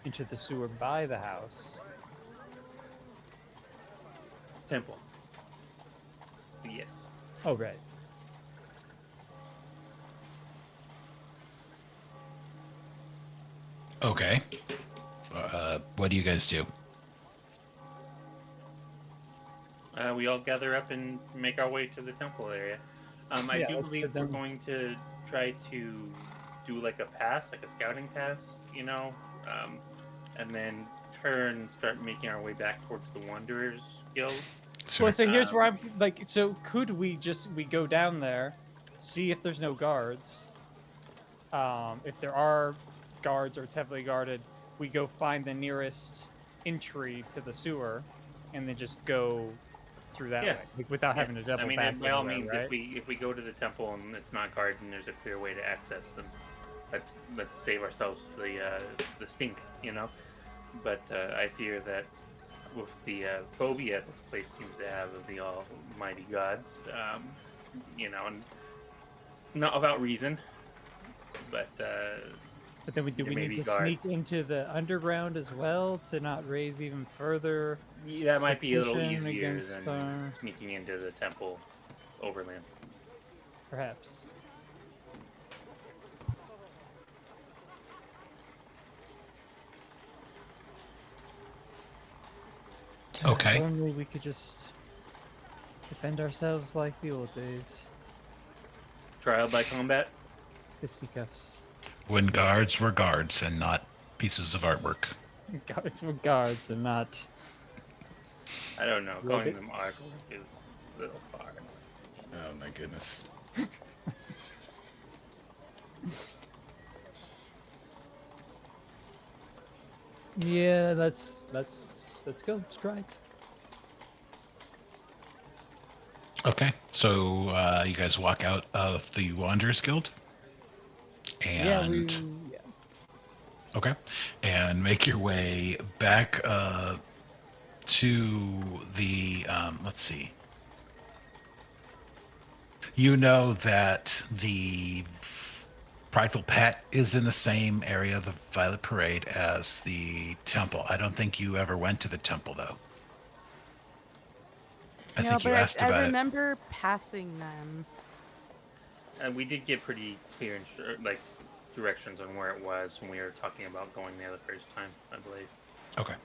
Into the sewer by the house. Temple. Yes. Oh, right. Okay. What do you guys do? We all gather up and make our way to the temple area. I Yeah, do let's believe get we're them- going to try to do like a pass, like a scouting pass, and then turn and start making our way back towards the Wanderers Guild. Well, so here's where Um, I'm like, so could we go down there, see if there's no guards? If there are guards or it's heavily guarded, we go find the nearest entry to the sewer, and then just go through that Yeah. way, like, without having to double I mean, back. by all anywhere, means, right? if we go to the temple and it's not guarded and there's a clear way to access them, let's save ourselves the stink, But I fear that with the phobia this place seems to have of the almighty gods, and not without reason, but But then do there we may need be to guards. sneak into the underground as well to not raise even further? that might be a little suspicion easier against than our- sneaking into the temple overland. Perhaps. Okay. If only we could just defend ourselves like the old days. Trial by combat. Fisticuffs. When guards were guards and not pieces of artwork. Guards were guards and not. I don't know. Calling them Robots. artwork is a little far. Oh my goodness. Yeah, let's go. Strike. Okay, so you guys walk out of the Wanderers Guild, and Yeah. okay, and make your way back to the. Let's see. You know that the Prideful Pet is in the same area, the Violet Parade, as the temple. I don't think you ever went to the temple, though. I think you asked I about it. remember passing them. And we did get pretty clear directions on where it was when we were talking about going there the first time, I believe. Okay.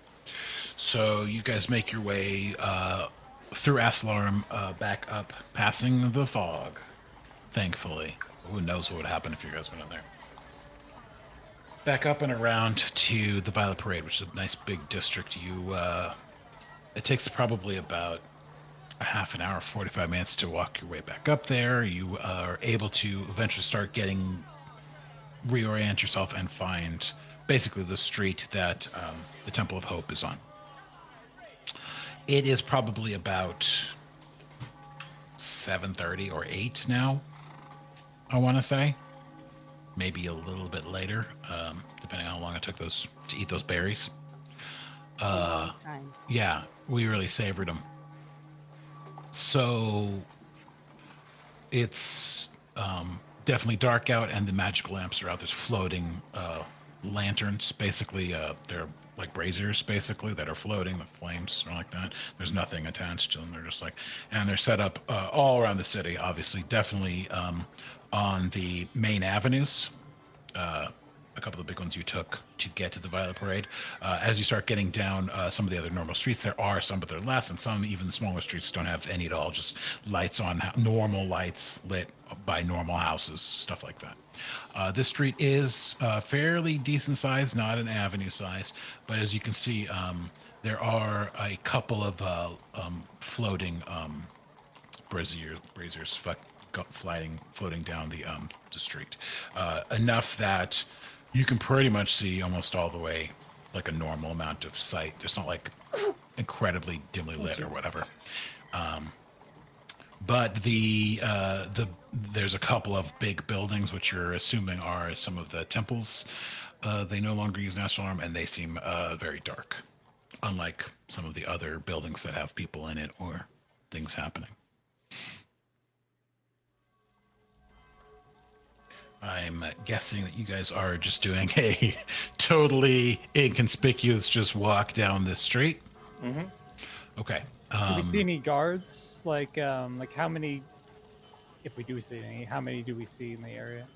So you guys make your way through Aslarum back up, passing the fog, thankfully. Who knows what would happen if you guys went in there. Back up and around to the Violet Parade, which is a nice big district. It takes probably about a half an hour, 45 minutes to walk your way back up there. You are able to eventually start reorient yourself and find basically the street that the Temple of Hope is on. It is probably about 7:30 or 8 now, I want to say. Maybe a little bit later, depending on how long it took to eat those berries. Time. Yeah, we really savored them. So it's definitely dark out, and the magical lamps are out. There's floating lanterns, basically. They're like braziers, basically, that are floating. The flames are like that. There's nothing attached to them. They're just and they're set up all around the city, obviously. Definitely on the main avenues. a couple of the big ones you took to get to the Violet Parade. As you start getting down some of the other normal streets, there are some, but they're less, and some, even the smaller streets, don't have any at all. Just lights on, normal lights lit by normal houses, stuff like that. This street is fairly decent size, not an avenue size, but as you can see, there are a couple of floating braziers floating down the street, enough that you can pretty much see almost all the way, like a normal amount of sight. It's not like incredibly dimly lit or whatever. But there's a couple of big buildings which you're assuming are some of the temples. They no longer use national alarm, and they seem very dark, unlike some of the other buildings that have people in it or things happening. I'm guessing that you guys are just doing a totally inconspicuous just walk down the street. Mm-hmm. Okay. Do we see any guards? Like how many? If we do see any, how many do we see in the area?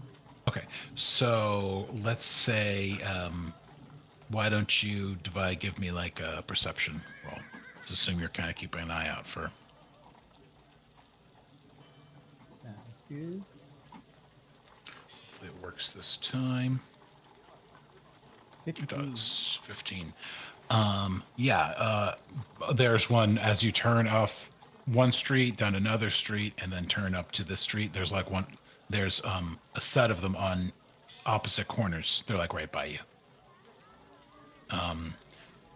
Okay. So let's say, why don't you, Devi, give me like a perception roll? Let's assume you're kind of keeping an eye out for. Sounds good. It works this time. 15. It does. 15. There's one as you turn off one street, down another street, and then turn up to this street. There's like one. There's a set of them on opposite corners. They're like right by you.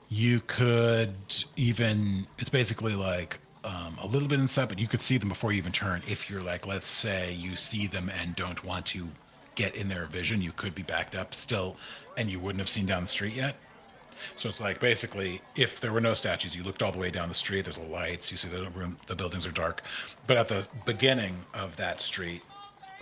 You could even. It's basically like a little bit inside, but you could see them before you even turn. If you're like, let's say you see them and don't want to get in their vision, you could be backed up still, and you wouldn't have seen down the street yet. So it's like basically, if there were no statues, you looked all the way down the street. There's lights. You see the buildings are dark, but at the beginning of that street,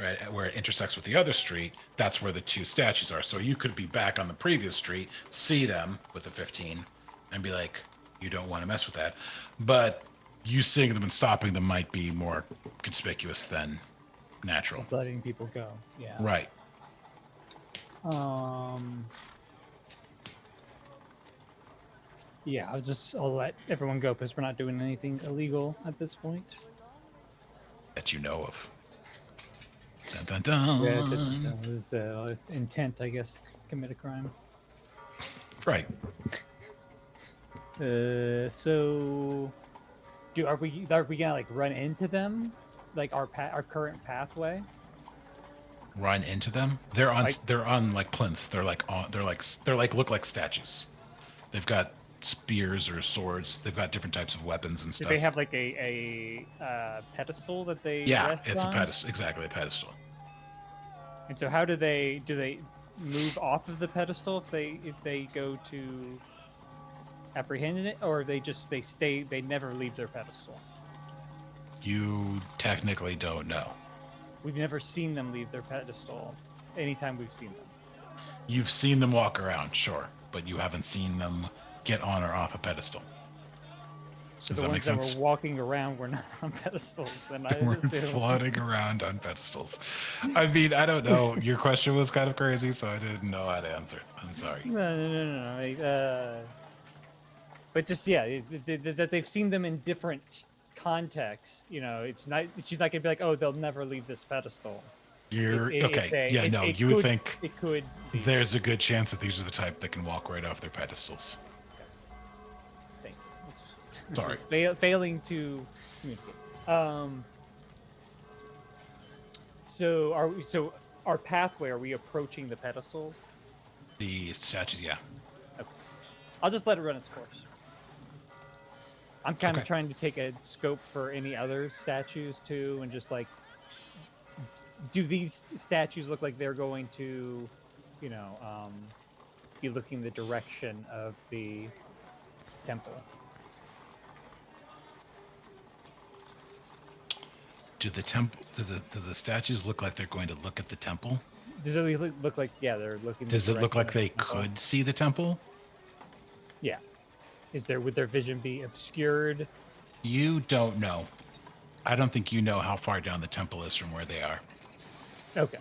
right where it intersects with the other street, that's where the two statues are. So you could be back on the previous street, see them with the 15, and be like, you don't want to mess with that. But you seeing them and stopping them might be more conspicuous than natural. Just letting people go. Yeah. Right. Yeah, I'll let everyone go because we're not doing anything illegal at this point. That you know of. Dun, dun, dun. Yeah, that was intent, I guess, commit a crime. Right. So, are we gonna like run into them, like our current pathway? Run into them? They're on like plinths. They're like look like statues. They've got spears or swords. They've got different types of weapons and Do stuff. they have like a pedestal that they rest it's on? a pedestal. Exactly, a pedestal. And so how do they move off of the pedestal if they go to apprehend it, or they never leave their pedestal? You technically don't know. We've never seen them leave their pedestal anytime we've seen them. You've seen them walk around, sure, but you haven't seen them get on or off a pedestal. So Does the that make ones sense? that were walking around were not on pedestals. Then I We're just floating around on pedestals. I mean, I don't know. Your question was kind of crazy, so I didn't know how to answer it. I'm sorry. No. But just that they've seen them in different contexts. You know, it's not. She's not gonna be like, oh, they'll never leave this pedestal. You would think it could be. there's a good chance that these are the type that can walk right off their pedestals. Thank you. Sorry. It's failing to communicate. So our pathway, are we approaching the pedestals? The statues, yeah. Okay. I'll just let it run its course. I'm kind of Okay. trying to take a scope for any other statues too, and just like, do these statues look like they're going to, be looking the direction of the temple? Do the statues look like they're going to look at the temple? Does it look like, they're looking? the Does it look direction like of they the temple? could see the temple? Yeah. Would their vision be obscured? You don't know. I don't think you know how far down the temple is from where they are. Okay.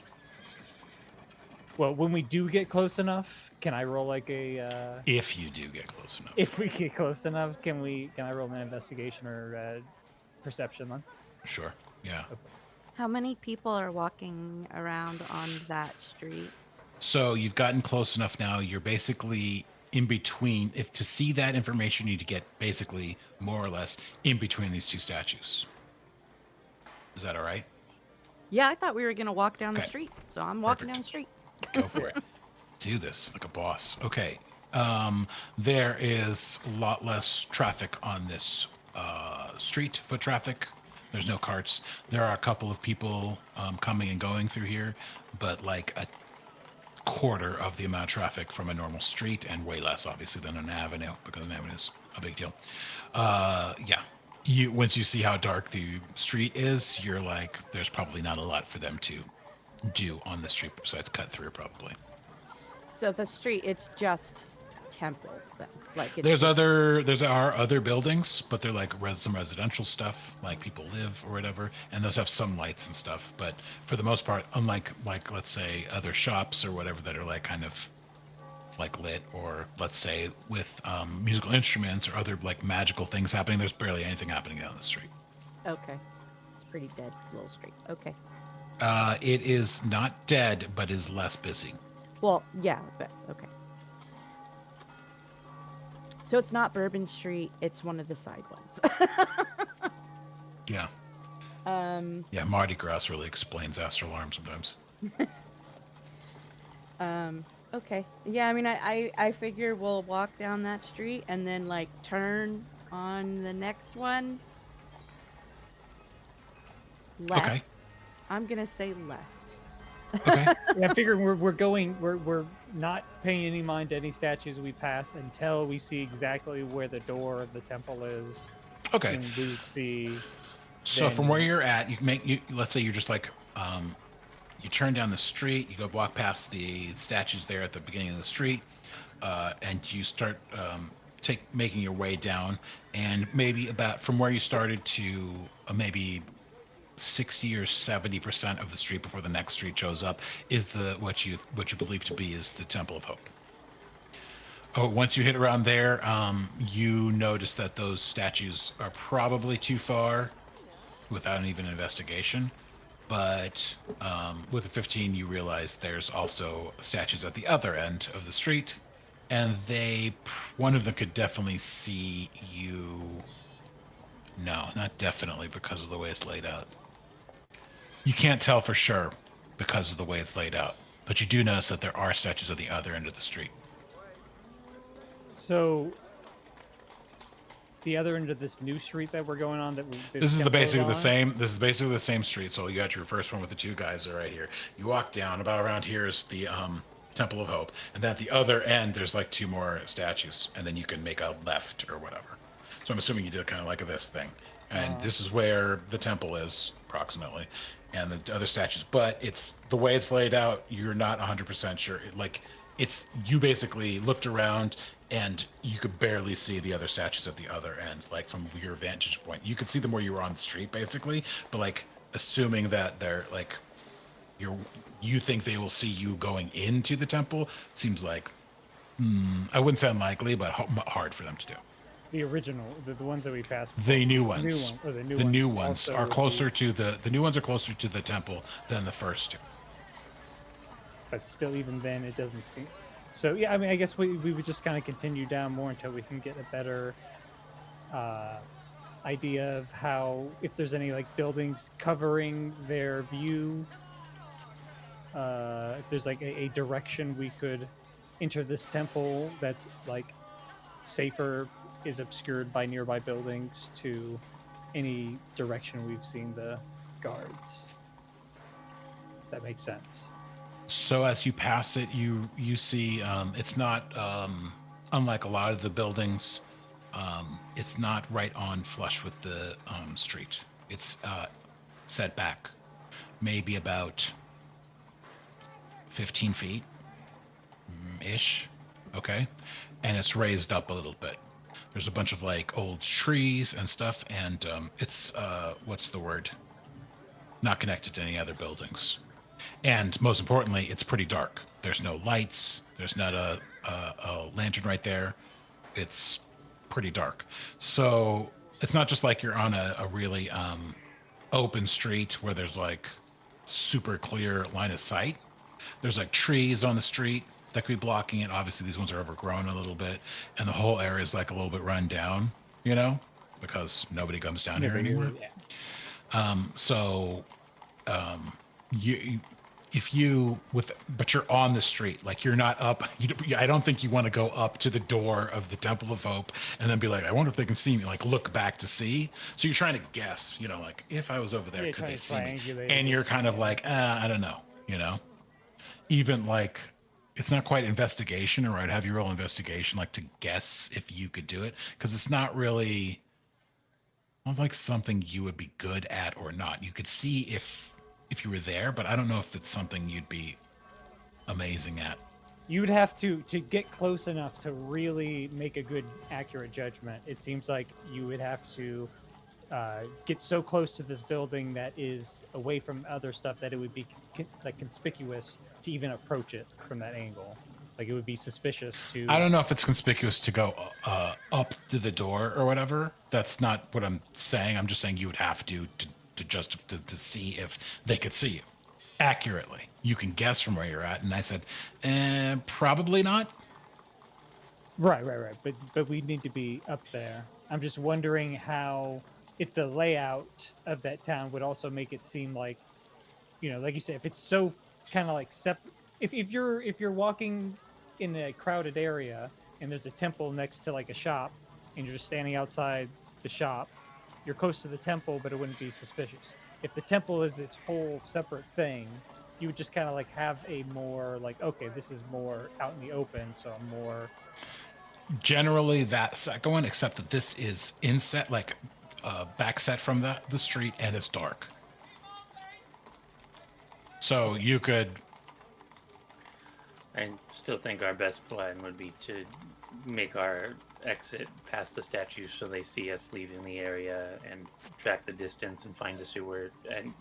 Well, when we do get close enough, can I roll like a? If you do get close enough. If we get close enough, can I roll an investigation or perception then? Sure. Yeah. How many people are walking around on that street? So you've gotten close enough now. You're basically in between. If to see that information, you need to get basically more or less in between these two statues. Is that all right? Yeah, I thought we were gonna walk down the Okay. street, so I'm walking Perfect. down the street. Go for it. Do this like a boss. Okay. There is a lot less traffic on this street, foot traffic. There's no carts. There are a couple of people coming and going through here, but like a quarter of the amount of traffic from a normal street, and way less, obviously, than an avenue, because an avenue is a big deal. Yeah. Once you see how dark the street is, you're like, there's probably not a lot for them to do on the street besides cut through, probably. So the street, it's just temples then. Like it's There just- are other buildings, but they're like some residential stuff, like people live or whatever, and those have some lights and stuff. But for the most part, unlike like let's say other shops or whatever that are like kind of like lit, or let's say with musical instruments or other like magical things happening, there's barely anything happening down the street. Okay. It's pretty dead little street. Okay. It is not dead, but is less busy. Well, yeah, but okay. So it's not Bourbon Street, it's one of the side ones. Yeah. Yeah, Mardi Gras really explains Astral Alarm sometimes. Okay. Yeah, I mean I figure we'll walk down that street and then like turn on the next one. Left. Okay. I'm gonna say left. Okay. Yeah, I figure we're not paying any mind to any statues we pass until we see exactly where the door of the temple is. Okay. And we would see. So from then- where you're at, let's say you're just like, you turn down the street, you go walk past the statues there at the beginning of the street, and you start making your way down, and maybe about from where you started to maybe 60 or 70% of the street before the next street shows up is what you believe to be is the Temple of Hope. Oh, once you hit around there, you notice that those statues are probably too far without even an investigation. But with a 15, you realize there's also statues at the other end of the street, and one of them could definitely see you. No, not definitely, because of the way it's laid out. You can't tell for sure because of the way it's laid out, but you do notice that there are statues at the other end of the street. So the other end of this new street that we're going on, This is basically the same street. So you got your first one with the two guys are right here. You walk down about around here is the Temple of Hope, and then at the other end there's like two more statues, and then you can make a left or whatever. So I'm assuming you did kind of like this thing, and this is where the temple is approximately, and the other statues. But it's the way it's laid out. You're not 100% sure. You basically looked around and you could barely see the other statues at the other end, like from your vantage point. You could see them where you were on the street, basically, but like assuming that they're like you think they will see you going into the temple seems like I wouldn't say unlikely, but hard for them to do. The original, the ones that we passed. The new before, ones. the The new ones also are would be- closer to the new ones are closer to the temple than the first two. But still, even then, it doesn't seem. So yeah, I mean, I guess we would just kind of continue down more until we can get a better idea of if there's any like buildings covering their view. If there's like a direction we could enter this temple that's like safer, is obscured by nearby buildings to any direction we've seen the guards. If that makes sense. So as you pass it, you see it's not unlike a lot of the buildings. It's not right on flush with the street. It's set back, maybe about 15 feet ish. Okay, and it's raised up a little bit. There's a bunch of like old trees and stuff, and it's what's the word? Not connected to any other buildings. And most importantly, it's pretty dark. There's no lights. There's not a lantern right there. It's pretty dark. So it's not just like you're on a really open street where there's like super clear line of sight. There's like trees on the street that could be blocking it. Obviously, these ones are overgrown a little bit, and the whole area is like a little bit run down, you know, because nobody comes down here anymore. So you if you with but you're on the street, like you're not up. I don't think you want to go up to the door of the Temple of Hope and then be like, I wonder if they can see me, like look back to see. So you're trying to guess, you know, like if I was over there, could they see me? And you're kind of like, I don't know, you know. Even like it's not quite investigation, or I'd have you roll investigation like to guess if you could do it, because it's not really like something you would be good at or not. You could see if you were there, but I don't know if it's something you'd be amazing at. You would have to get close enough to really make a good, accurate judgment. It seems like you would have to get so close to this building that is away from other stuff that it would be like conspicuous to even approach it from that angle. Like it would be suspicious to. I don't know if it's conspicuous to go up to the door or whatever. That's not what I'm saying. I'm just saying you would have to see if they could see you accurately. You can guess from where you're at, and I said, probably not. Right. But we need to be up there. I'm just wondering how, if the layout of that town would also make it seem like, you know, like you said, if it's so kind of like if you're walking in a crowded area and there's a temple next to like a shop and you're just standing outside the shop, you're close to the temple, but it wouldn't be suspicious. If the temple is its whole separate thing, you would just kind of like have a more like, okay, this is more out in the open, so I'm more. Generally, that second one, except that this is inset, like back set from the street, and it's dark. So you could. I still think our best plan would be to make our exit past the statues so they see us leaving the area and track the distance and find a sewer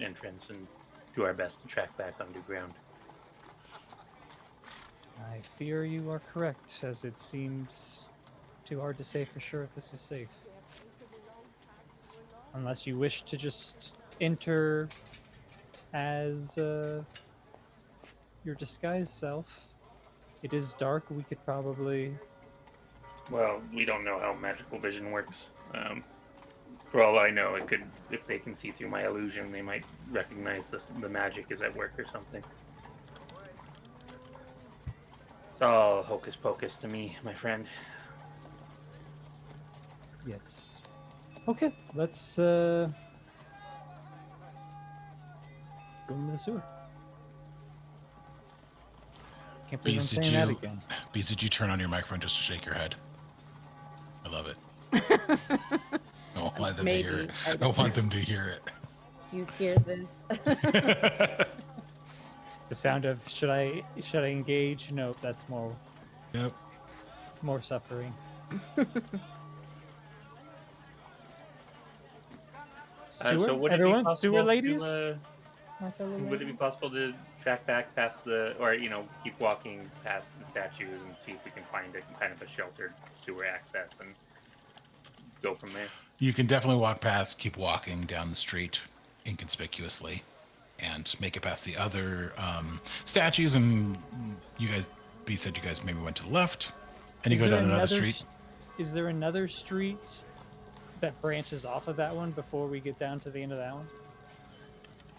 entrance and do our best to track back underground. I fear you are correct, as it seems too hard to say for sure if this is safe. Unless you wish to just enter as your disguised self. It is dark, we could probably... Well, we don't know how magical vision works. For all I know, it could, if they can see through my illusion, they might recognize the magic is at work or something. It's all hocus pocus to me, my friend. Yes. Okay, let's go into the sewer. Can't believe I'm saying that again. Bees, did you turn on your microphone just to shake your head? I love it. I don't want them to hear it. I don't want them to hear it. Do you hear this? The sound of should I engage? Nope, that's more. Yep. More suffering. Sewer? So would Everyone, it be possible sewer ladies? Would it be possible to track back past or keep walking past the statues and see if we can find a kind of a sheltered sewer access and go from there? You can definitely walk past, keep walking down the street inconspicuously, and make it past the other statues. And you guys, B said you guys maybe went to the left, and you go down another street. Is there another street that branches off of that one before we get down to the end of that one?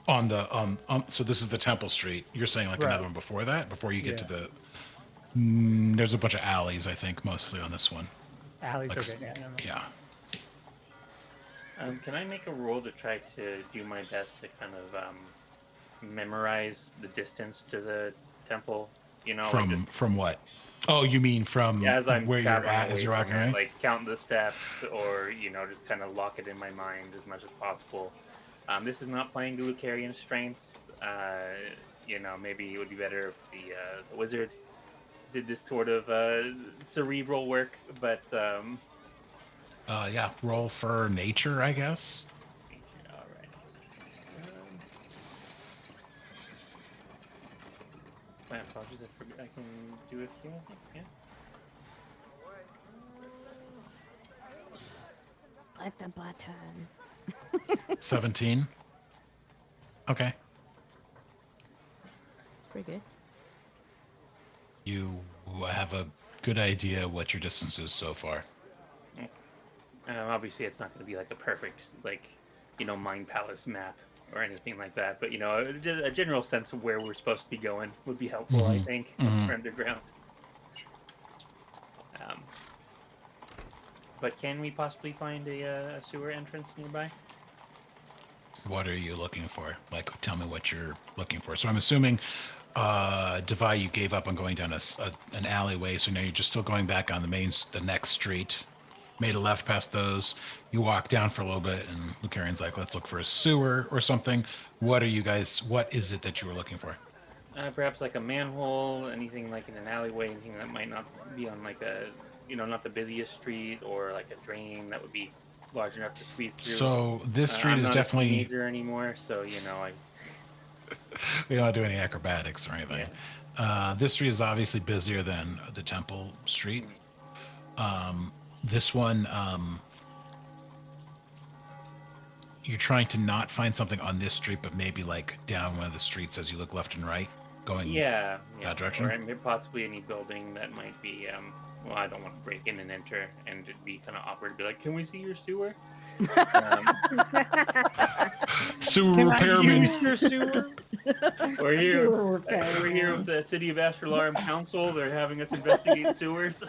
On the so this is the Temple Street. You're saying like Right. another one before that, before you get to Yeah. the. There's a bunch of alleys, I think, mostly on this one. Alleys, Like, okay. Yeah, never mind. Yeah. Can I make a roll to try to do my best to kind of memorize the distance to the temple? You know, From what? Oh, you mean from as I'm where you're traveling at as away you're walking, from it, right? like count the steps, or just kind of lock it in my mind as much as possible. This is not playing to Lucarian strengths. Maybe it would be better if the wizard did this sort of cerebral work, but Yeah, roll for nature, I guess. all right. My apologies, I can do it here, I think, yeah. Click the button. 17. Okay. It's pretty good. You have a good idea what your distance is so far. Obviously, it's not going to be like a perfect, Mind Palace map or anything like that. But, a general sense of where we're supposed to be going would be helpful, I think, once we're underground. But can we possibly find a sewer entrance nearby? What are you looking for? Like, tell me what you're looking for. So I'm assuming, Devi, you gave up on going down an alleyway, so now you're just still going back on the next street. Made a left past those. You walk down for a little bit, and Lucarian's like, let's look for a sewer or something. What is it that you were looking for? Perhaps like a manhole, anything like in an alleyway, anything that might not be on like a, not the busiest street, or like a drain that would be large enough to squeeze through. So this street I'm is not definitely... a teenager anymore, so, We don't do any acrobatics or anything. Yeah. This street is obviously busier than the Temple Street. This one, you're trying to not find something on this street, but maybe like down one of the streets as you look left and right, going that direction. Or possibly any building that might be. Well, I don't want to break in and enter, and it'd be kind of awkward to be like, "Can we see your sewer?" Sewer Can I repairman. use your sewer? We're Sewer here. We're here with the City of Astrolarum Council. They're having us investigate sewers.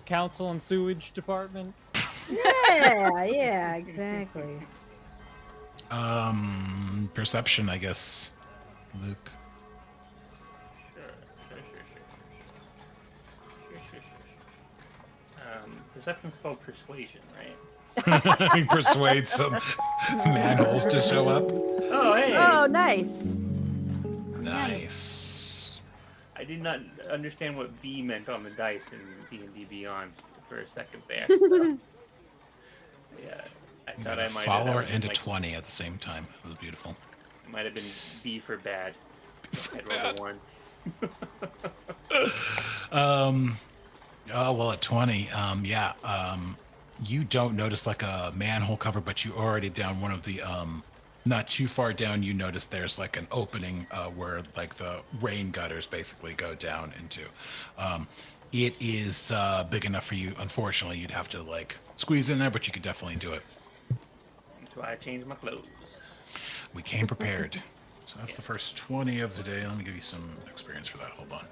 Council and sewage department. Yeah, exactly. Perception, I guess. Luke. Sure. Perception's called persuasion, right? He persuades some manholes to show up. Oh, hey! Oh, nice. Nice. I did not understand what B meant on the dice in D&D Beyond for a second there. So. Yeah, I You thought got I a might follower have and a 20 at the same time. It was beautiful. It might have been B for bad. I'd roll a 1. Well, at 20, you don't notice like a manhole cover, but you already down one of the, not too far down, you notice there's like an opening where like the rain gutters basically go down into. It is big enough for you. Unfortunately, you'd have to like squeeze in there, but you could definitely do it. That's why I changed my clothes. We came prepared. So that's the first 20 of the day. Let me give you some experience for that. Hold on.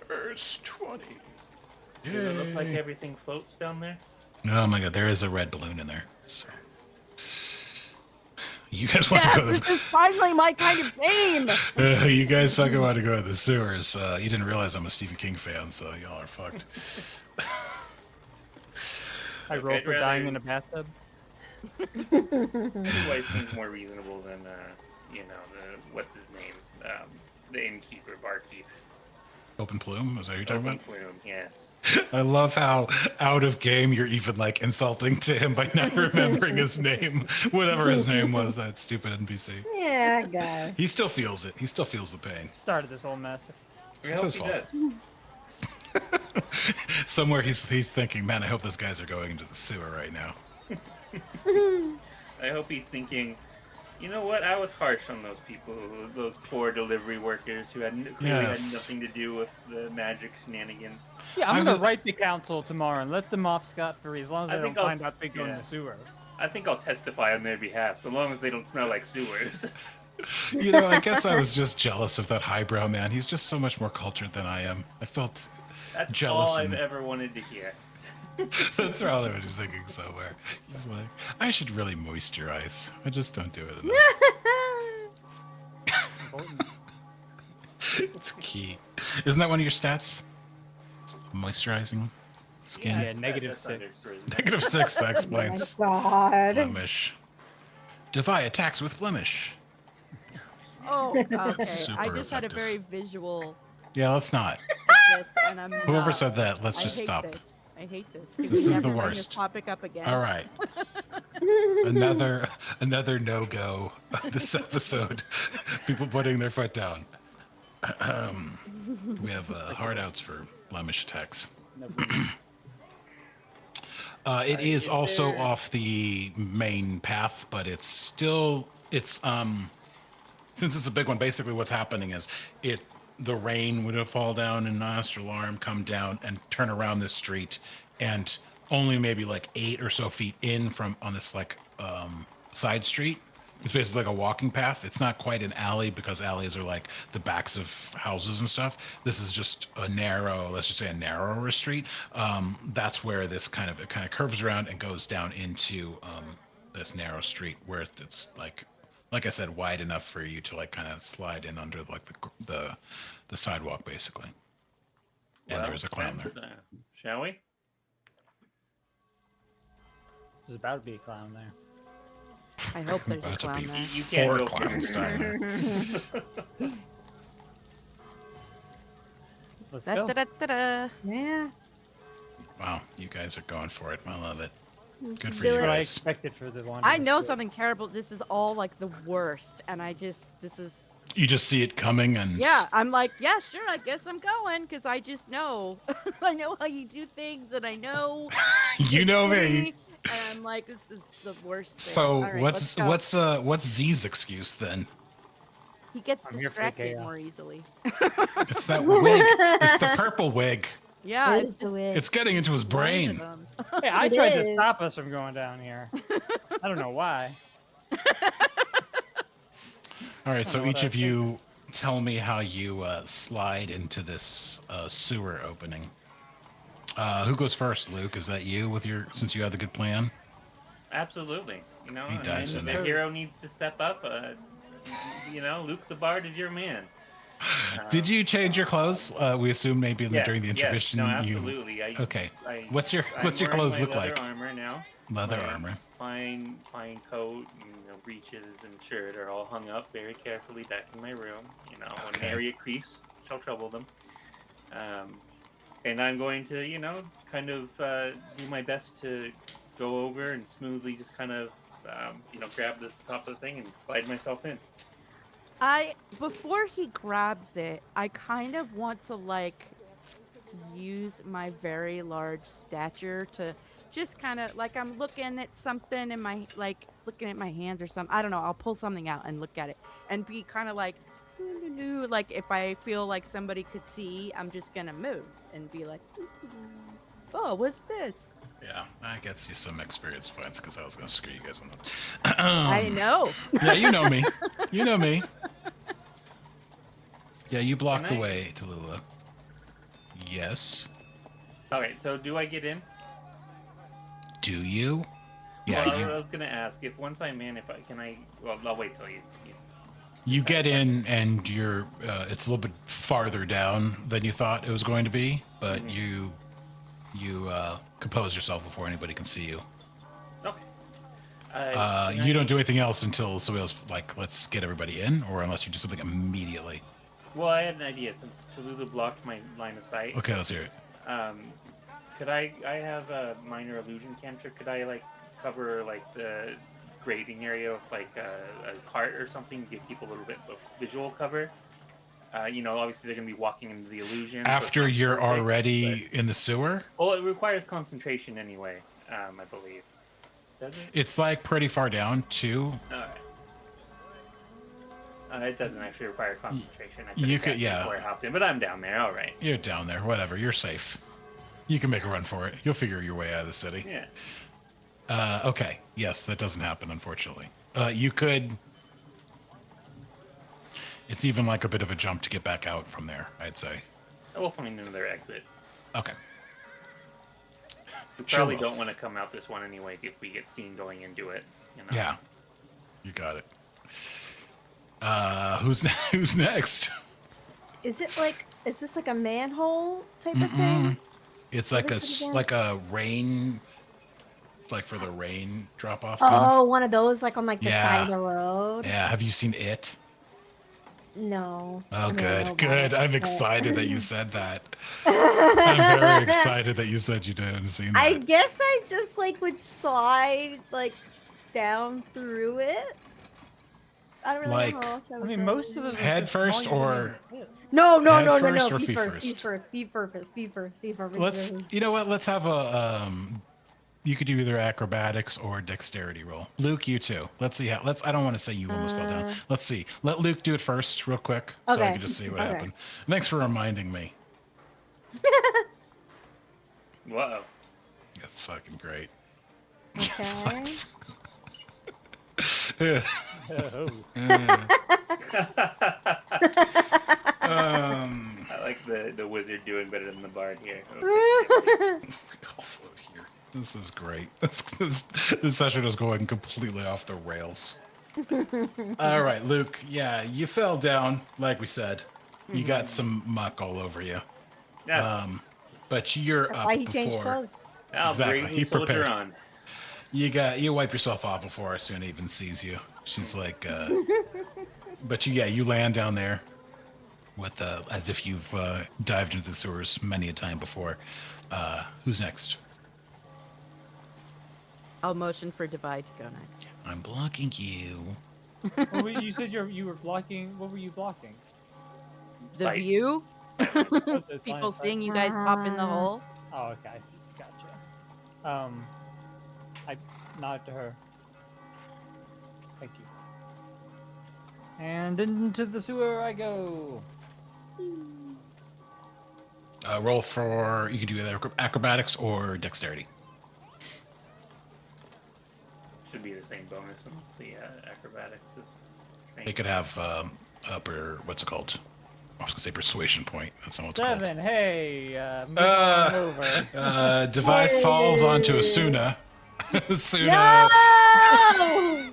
First 20. Does it look like Yay. everything floats down there? Oh my god, there is a red balloon in there. So. You guys want to go to This is finally my kind of game. you guys fucking want to go to the sewers. You didn't realize I'm a Stephen King fan, so y'all are fucked. I roll I'd for rather- dying in a bathtub. Otherwise, seems more reasonable than, what's his name? The innkeeper, barkeep. Open plume? Is that what you're talking Open about? plume, yes. I love how out of game you're even like insulting to him by not remembering his name. Whatever his name was, that stupid NPC. Yeah, guy. He still feels it. He still feels the pain. Started this whole mess. I It's hope his he fault. does. Somewhere he's thinking, man, I hope those guys are going into the sewer right now. I hope he's thinking, you know what? I was harsh on those people, those poor delivery workers who clearly had Yes. nothing to do with the magic shenanigans. Yeah, I'm I gonna would- write the council tomorrow and let them off scot-free as long as I they think don't I'll- find out they go in yeah. the sewer. I think I'll testify on their behalf, so long as they don't smell like sewers. You know, I guess I was just jealous of that highbrow man. He's just so much more cultured than I am. I felt That's Jealous all I've and- ever wanted to hear. that's probably what he's thinking somewhere. He's like, I should really moisturize. I just don't do it enough. Important. It's key. Isn't that one of your stats? Moisturizing skin? Yeah, negative that's under 6. prison. -6, that explains. Oh my god. Blemish. Defy attacks with blemish. Oh, okay. I Super just had a effective. very visual Yeah, let's not. of this, and I'm Whoever not- said that, let's I just hate stop. this. I hate this. Can This we is the never bring this worst. topic up again? All right. Another no-go this episode. People putting their foot down. We have hard outs for blemish attacks. It is Is also there- off the main path, but it's since it's a big one. Basically, what's happening is the rain would have fall down in Nostral Arm, come down and turn around this street, and only maybe like 8 or so feet in from on this like side street. It's basically like a walking path. It's not quite an alley because alleys are like the backs of houses and stuff. This is just a narrow, let's just say a narrower street. That's where this kind of curves around and goes down into this narrow street where it's like I said, wide enough for you to like kind of slide in under like the sidewalk basically. And Well, there's a clown there. Shall we? There's about to be a clown there. I hope there's a About to clown be there. You can't 4 go clowns down there. Let's Da, go. da, da, da, da. Yeah. Wow, you guys are going for it. I love it. Good for Do you it. What I guys. expected for the one. I know something terrible. This is all like the worst, and this is. You just see it coming and Yeah, I'm like, yeah, sure. I guess I'm going because I just know. I know how you do things, and I know. you know me. And I'm like, this is the worst. Thing. So All right, let's go. what's Z's excuse then? He gets I'm here for distracted chaos. more easily. It's that wig. It's the purple wig. Yeah, It it's is the just wig. It's getting into his brain. random. Hey, I It tried to is. stop us from going down here. I don't know why. All right, so know what each I of you tell me how you slide into this sewer opening. Who goes first, Luke? Is that you with since you had the good plan? Absolutely. You know, He dives if in the there. hero needs to step up. Luke the Bard is your man. Did you change your clothes? We assume maybe during the intermission Yes, no, you. absolutely. Okay. I, What's your I'm clothes wearing look my leather like? armor now. Leather my armor. Fine coat, breeches and shirt are all hung up very carefully back in my room. Okay. An area crease shall trouble them. And I'm going to, kind of do my best to go over and smoothly just kind of, grab the top of the thing and slide myself in. Before he grabs it, I kind of want to like use my very large stature to just kind of like I'm looking at something in my looking at my hands or something. I don't know. I'll pull something out and look at it and be kind of like if I feel like somebody could see, I'm just gonna move and be like, oh, what's this? Yeah, that gets you some experience points because I was going to screw you guys on that. I know. Yeah, you know me. You know me. Yeah, you blocked Can the I- way, Tallulah. Yes. Okay, so do I get in? Do you? Yeah, Well, I was gonna ask if once I'm in, Well, I'll wait till you. you get in and you're. It's a little bit farther down than you thought it was going to be, but Mhm. you compose yourself before anybody can see you. Okay. You don't do anything else until somebody else like, let's get everybody in, or unless you do something immediately. Well, I had an idea since Tallulah blocked my line of sight. Okay, let's hear it. Could I have a minor illusion cantrip? Could I cover the grading area with a cart or something to give people a little bit of visual cover? Obviously they're gonna be walking into the illusion. so it's After not you're perfect, already in the sewer, but- Well, it requires concentration anyway. I believe. Does it? it's like pretty far down too. All right. It doesn't actually require concentration. I you have could- checked yeah. Before I hopped in, but I'm down there. All right. You're down there, whatever. You're safe. You can make a run for it. You'll figure your way out of the city. Yeah. Okay. Yes, that doesn't happen, unfortunately. You could. It's even like a bit of a jump to get back out from there, I'd say. I will find another exit. Okay. We Sure probably will. don't want to come out this one anyway if we get seen going into it. Yeah. You got it. Who's next? Is this like a manhole type of Mm-mm. thing? It's What like is it again? like a rain, like for the rain drop off. Oh, one of those like on the Yeah. side of the road. Yeah. Have you seen it? No. Oh, I don't know good, about good. it, I'm but- excited that you said that. I'm very excited that you said you didn't see that. I guess I just like would slide like down through it. I don't really Like- know how else I I would mean, go. most of them are Head so small, first you wouldn't or- even fit. No, Head no. first or Feet feet first. first? Feet first. Feet first. Feet first. Feet first. Let's. You know what? Let's have a. You could do either acrobatics or dexterity roll. Luke, you too. Let's see how. Let's. I don't want to say you almost fell down. Let's see. Let Luke do it first, real quick, so I Okay, can just see what okay. happened. Thanks for reminding me. Whoa. That's fucking great. Okay. Oh. I like the wizard doing better than the bard here. Okay. I'll float here. This is great. This session is going completely off the rails. All right, Luke. Yeah, you fell down, like we said. You got some muck all over you. Yeah. But you're That's up why he changed before. clothes. I'll exactly, bring he the soldier prepared. on. You wipe yourself off before Asuna even sees you. She's like, but you land down there with as if you've dived into the sewers many a time before. Who's next? I'll motion for Divide to go next. I'm blocking you. You said you were blocking. What were you blocking? The Sight. view? It's line People of sight? seeing you guys pop in the hole? Oh, okay, I see. Gotcha. I nod to her. Thank you. And into the sewer I go. Roll for you can do either acrobatics or dexterity. Should be the same bonus unless the acrobatics is They trained. could have upper what's it called? I was gonna say persuasion point. That's not what it's 7. Hey, move on over. called. Divide falls onto Asuna. Asuna. No!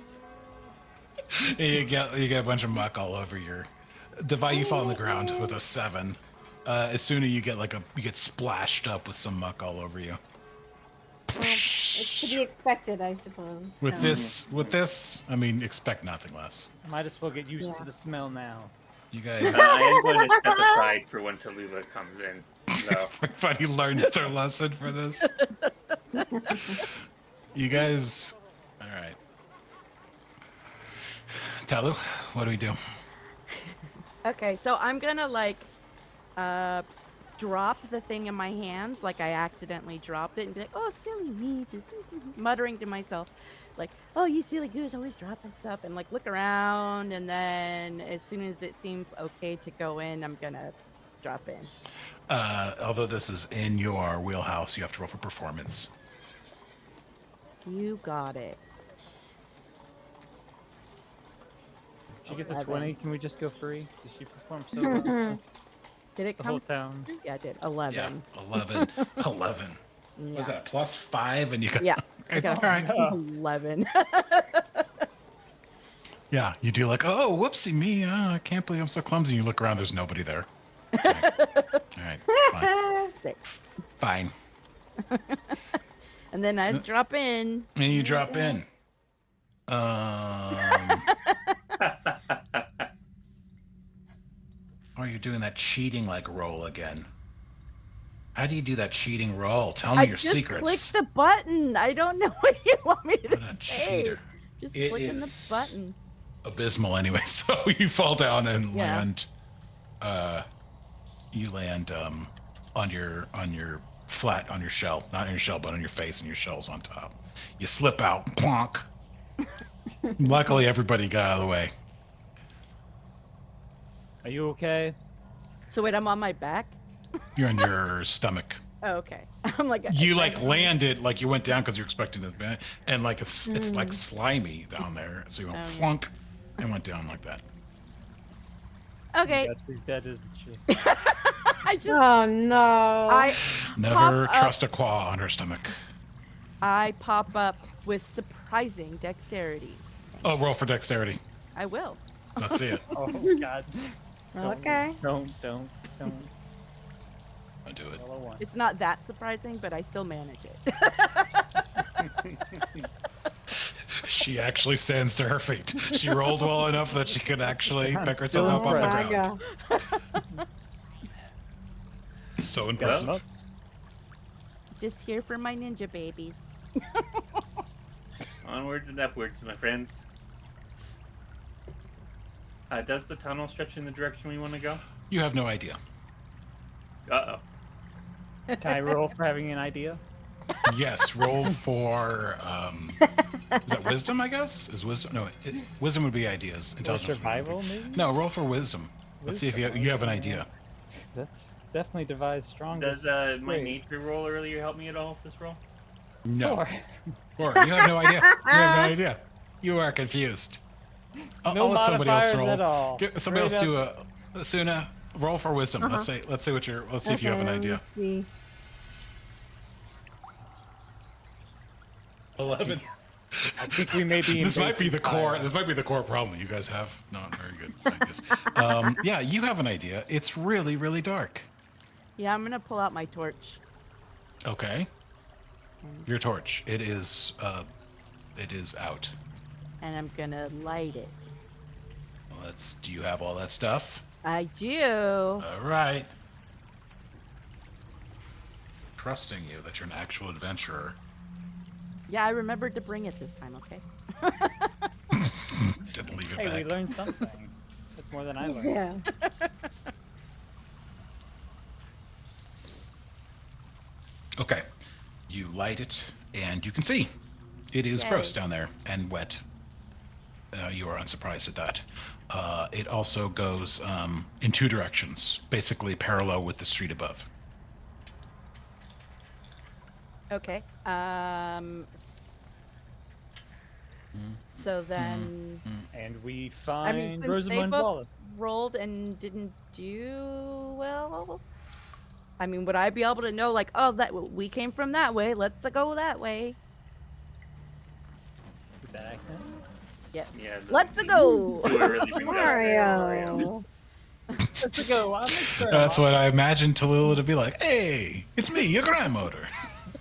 You get a bunch of muck all over your. Divide, you fall on the ground with a 7. As soon as you get splashed up with some muck all over you. It's to be expected, I suppose. With so. this, I mean, expect nothing less. Might as well get used Yeah. to the smell now. You guys, I am going to step aside for when Tallulah comes in. So, everybody learns their lesson for this. You guys, all right. Talu, what do we do? Okay, so I'm gonna drop the thing in my hands, like I accidentally dropped it, and be like, "Oh, silly me," just muttering to myself, like, "Oh, you silly goose, always dropping stuff," and like look around, and then as soon as it seems okay to go in, I'm gonna drop in. Although this is in your wheelhouse, you have to roll for performance. You got it. If she gets a 11. 20, can we just go free? Did she perform so well? Did it The whole come? town. Yeah, it did. 11. Yeah, 11. 11. Yeah. Was that +5? And you got. Yeah. I Okay, got all right. 11. Yeah, you do like, oh, whoopsie me. I can't believe I'm so clumsy. You look around, there's nobody there. All right, fine. Great. Fine. And then I drop in. And you drop in. Oh, you're doing that cheating like roll again. How do you do that cheating roll? Tell me I your just secrets. clicked the button. I don't know what you want me to What a say. cheater. Just It clicking the is button. abysmal anyway. So you fall down and Yeah. land. You land on your flat on your shell, not on your shell, but on your face, and your shell's on top. You slip out, plonk. Luckily, everybody got out of the way. Are you okay? So wait, I'm on my back? You're on your stomach. Oh, okay. I'm like You like landed like you went down because you're expecting it, and like it's like slimy down there. So you went Oh, yeah. flunk and went down like that. Okay. Yeah, she's dead, isn't she? I just Oh no! I Never pop up- trust a claw on her stomach. I pop up with surprising dexterity. Oh, roll for dexterity. I will. Let's see it. Oh God. Don't, Okay. Don't. I'll do it. Roll a 1. It's not that surprising, but I still manage it. She actually stands to her feet. She rolled well enough that she could actually I'm pick herself still up off the impressed. ground. So Got impressive. smoked. Just here for my ninja babies. Onwards and upwards, my friends. Does the tunnel stretch in the direction we want to go? You have no idea. Uh-oh. Can I roll for having an idea? Yes, roll for is that wisdom, I guess? Is wisdom? No, wisdom would be ideas. Or Intelligence would be survival, maybe? No, roll for wisdom. Let's see if you have an idea. That's definitely devised strongest. Does my trait. nature roll earlier help me at all with this roll? No. Four. Or you have no idea. You have no idea. You are confused. I'll No let somebody else modifiers roll. at all. Somebody else Straight do a Suna, roll for wisdom. Uh-huh. Let's see what let's see if you have an Okay, idea. let's see. 11. I think we may be. This might be the core. invasive This might be the core problem. You guys have not very good ideas. Yeah, you have an idea. It's really, really dark. Yeah, I'm gonna pull out my torch. Okay. Your torch. It is out. And I'm gonna light it. Do you have all that stuff? I do. All right. Trusting you that you're an actual adventurer. Yeah, I remembered to bring it this time, okay? Didn't leave it Hey, we back. learned something. That's more than I learned. Yeah. Okay. You light it, and you can see. It is Yay. gross down there and wet. You are unsurprised at that. It also goes in two directions, basically parallel with the street above. Okay. So then And we I find mean, since they Rosamund both Walleth. rolled and didn't do well, I mean, would I be able to know, like, oh, that we came from that way, let's go that way? With that accent. Yes. Yeah. Let's go. Do it really brings out Mario. Let's go. I'll make sure. That's what I imagined Tallulah to be like. Hey, it's me, your grandmother.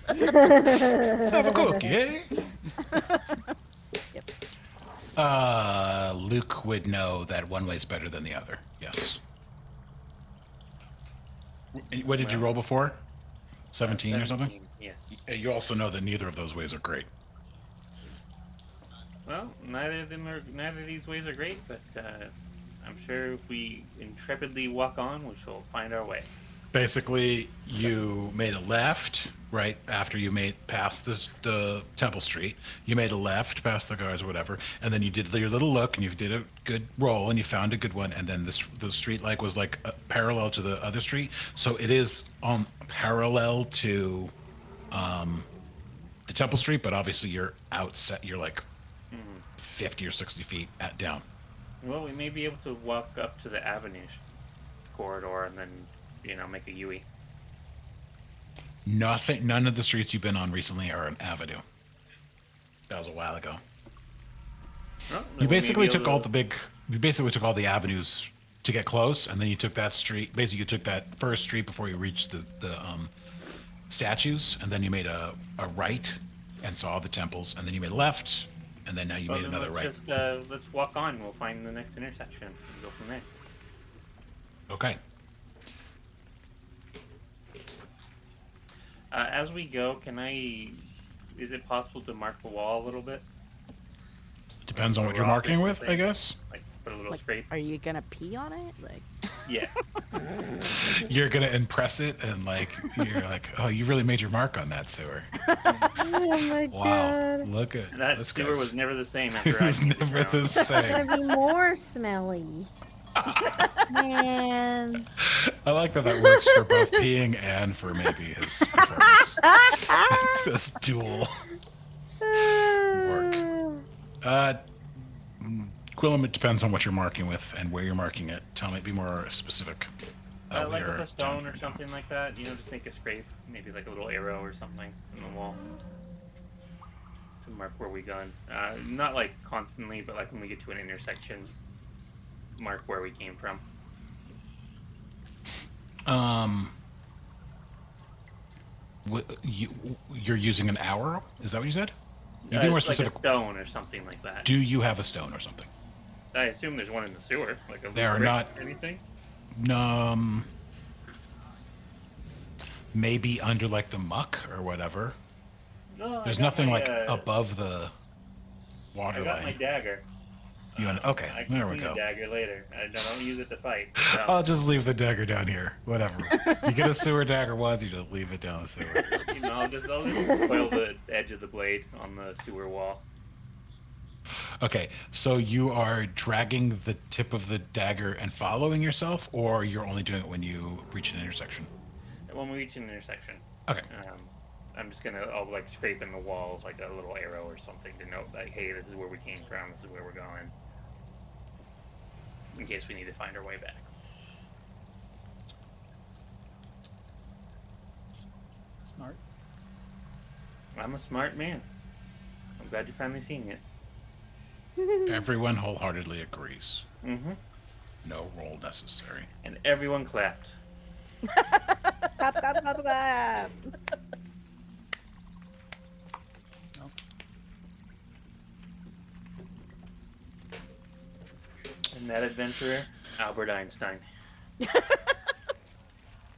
Let's have a cookie, eh? Yep. Luke would know that one way's better than the other. Yes. What did you roll before? 17 or something? 17, Yes. You also know that neither of those ways are great. Well, neither of these ways are great, but I'm sure if we intrepidly walk on, we shall find our way. Basically, you made a left right after you made past the Temple Street. You made a left past the guards or whatever, and then you did your little look and you did a good roll and you found a good one. And then the street was like parallel to the other street, so it is on parallel to the Temple Street, but obviously you're you're like 50 or 60 feet down. Well, we may be able to walk up to the avenue corridor and then, make a U-E. None of the streets you've been on recently are an avenue. That was a while ago. Well, then You we may basically be took able to- you basically took all the avenues to get close, and then you took that street. Basically, you took that first street before you reached the statues, and then you made a right and saw the temples, and then you made a left, and then now you Well, made then another right. let's walk on. We'll find the next intersection and go from there. Okay. As we go, is it possible to mark the wall a little bit? Depends on A what you're rock or marking with, I something? guess. Like put a little Like, scrape? are you gonna pee on it? Like, Yes. You're gonna impress it, and you're like, oh, you really made your mark on that sewer. Oh my Wow, god. look at That this sewer guy's- was never the same It after I was came to never town. the same. Gonna be more smelly. Man. I like that works for both peeing and for maybe his performance. It's this dual work. Guillam, it depends on what you're marking with and where you're marking it. Tell me, be more specific. Like We're with a stone down or here. something like that, just make a scrape, maybe like a little arrow or something in the wall to mark where we gone. Not like constantly, but like when we get to an intersection, mark where we came from. You're using an arrow? Is that what you said? You be more It's like specific. a stone or something like that. Do you have a stone or something? I assume there's one in the sewer, like a There are brick, not- anything. Maybe under like the muck or whatever. No, There's I got nothing my, like above the I water got my line. dagger. Okay, I can there we clean go. the dagger later. I don't use it to fight. So. I'll just leave the dagger down here. Whatever. You get a sewer dagger once, you just leave it down the sewer. You know, I'll just coil the edge of the blade on the sewer wall. Okay, so you are dragging the tip of the dagger and following yourself, or you're only doing it when you reach an intersection? When we reach an intersection, Okay. I'm just I'll like scrape in the walls like a little arrow or something to note like, hey, this is where we came from, this is where we're going. In case we need to find our way back. Smart. I'm a smart man. I'm glad you're finally seeing it. Everyone wholeheartedly agrees. Mm-hmm. No roll necessary. And everyone clapped. Clap, clap, clap, clap. And that adventurer, Albert Einstein.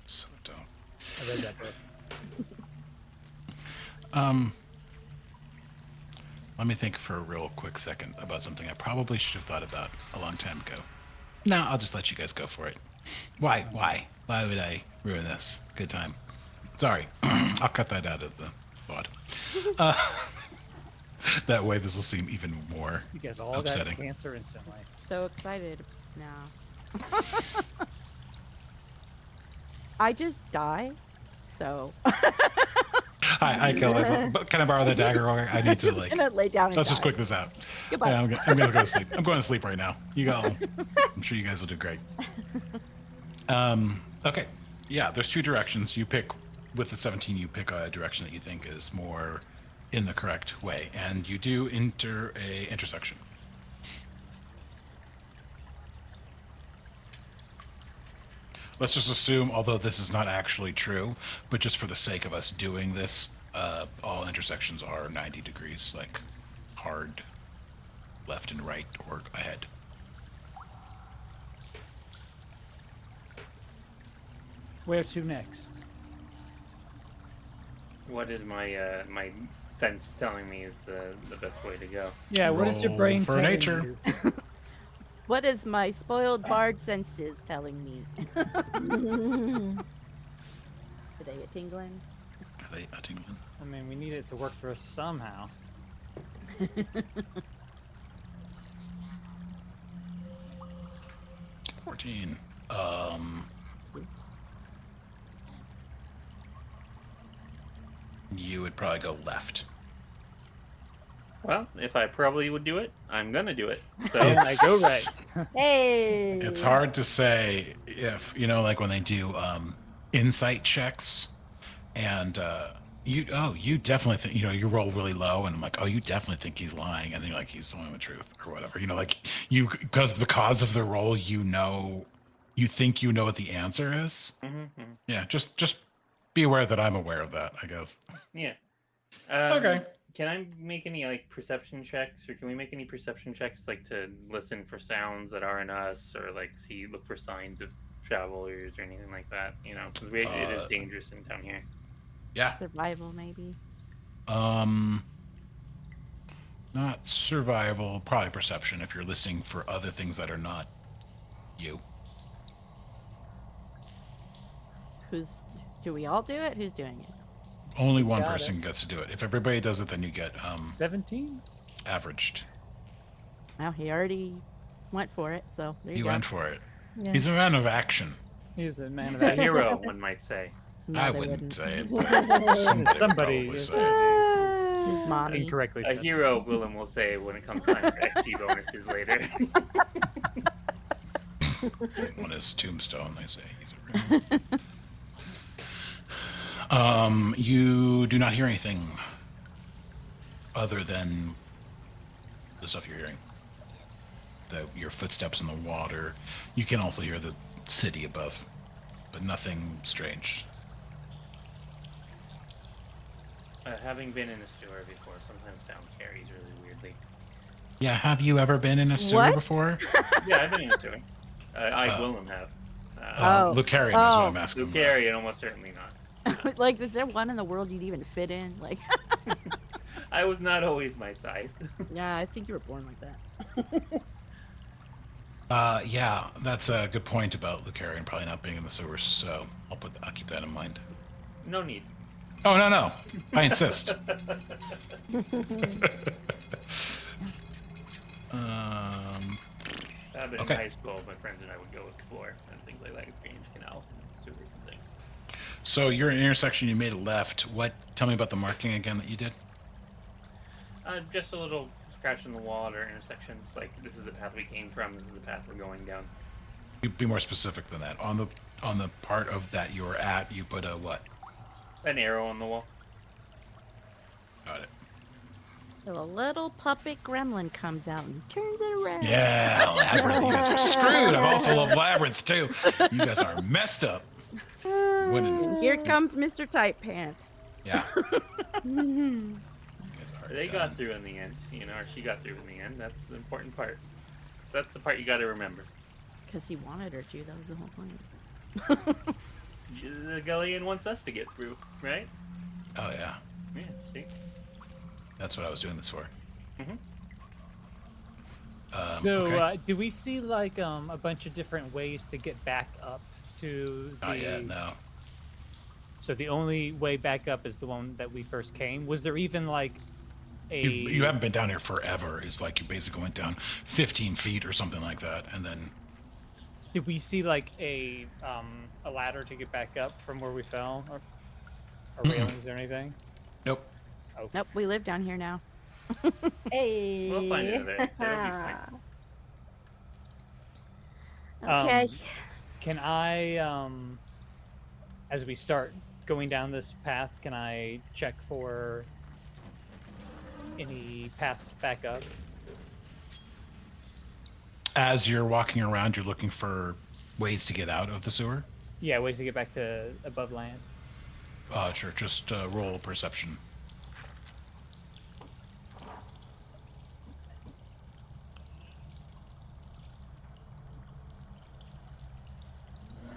So dumb. I read that book. Let me think for a real quick second about something I probably should have thought about a long time ago. No, I'll just let you guys go for it. Why? Why would I ruin this? Good time. Sorry. I'll cut that out of the pod. That way this will seem even more You guys all upsetting. got cancer instantly. So excited now. I just die, so I kill myself. But can I borrow the dagger? I need to like. I'm gonna lay down and Let's just die. quick this out. Goodbye. Yeah, I'm gonna go to sleep. I'm going to sleep right now. You go. I'm sure you guys will do great. Okay. Yeah, there's two directions. You pick with the 17. You pick a direction that you think is more in the correct way, and you do enter a intersection. Let's just assume, although this is not actually true, but just for the sake of us doing this, all intersections are 90 degrees, like hard left and right or ahead. Where to next? What is my my sense telling me is the best way to go? Yeah, what is your Roll brain for telling nature. you? What is my spoiled bard senses telling me? Are they a tingling? Are they a tingling? I mean, we need it to work for us somehow. 14. You would probably go left. Well, if I probably would do it, I'm gonna do it. So I It's- go right. Hey. It's hard to say if, like when they do insight checks and you definitely think, you roll really low and I'm like, oh, you definitely think he's lying. And then you're like, he's telling the truth or whatever. Because of the roll, you think you know what the answer is. Mm-hmm. Yeah, just be aware that I'm aware of that, I guess. Yeah. Okay. Can I make any like perception checks, or can we make any perception checks like to listen for sounds that aren't us, or like look for signs of travelers or anything like that? Because it is dangerous in down here. Yeah. Survival, maybe. Not survival, probably perception if you're listening for other things that are not you. Do we all do it? Who's doing it? Only one got person gets to do it. If everybody does it, then you get 17? averaged. Well, he already went for it, so there you He go. went for it. Yeah. He's a man of action. He's a man of A action. hero, one might say. No, I they wouldn't wouldn't. say it. But somebody, Somebody would is- probably say it. His mommy. Incorrectly A said. hero, Guillam will say when it comes time for XP bonuses later. On his tombstone, they say he's a hero. You do not hear anything other than the stuff you're hearing. Your footsteps in the water. You can also hear the city above, but nothing strange. Having been in a sewer before, sometimes sound carries really weirdly. Yeah, have you ever been in a sewer What? before? Yeah, I've been in a sewer. Guillam have. Oh. Lucarian is what Oh. I'm asking. about. Lucarian, almost certainly not. Like, is there one in the world you'd even fit in? Like, I was not always my size. yeah, I think you were born like that. Yeah, that's a good point about Lucarian probably not being in the sewers, so I'll keep that in mind. No need. Oh, no. I insist. But Okay. in high school, my friends and I would go explore and things like that, change canals and sewers and things. So you're in an intersection, you made a left. Tell me about the marking again that you did. Just a little scratch in the wall or intersections. Like, this is the path we came from. This is the path we're going down. You be more specific than that. On the part of that you were at, you put a what? An arrow on the wall. Got it. So a little puppet gremlin comes out and turns it around. Yeah, Labyrinth. You guys are screwed. I also love Labyrinth too. You guys are messed up. Winning. And here comes Mr. Tight Pants. Yeah. You guys are They done. got through in the end, or she got through in the end. That's the important part. That's the part you got to remember. Because he wanted her to. That was the whole point. The Galaean wants us to get through, right? Oh yeah. Yeah, see? That's what I was doing this for. Mhm. So, Okay. do we see like a bunch of different ways to get back up to the? Not yet, no. So the only way back up is the one that we first came. Was there even like a? You haven't been down here forever. It's like you basically went down 15 feet or something like that, and then. Did we see like a ladder to get back up from where we fell, or railings or anything? Nope. Oh, Nope, we live down here now. Hey. We'll find another exit. It'll be fine. Okay. Can I, as we start going down this path, can I check for any paths back up? As you're walking around, you're looking for ways to get out of the sewer. Yeah, ways to get back to above land. Sure. Just roll perception.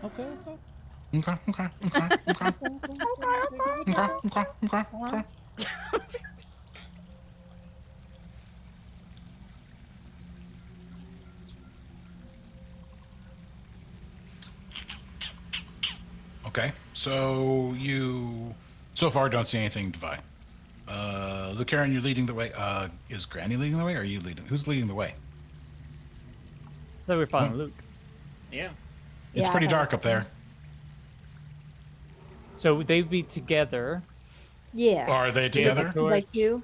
Okay. Okay. Okay, so you so far don't see anything divine. Lucarian, you're leading the way. Is Granny leading the way, or are you leading? Who's leading the way? So we're following What? Luke. Yeah. It's Yeah, pretty I dark up there. So they'd be together. Yeah. Are they together? Towards- Like you.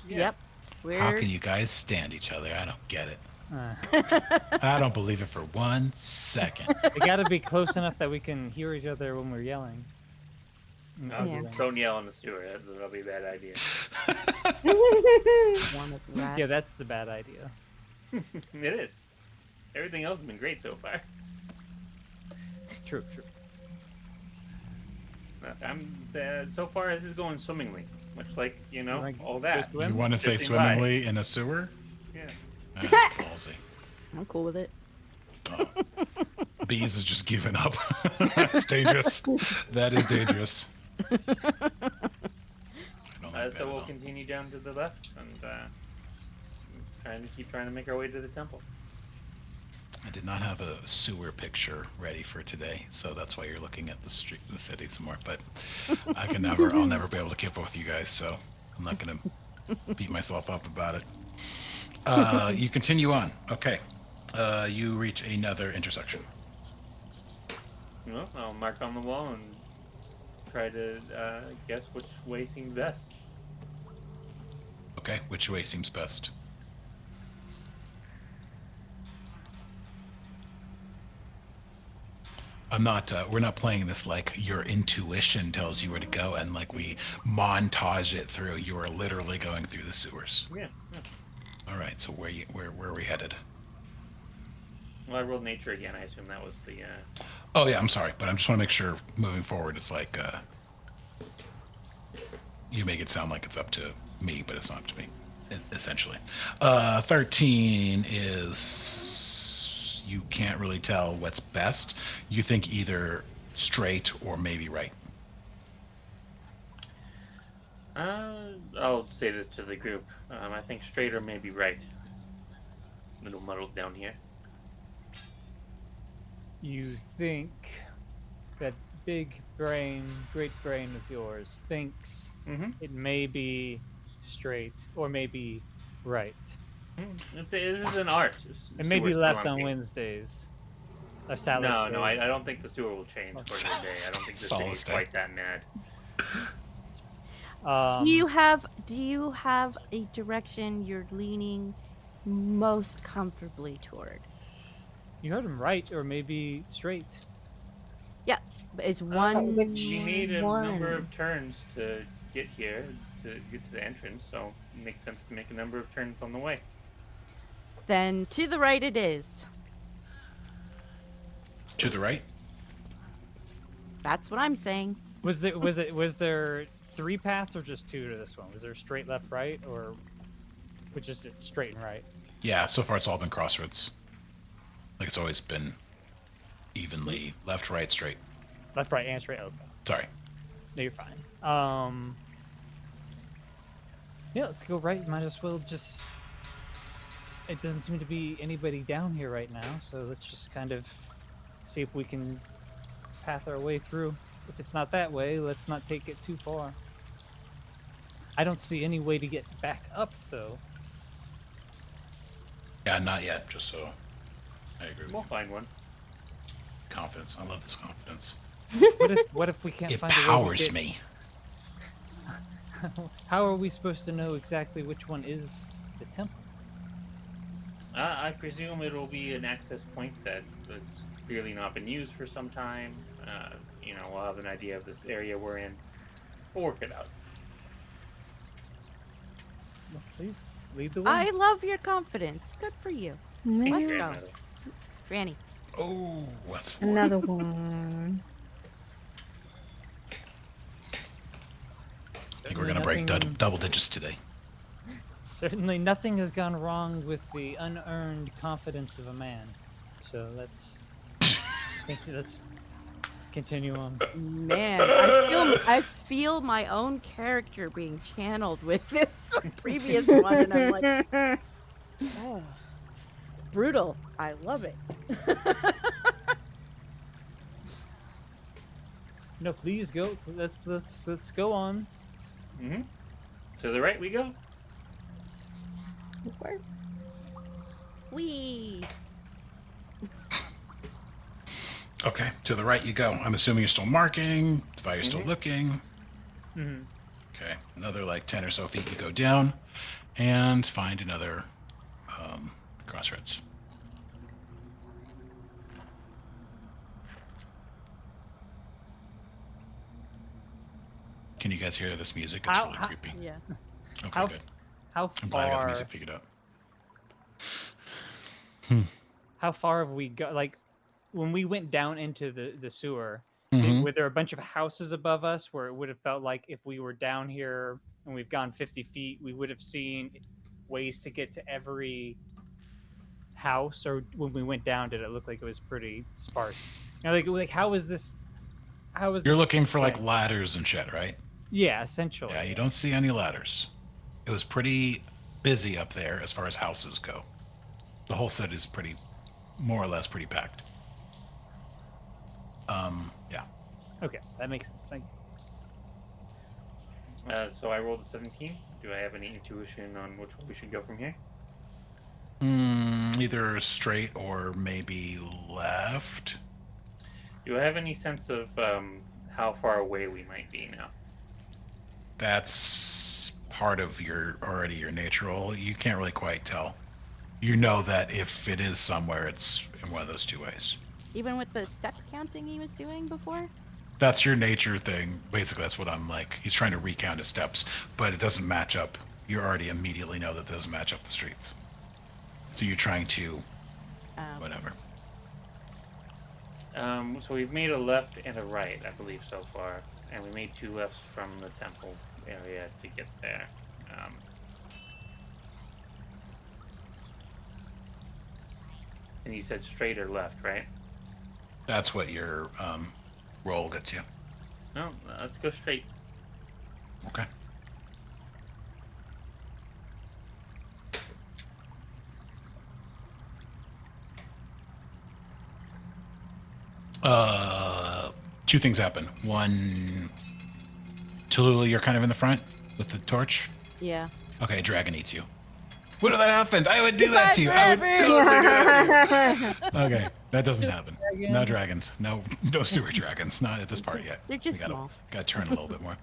Yeah. Yep. We're How can you guys stand each other? I don't get it. Uh, I don't believe it for 1 second. they got to be close enough that we can hear each other when we're yelling. No, Yeah. Don't yell in the sewer. That'll be a bad idea. warm as rats. Yeah, that's the bad idea. It is. Everything else has been great so far. True. So far, this is going swimmingly. Much like, Like, all that. go swim? You want to say Drifting by. swimmingly in a sewer? Yeah. That's ballsy. I'm cool with it. Oh. Bees is just giving up. That's dangerous. That is dangerous. I don't like that So at we'll all. continue down to the left and keep trying to make our way to the temple. I did not have a sewer picture ready for today, so that's why you're looking at the street, the city some more. But I'll never be able to keep up with you guys, so I'm not gonna beat myself up about it. You continue on. Okay. You reach another intersection. Well, I'll mark on the wall and try to guess which way seems best. Okay. Which way seems best? We're not playing this like your intuition tells you where to go and like we montage it through. You are literally going through the sewers. Yeah. All right. So where are we headed? Well, I rolled nature again. I assume that was the. Oh yeah, I'm sorry, but I just want to make sure moving forward, it's like You make it sound like it's up to me, but it's not up to me, essentially. 13 is you can't really tell what's best. You think either straight or maybe right. I'll say this to the group. I think straight or maybe right. A little muddled down here. You think that big brain, great brain of yours thinks Mm-hmm. it may be straight or maybe right. This is an art. It may be sewer left on spelunking. Wednesdays. Or No, Saturdays. no, I don't think the sewer will change for the day. I don't think the Solid city's state. quite that mad. Do you have a direction you're leaning most comfortably toward? You heard him right or maybe straight. Is one which We made a one? number of turns to get here, to get to the entrance, so it makes sense to make a number of turns on the way. then to the right it is. To the right? That's what I'm saying. Was there 3 paths or just 2 to this one? Was there straight left right or which is it straight and right? Yeah, so far it's all been crossroads. Like it's always been evenly left, right, straight. Left, right, and straight. Okay. Sorry. No, you're fine. Yeah, let's go right. Might as well just. It doesn't seem to be anybody down here right now, so let's just kind of see if we can path our way through. If it's not that way, let's not take it too far. I don't see any way to get back up, though. Yeah, not yet, just so I agree with We'll you. find one. Confidence. I love this confidence. What if we can't It find a way to powers get... me. How are we supposed to know exactly which one is the temple? I presume it'll be an access point that's clearly not been used for some time. We'll have an idea of this area we're in. We'll work it out. Well, please lead the way. I love your confidence. Good for you. Thank Let's you, go. grandmother. Granny. Oh, that's 4. Another one. I think we're gonna break Nothing- double digits today. Certainly nothing has gone wrong with the unearned confidence of a man. So let's continue on. Man, I feel my own character being channeled with this previous one, and I'm like, oh, brutal. I love it. No, please go. Let's go on. Mm-hmm. To the right we go. Where? Wee. Okay, to the right you go. I'm assuming you're still marking. You're still Mhm. looking. Hmm. Okay, another like 10 or so feet you go down and find another crossroads. Can you guys hear this music? It's How- really how- creepy. Yeah. Okay, How good. how I'm glad I got the far music figured out. how far have we got? Like when we went down into the sewer, Mhm. were there a bunch of houses above us where it would have felt like if we were down here and we've gone 50 feet, we would have seen ways to get to every house? Or when we went down, did it look like it was pretty sparse? Like how is this? How is You're this looking for like going? ladders and shit, right? Yeah, essentially. Yeah, you don't see any ladders. It was pretty busy up there as far as houses go. The whole set is pretty, more or less, pretty packed. Yeah. Okay, that makes sense. Thank you. So I rolled a 17. Do I have any intuition on which one we should go from here? Either straight or maybe left. Do I have any sense of how far away we might be now? That's part of your nature roll. You can't really quite tell. You know that if it is somewhere, it's in one of those two ways. Even with the step counting he was doing before? That's your nature thing. Basically, that's what I'm like. He's trying to recount his steps, but it doesn't match up. You already immediately know that it doesn't match up the streets. So you're trying to, whatever. So we've made a left and a right, I believe, so far. And we made 2 lefts from the temple. area to get there. And you said straight or left, right? That's what your roll gets you. No, let's go straight. Okay. Two things happen. One, Tallulah, you're kind of in the front with the torch. Yeah. Okay, dragon eats you. What if that happened? I would do that to you. I would totally do that to you. Okay, that doesn't happen. No dragons. No sewer dragons. Not at this part yet. They're just We small. gotta turn a little bit more.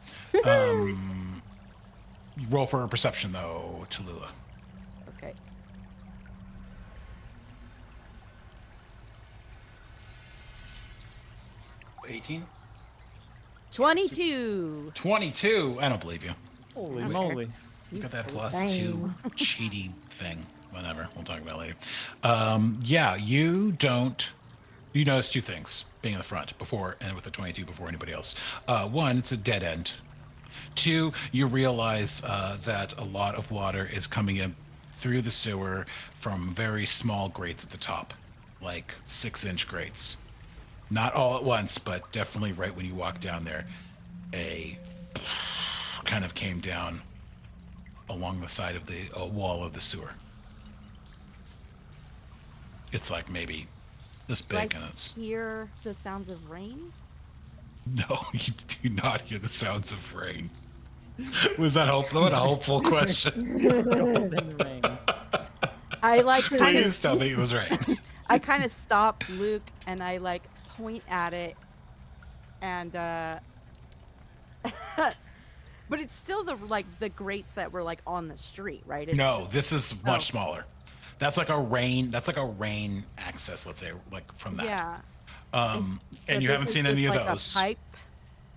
Roll for a perception though, Tallulah. Okay. $18? 22. 22. I don't believe you. Holy Okay. moly. You got that plus Dang. 2 cheaty thing. Whatever. We'll talk about it later. Yeah, you notice two things being in the front before and with the 22 before anybody else. One, it's a dead end. Two, you realize that a lot of water is coming in through the sewer from very small grates at the top, like 6-inch grates. Not all at once, but definitely right when you walk down there, a kind of came down along the side of the wall of the sewer. It's like maybe this big, Like and it's hear the sounds of rain? no, you do not hear the sounds of rain. Was that hopeful? What a hopeful question. Golden ring. I like kind Please of tell me it was rain. I kind of stop Luke and I like point at it and but it's still the grates that were like on the street, right? It's No, just- this is much Oh. smaller. That's like a rain access, let's say, like from that. Yeah. And So you this haven't is seen just any of like those. A pipe.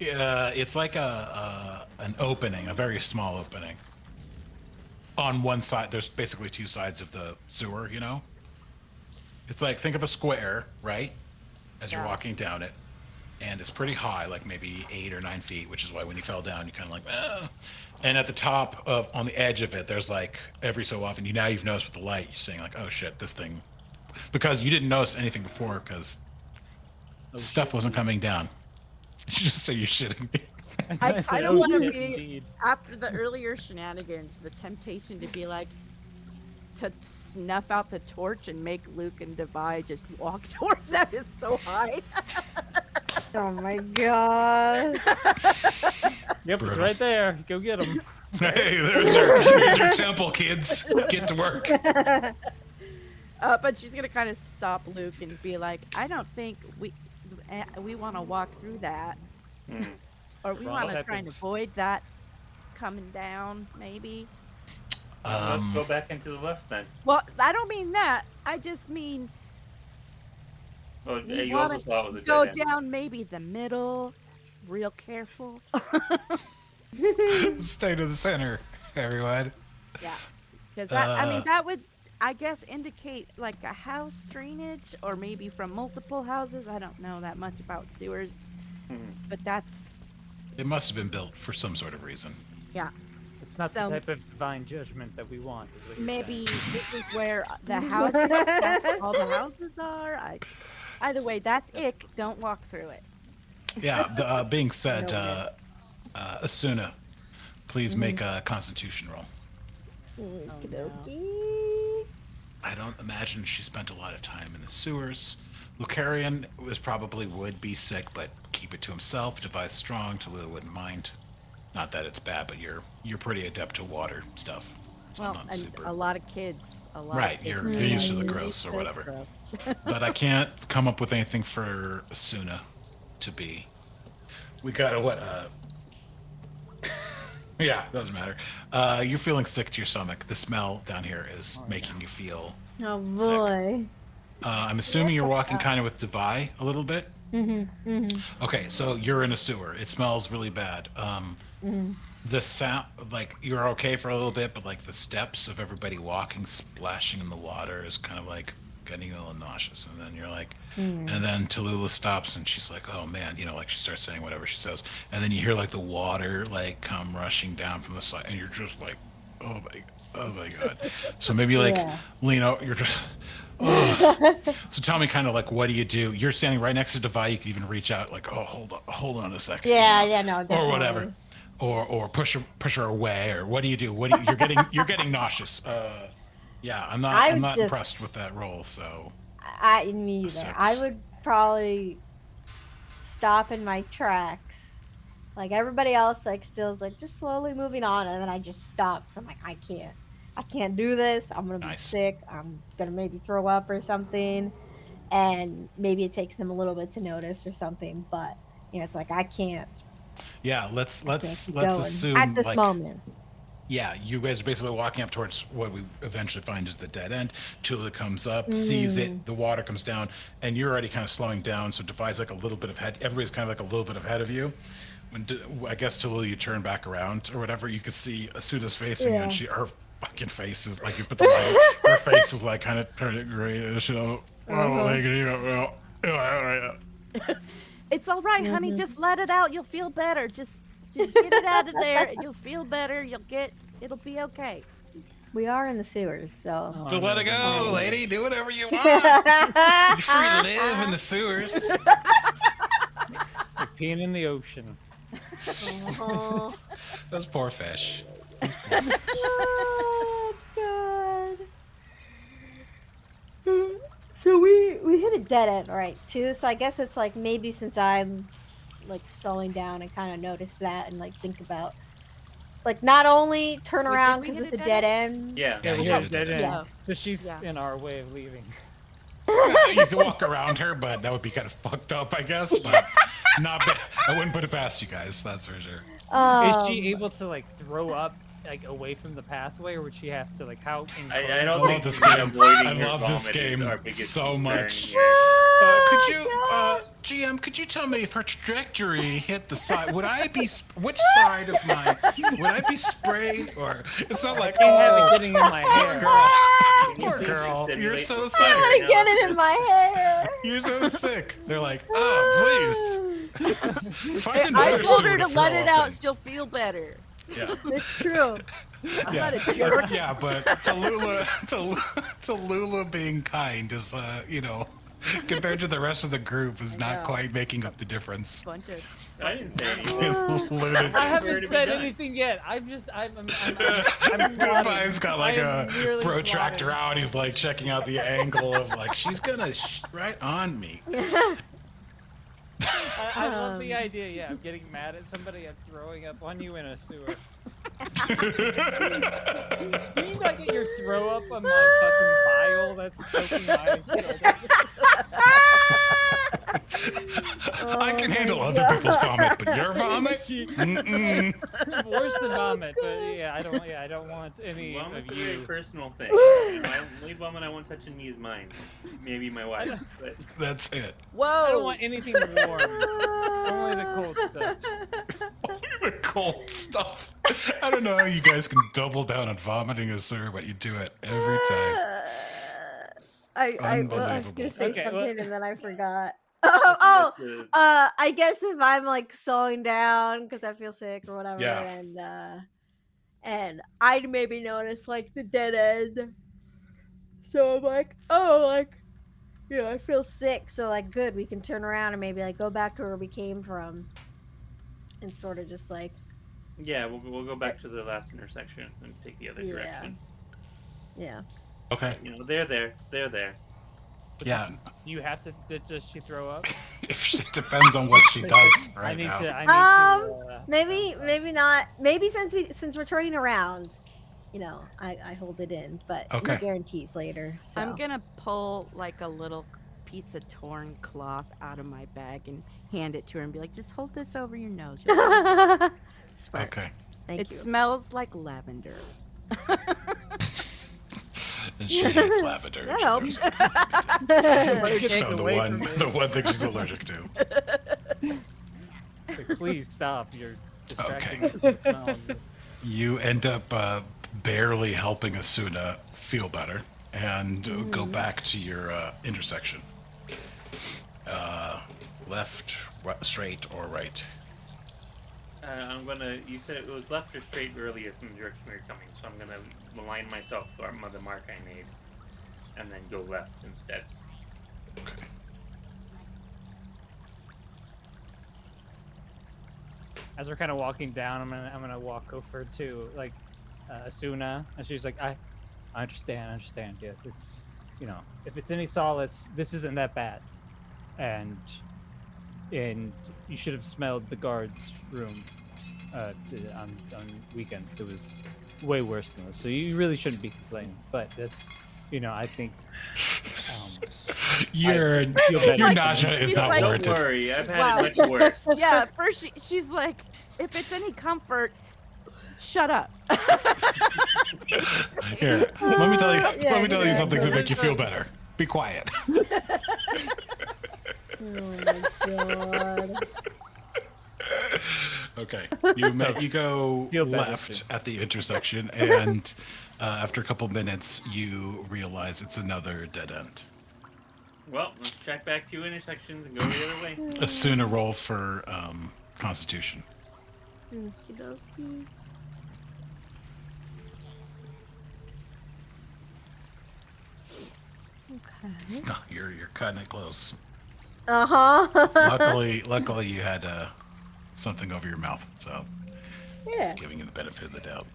It's like an opening, a very small opening. On one side, there's basically two sides of the sewer, you know? It's like, think of a square, right? As you're Yeah. walking down it. And it's pretty high, like maybe 8 or 9 feet, which is why when you fell down, you kind of like, ah. And at the top of, on the edge of it, there's like every so often, you've noticed with the light, you're saying like, oh shit, this thing, because you didn't notice anything before because stuff wasn't coming down. You just say you're shitting me. I said, don't "Oh, want to shit, be indeed." after the earlier shenanigans, the temptation to be like to snuff out the torch and make Luke and Devi just walk towards that is so high. Oh my god. Yep, it's Brutal. right there. Go get him. Hey, there's your temple, kids. Get to work. But she's gonna kind of stop Luke and be like, "I don't think we want to walk through that, Hmm. or we Wrong want to type try and of- avoid that coming down, maybe." Let's go back into the left then. Well, I don't mean that. I just mean Oh, we you also wanna saw it was a go dead end. down maybe the middle, real careful. Stay to the center, everyone. Yeah, because I mean Uh, that would, I guess, indicate like a house drainage, or maybe from multiple houses. I don't know that much about sewers, Mhm. but that's It must have been built for some sort of reason. yeah. It's not So- the type of divine judgment that we want. Is what you're Maybe saying. this is where the house, that's all the houses are. Either way, that's ick. Don't walk through it. Yeah, being said, No, Asuna, please make a constitution roll. Okey-dokey. I don't imagine she spent a lot of time in the sewers. Lucarian would be sick, but keep it to himself. Devi's strong. Tallulah wouldn't mind. Not that it's bad, but you're pretty adept to water stuff. So Well, not and super. a lot of kids. A lot. Right, of kids you're used to the Mm. gross or so whatever. gross. But I can't come up with anything for Asuna to be. We got what? Yeah, doesn't matter. You're feeling sick to your stomach. The smell down here is making you feel. Oh boy. I'm assuming you're walking kind of with Devi a little bit. Okay, so you're in a sewer. It smells really bad. The sound, like you're okay for a little bit, but like the steps of everybody walking, splashing in the water is kind of like getting a little nauseous. And then you're like, and then Tallulah stops and she's like, oh man, like she starts saying whatever she says. And then you hear like the water like come rushing down from the side and you're just like, oh my God. So maybe like lean out, you're just, oh. So tell me kind of like, what do you do? You're standing right next to Devi. You can even reach out like, oh, hold on a second. Yeah, no, definitely. Or whatever. Or push her away, or what do you do? You're getting nauseous. Yeah, I'm not impressed with that roll. So me either. 6. I would probably stop in my tracks, like everybody else. Like still's like just slowly moving on, and then I just stop. So I'm like, I can't do this. I'm gonna be sick. I'm gonna maybe throw up or something, and maybe it takes them a little bit to notice or something. But it's like I can't. Yeah, let's assume at this moment. Yeah, you guys are basically walking up towards what we eventually find is the dead end. Tallulah comes up, sees it, the water comes down, and you're already kind of slowing down. So Devi's like a little bit ahead. Everybody's kind of like a little bit ahead of you. When I guess Tallulah, you turn back around or whatever, you could see Asuda's facing you, and her fucking face is like you put the light. Her face is like kind of turning grayish. It's all right, honey. Just let it out. You'll feel better. Just get it out of there. You'll feel better. It'll be okay. We are in the sewers, so. Just let it go, lady. Do whatever you want. You're free to live in the sewers. You're peeing in the ocean. Those poor fish. Oh, God. So we hit a dead end, right, too? So I guess it's like maybe since I'm like slowing down and kind of notice that and like think about like not only turn around because it's a dead end. Yeah, we hit a dead end. Yeah. So she's in our way of leaving. You can walk around her, but that would be kind of fucked up, I guess. But not bad. I wouldn't put it past you guys. That's for sure. Is she able to like throw up like away from the pathway, or would she have to like how? I don't love think this avoiding game. her I love this vomit is game our biggest so concern much. here. Could you, GM? Could you tell me if her trajectory hit the side? Would I be which side of my? Would I be sprayed or? It's not like have it getting in my hair. Poor girl, you're so sick. I'm gonna get it in my hair. You're so sick. They're like, oh, please. Find another I told her sewer to throw let it up out. in. She'll feel better. Yeah. It's true. I'm not a jerk. Yeah, but Tallulah being kind is, compared to the rest of the group, is not quite making up the difference. Bunch of I didn't say anything. Lunatic. I Where to haven't be said done? anything yet. I'm Devi's got like a merely protractor plotting. out. He's like checking out the angle of like, she's gonna right on me. I love the idea, of getting mad at somebody and throwing up on you in a sewer. Can you not get your throw up on my fucking bile that's soaking mine? I can handle other people's vomit, but your vomit? Mm-mm. Worse than vomit, but I don't want any Vomit's of a very you. personal thing. The only vomit I want touching me is mine. Maybe my wife's, but That's it. I don't Whoa! want anything warm. Only the cold stuff. The cold stuff. I don't know how you guys can double down on vomiting a sewer, but you do it every time. I was Unbelievable. gonna say Okay, something well- and then I forgot. that's a- I guess if I'm like slowing down because I feel sick or whatever, Yeah. and I'd maybe notice like the dead end. So I'm like, I feel sick. So like, good, we can turn around and maybe like go back to where we came from, and sort of just like, yeah, we'll go back to the last intersection and take the other Yeah. direction. yeah. Okay. They're there. Yeah. You have to. Does she throw up? It depends on what she does right I need now. to. Maybe not. Maybe since we're turning around, I hold it in, but Okay. no guarantees later. So. I'm gonna pull like a little piece of torn cloth out of my bag and hand it to her and be like, "Just hold this over your nose." Smart. Okay. Thank It you. smells like lavender. And she hates lavender. That She helps. Allergic found away from me. the one thing she's allergic to. Like, please stop. You're distracting Okay. me from the smell. You end up barely helping Asuna feel better, and go back to your intersection. Left, straight, or right? I'm gonna. You said it was left or straight earlier from the direction we were coming, so I'm gonna align myself to the mark I made, and then go left instead. Okay. As we're kind of walking down, I'm gonna walk over to like Asuna, and she's like, I understand. Yes, it's if it's any solace, this isn't that bad, and you should have smelled the guards' room on weekends. It was way worse than this, so you really shouldn't be complaining. But that's I think Your nausea is not like, Don't warranted. worry, I've had Wow. it much worse. Yeah, first she's like, if it's any comfort, shut up. Here, let me tell you. Yeah, let me tell you yeah. something to make you feel better. Be quiet. Oh my god. Okay, you go Feel better, left too. at the intersection, and after a couple minutes, you realize it's another dead end. Well, let's check back 2 intersections and go the other way. Asuna roll for Constitution. Okey-dokey. Okay. It's not, you're cutting it close. Uh-huh. Luckily, you had something over your mouth, so Yeah. giving you the benefit of the doubt.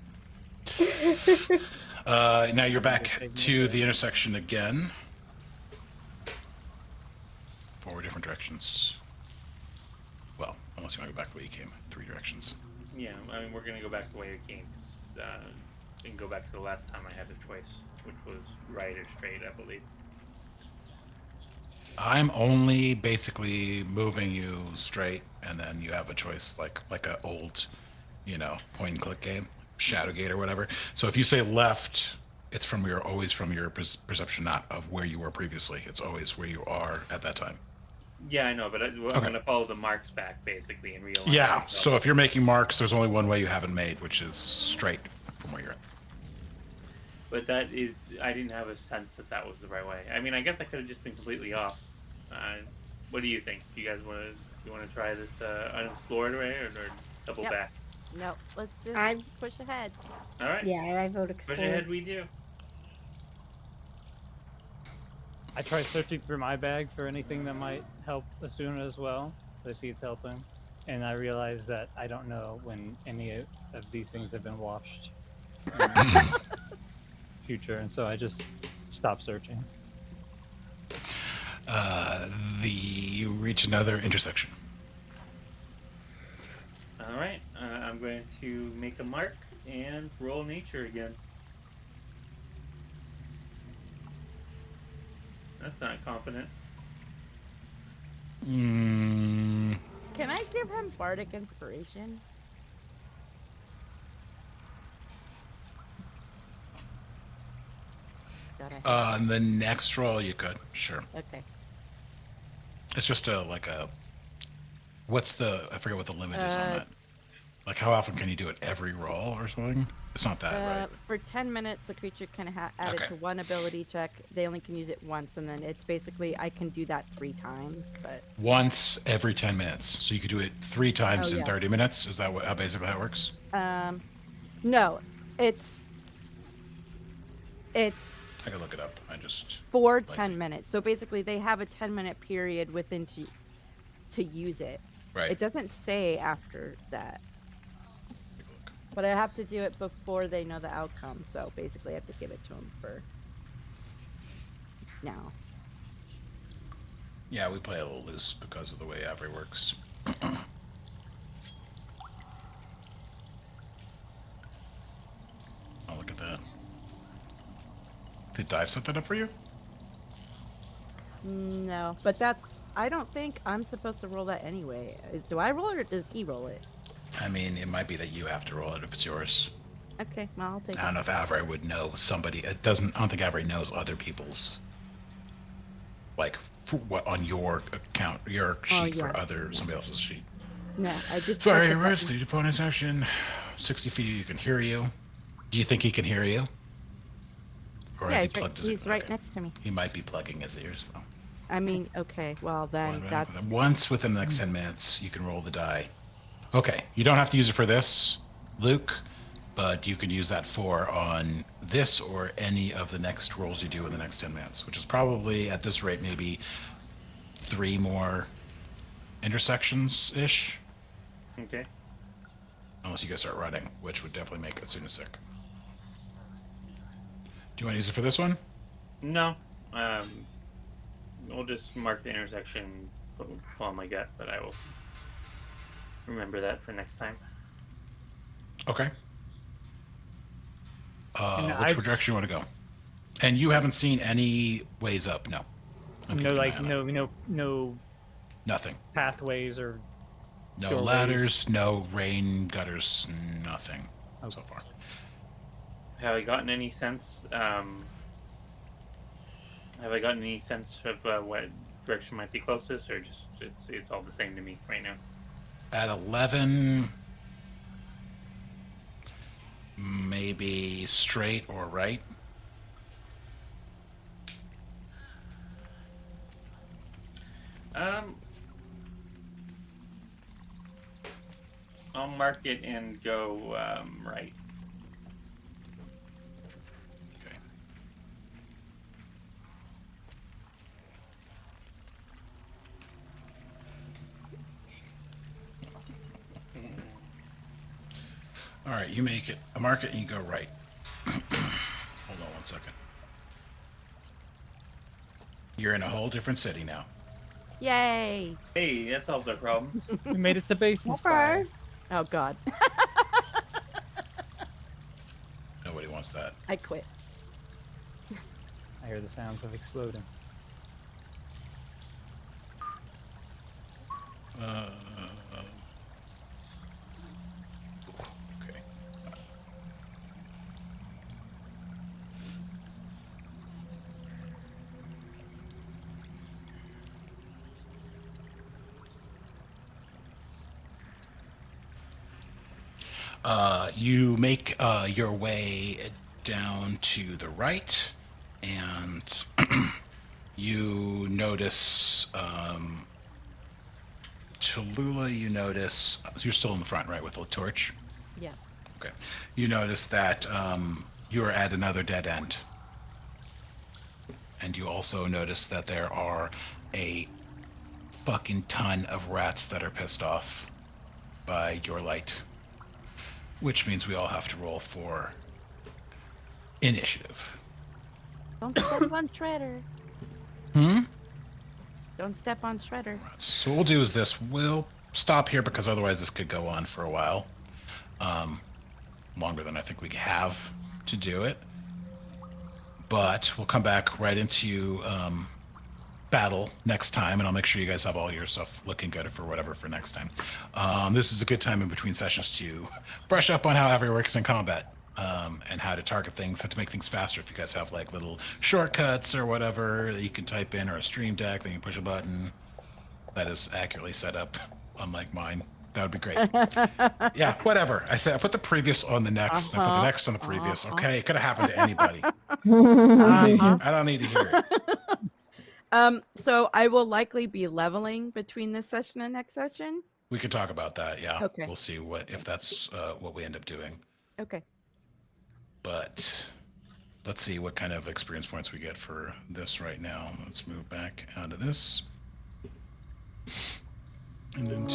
Now you're back to the intersection again. 4 different directions. Well, unless you want to go back the way you came. 3 directions. Yeah, I mean, we're gonna go back the way we came. And go back to the last time I had a choice, which was right or straight, I believe. I'm only basically moving you straight, and then you have a choice, like an old, point and click game, Shadowgate or whatever. So if you say left, it's always from your perception, not of where you were previously. It's always where you are at that time. Yeah, I know, but I'm Okay. gonna follow the marks back basically and realign. Yeah. myself. So if you're making marks, there's only one way you haven't made, which is straight from where you're at. But that is, I didn't have a sense that that was the right way. I mean, I guess I could have just been completely off. What do you think? Do you guys want to try this unexplored way or double Yep. back? No, let's just I- push ahead. All right. Yeah, I vote Push explore. ahead, we do. I try searching through my bag for anything that might help Asuna as well. I see it's helping, and I realize that I don't know when any of these things have been washed in the future, and so I just stop searching. You reach another intersection. All right. I'm going to make a mark and roll nature again. That's not confident. Mm, Can I give him bardic inspiration? God, I hate the next roll you could, sure. Okay. It's just I forget what the limit is on Uh, that. Like, how often can you do it? Every roll or something? It's not that, right? For 10 minutes, a creature can add it Okay. to one ability check. They only can use it once, and then it's basically I can do that 3 times. But Once every 10 minutes. So you could do it 3 times Oh, in yeah. 30 minutes? Is that how basically how it works? no, it's I can look it up. I just... for see. 10 minutes. So basically, they have a 10-minute period within to use it. Right. It doesn't say after that, Take a look. but I have to do it before they know the outcome. So basically, I have to give it to them for now. Yeah, we play a little loose because of the way Avery works. Oh, look at that. Did Dive set that up for you? No, but I don't think I'm supposed to roll that anyway. Do I roll it or does he roll it? I mean, it might be that you have to roll it if it's yours. Okay, well, I'll take I don't it. know if Avery would know somebody. I don't think Avery knows other people's. Like, for what on your account, your sheet for yeah. somebody else's sheet. No, I just. Sorry, pressed the rest button. the opponent's action. 60 feet, you can hear you. Do you think he can hear you? Or Yeah, has he he's right, plugged his he's right okay. next to me. He might be plugging his ears, though. I mean, okay, well then that's Once within the next 10 minutes, you can roll the die. Okay, you don't have to use it for this, Luke, but you can use that for on this or any of the next rolls you do in the next 10 minutes, which is probably, at this rate, maybe 3 more intersections-ish. Okay. Unless you guys start running, which would definitely make it sooner sick. Do you want to use it for this one? No. We'll just mark the intersection on my gut, but I will remember that for next time. Okay. And Which I've- direction you want to go? And you haven't seen any ways up? No. I'm No, keeping like an eye on it. no Nothing. pathways or No doorways. ladders, no rain gutters, nothing so far. Have I gotten any sense? Have I gotten any sense of what direction might be closest, or just it's all the same to me right now? At 11, maybe straight or right. I'll mark it and go right. Okay. All right, you make it a mark it and you go right. Hold on one second. You're in a whole different city now. yay. Hey, that solves our problem. We made it to base and spire. Oh god. Nobody wants that. I quit. I hear the sounds of exploding. Okay. You make your way down to the right, and you notice Tallulah. You notice you're still in the front, right, with the torch. Yeah. Okay. You notice that you are at another dead end. And you also notice that there are a fucking ton of rats that are pissed off by your light. Which means we all have to roll for initiative. Don't step on Shredder. Hmm? Don't step on Shredder. So what we'll do is this. We'll stop here because otherwise this could go on for a while. Longer than I think we have to do it. But we'll come back right into battle next time, and I'll make sure you guys have all your stuff looking good for whatever for next time. This is a good time in between sessions to brush up on how everything works in combat, and how to target things, how to make things faster. If you guys have like little shortcuts or whatever that you can type in, or a stream deck, then you push a button that is accurately set up, unlike mine. That would be great. Yeah, whatever. I said I put the previous on the next, and I put the next on the previous. Okay, it could have happened to anybody. I don't need to hear it. So I will likely be leveling between this session and next session. We can talk about that. Yeah. Okay. We'll see if that's what we end up doing. Okay. But let's see what kind of experience points we get for this right now. Let's move back out of this. And then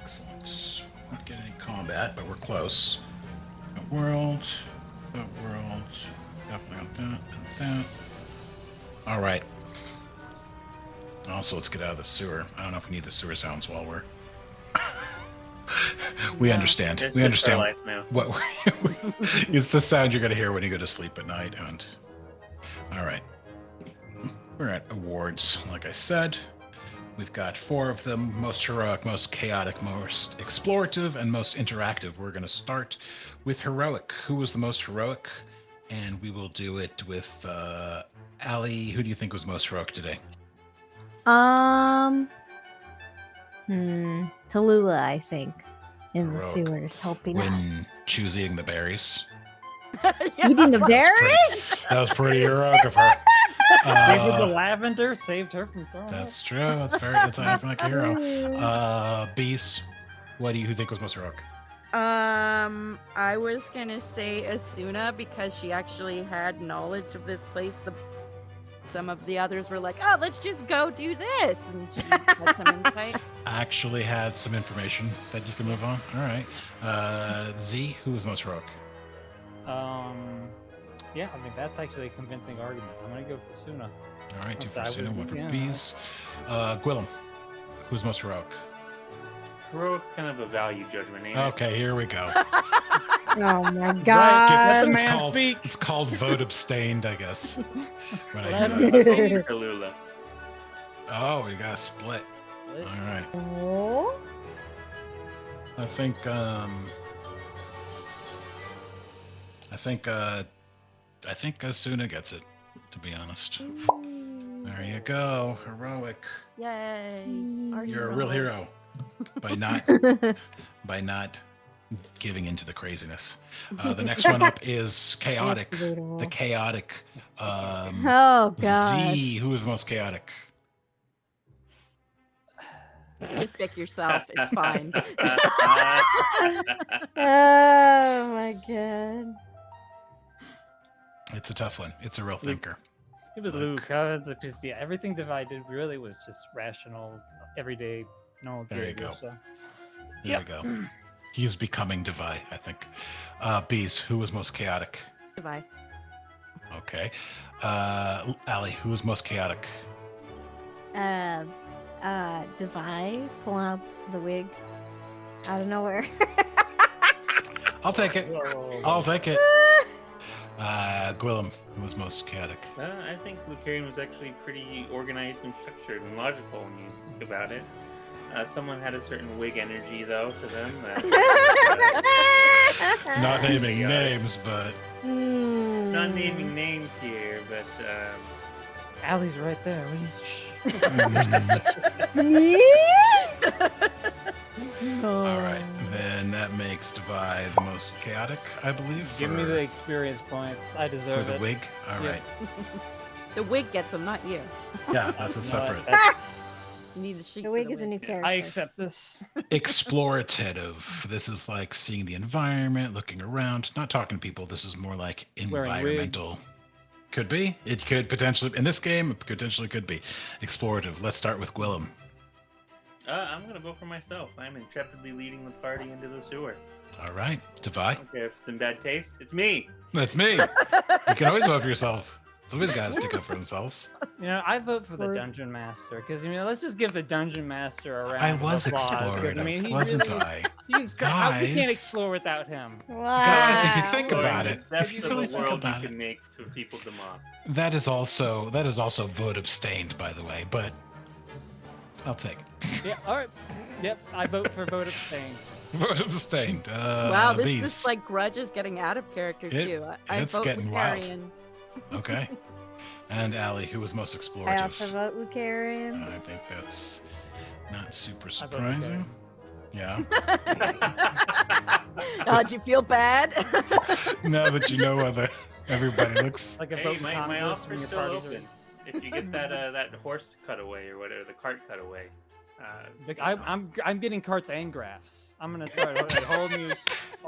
excellent. Not getting any combat, but we're close. That world. Definitely got that and that. All right. Also, let's get out of the sewer. I don't know if we need the sewer sounds while we're. We understand. It's We just our understand life now. what we're. It's the sound you're gonna hear when you go to sleep at night. And all right, we're at awards. Like I said, We've got 4 of them: most heroic, most chaotic, most explorative, and most interactive. We're going to start with heroic. Who was the most heroic? And we will do it with Allie. Who do you think was most heroic today? Tallulah, I think, in the Heroic. sewers, helping us. When choosing the berries. Eating the That's berries? That was pretty heroic of her. Gave her the lavender, saved her from throwing up. That's true. That's acting like a hero. Beast, what do you think was most heroic? I was gonna say Asuna because she actually had knowledge of this place. Some of the others were like, "Oh, let's just go do this," and she had some insight. Actually had some information that you can move on. All right. Z, who was most heroic? Yeah, I mean, that's actually a convincing argument. I'm going to go with Asuna. All right, 2 for Since I Suna, was- 1 for yeah. Bees. Guillam, who's most heroic? Heroic's kind of a value judgment, ain't it? Okay, here we go. Oh my Let god. the It's man called- speak. It's called vote abstained, I guess. When I Let hear him that. Tallulah. Oh, we got a split. All right. Oh. I think Asuna gets it, to be honest. There you go. Heroic. Yay! Our You're a real hero by not giving into the craziness. The next one up is chaotic. The chaotic. Oh god. Z, who is the most chaotic? Just pick yourself. It's fine. Oh my god. It's a tough one. It's a real thinker. It was Luke. Yeah, everything divided really was just rational, everyday, no There you behavior. go. So. There we go. He's becoming Devi, I think. Bees, who was most chaotic? Goodbye. Okay. Allie, who was most chaotic? Devi pulling out the wig out of nowhere. I'll take it. Whoa. I'll take it. Guillam, who was most chaotic? I think Lucarian was actually pretty organized and structured and logical when you think about it. Someone had a certain wig energy, though, to them. Not naming Yeah. names, but Not naming names here, but Allie's right there. all right. Then that makes Devi the most chaotic, I believe. Give me for- the experience points. I for deserve the it. wig. All Yeah. right. The wig gets them, not you. Yeah, that's a You know what? separate. That's- You need a sheet. The for wig the is a new wig. character. I accept this. Explorative. This is like seeing the environment, looking around, not talking to people. This is more like Wearing environmental. wigs. Could be. It could potentially, in this game, it potentially could be. Explorative. Let's start with Guillam. I'm going to vote for myself. I'm intrepidly leading the party into the sewer. All right. Devi. I don't care if it's in bad taste. It's me. That's me. You can always vote for yourself. Somebody's got to stick up for themselves. You know, I vote for the Or- dungeon master because let's just give the dungeon master a round. I of was applause, 'cause, explorative, he wasn't really is- I? He's how we can't Guys. explore without him. Guys, if you think Wow. about The it, depths if you of really the think world about you it, can make for people to mock. that is also vote abstained, by the way. But I'll take it. Yeah. All right. Yep. I vote for vote abstain. Vote abstained. Wow, this Bees. like grudge is getting out of character too. I it's vote getting wild. Lucarian. Okay. And Allie, who was most I explorative? also vote Lucarian. I think that's not super I vote surprising. Yeah. Oh, did you feel bad? Now that you know how everybody looks. Like a Hey, vote my Congress when offer's your still parties are- open. If you get that horse cutaway or whatever, the cart cutaway. Like, you know. I'm getting carts and graphs. I'm gonna start a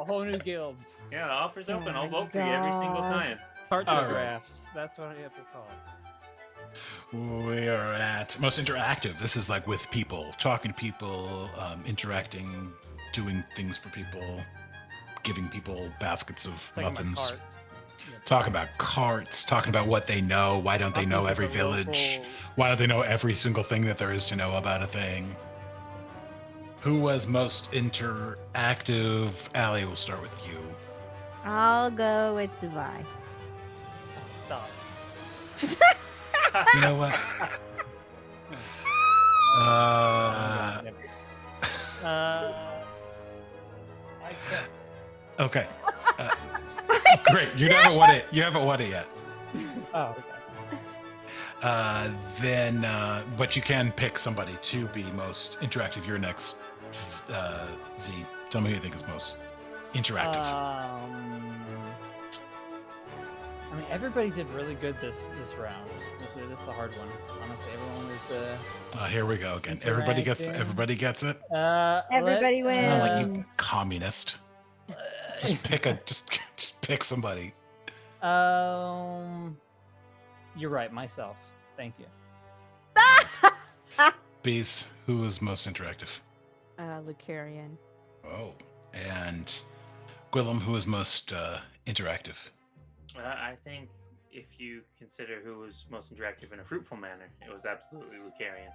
whole new guild. Yeah, the offer's Oh open. I'll my vote for you every single God. time. Carts All and right. graphs. That's what I have to call it. We are at most interactive. This is like with people, talking to people, interacting, doing things for people, giving people baskets of Talking about muffins. carts. Yeah. Talking about carts, talking about what they know. Why don't they Talking know to every the village? local- Why don't they know every single thing that there is to know about a thing? Who was most interactive? Allie, we'll start with you. I'll go with Devi. Stop. You know what? Uh, I checked. okay. Great. You haven't won it. You haven't won it yet. Oh, okay. But you can pick somebody to be most interactive. You're next, Z. Tell me who you think is most interactive. I mean, everybody did really good this round. It's a hard one. Honestly, everyone was. Here we go again. Everybody gets it. Everybody Not like you wins. communist. Just pick just pick somebody. You're right. Myself. Thank you. Bees, who is most interactive? Lucarian. Oh, and Guillam, who is most interactive? I think if you consider who was most interactive in a fruitful manner, it was absolutely Lucarian.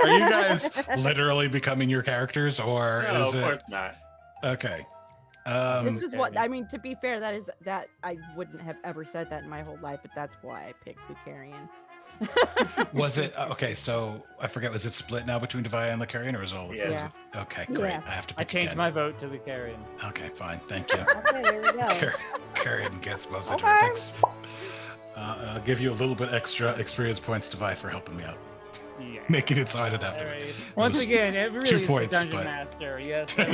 Are you guys literally becoming your characters, or No, is of it? course not. Okay. This is what I mean. To be fair, that I wouldn't have ever said that in my whole life, but that's why I picked Lucarian. Was it okay? So I forget. Was it split now between Devaya and Lucarian, or is it all? Yeah. was it- okay, great. Yeah. I have to. I Pick changed again. my vote to Lucarian. Okay, fine. Thank you. Okay, there we go. Lucarian gets most Okay. interactive. Thanks. I'll give you a little bit extra experience points, Devaya, for helping me out, Yeah. making it so I didn't have to. All right. It Once was again, it really 2 is points, the Dungeon but- Master. Yes. Yay!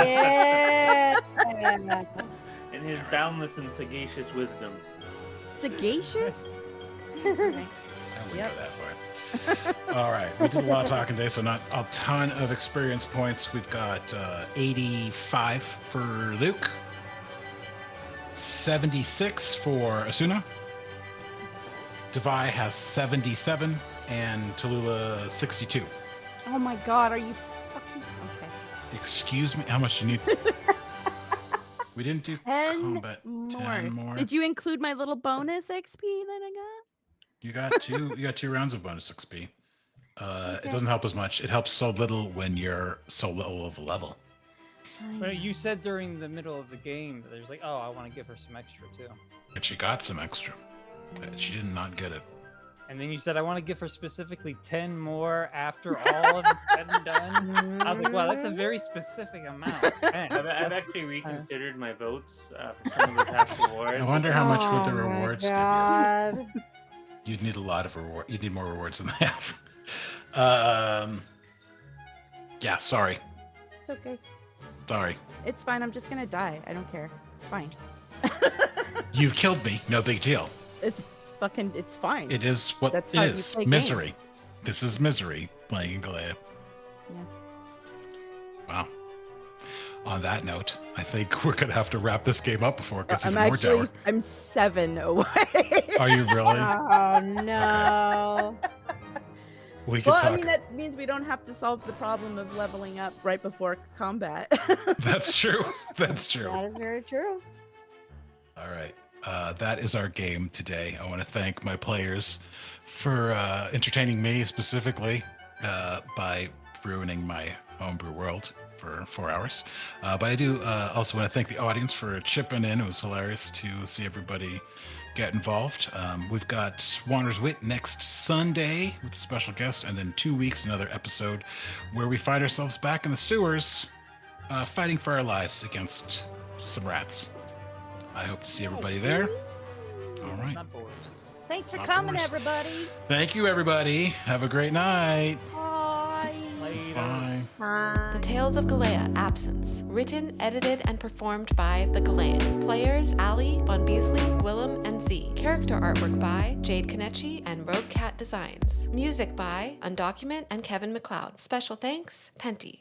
Yeah. In his boundless and sagacious wisdom. Sagacious. I wouldn't Yep. go that far. All right, we did a lot of talking today, so not a ton of experience points. We've got 85 for Luke, 76 for Asuna. Devai has 77, and Tallulah 62. Oh my God, are you fucking okay? Excuse me, how much do you need? We didn't do 10 combat. more. 10 more. Did you include my little bonus XP that I got? You got two. You got 2 rounds of bonus XP. Okay. It doesn't help as much. It helps so little when you're so low of a level. But you said during the middle of the game that there's like, oh, I want to give her some extra too. And she got some extra. She did not get it. And then you said I want to give her specifically 10 more after all of it's said and done. I was like, wow, that's a very specific amount. Man, I've actually reconsidered my votes for some of the past awards. I wonder how much would the Oh my rewards give you. God. You'd need a lot of reward. You'd need more rewards than I have. Yeah, sorry. It's okay. Sorry. It's fine. I'm just gonna die. I don't care. It's fine. You killed me. No big deal. It's fucking. It's fine. It is what That's it how you is. play Misery. This is misery playing in Galaean. Yeah. Wow. On that note, I think we're gonna have to wrap this game up before it gets I'm even more actually. dour. I'm 7 away. Are you really? Oh no. We could Well, talk. I mean, that means we don't have to solve the problem of leveling up right before combat. That's true. That's true. That is very true. All right. That is our game today. I want to thank my players for entertaining me specifically by ruining my homebrew world for 4 hours. But I do also want to thank the audience for chipping in. It was hilarious to see everybody get involved. We've got Wander's Wit next Sunday with a special guest, and then 2 weeks, another episode where we find ourselves back in the sewers fighting for our lives against some rats. I hope to see everybody there. All right. Not boars. Thanks for Not coming, yours. everybody. Thank you, everybody. Have a great night. Bye. Bye. Bye. The Tales of Galea Absence. Written, edited, and performed by the Galaean. Players Ali, Bonbeesly, Guillam, and Z. Character artwork by Jade Konechy and Rogue Cat Designs. Music by Undocument and Kevin MacLeod. Special thanks, Penty.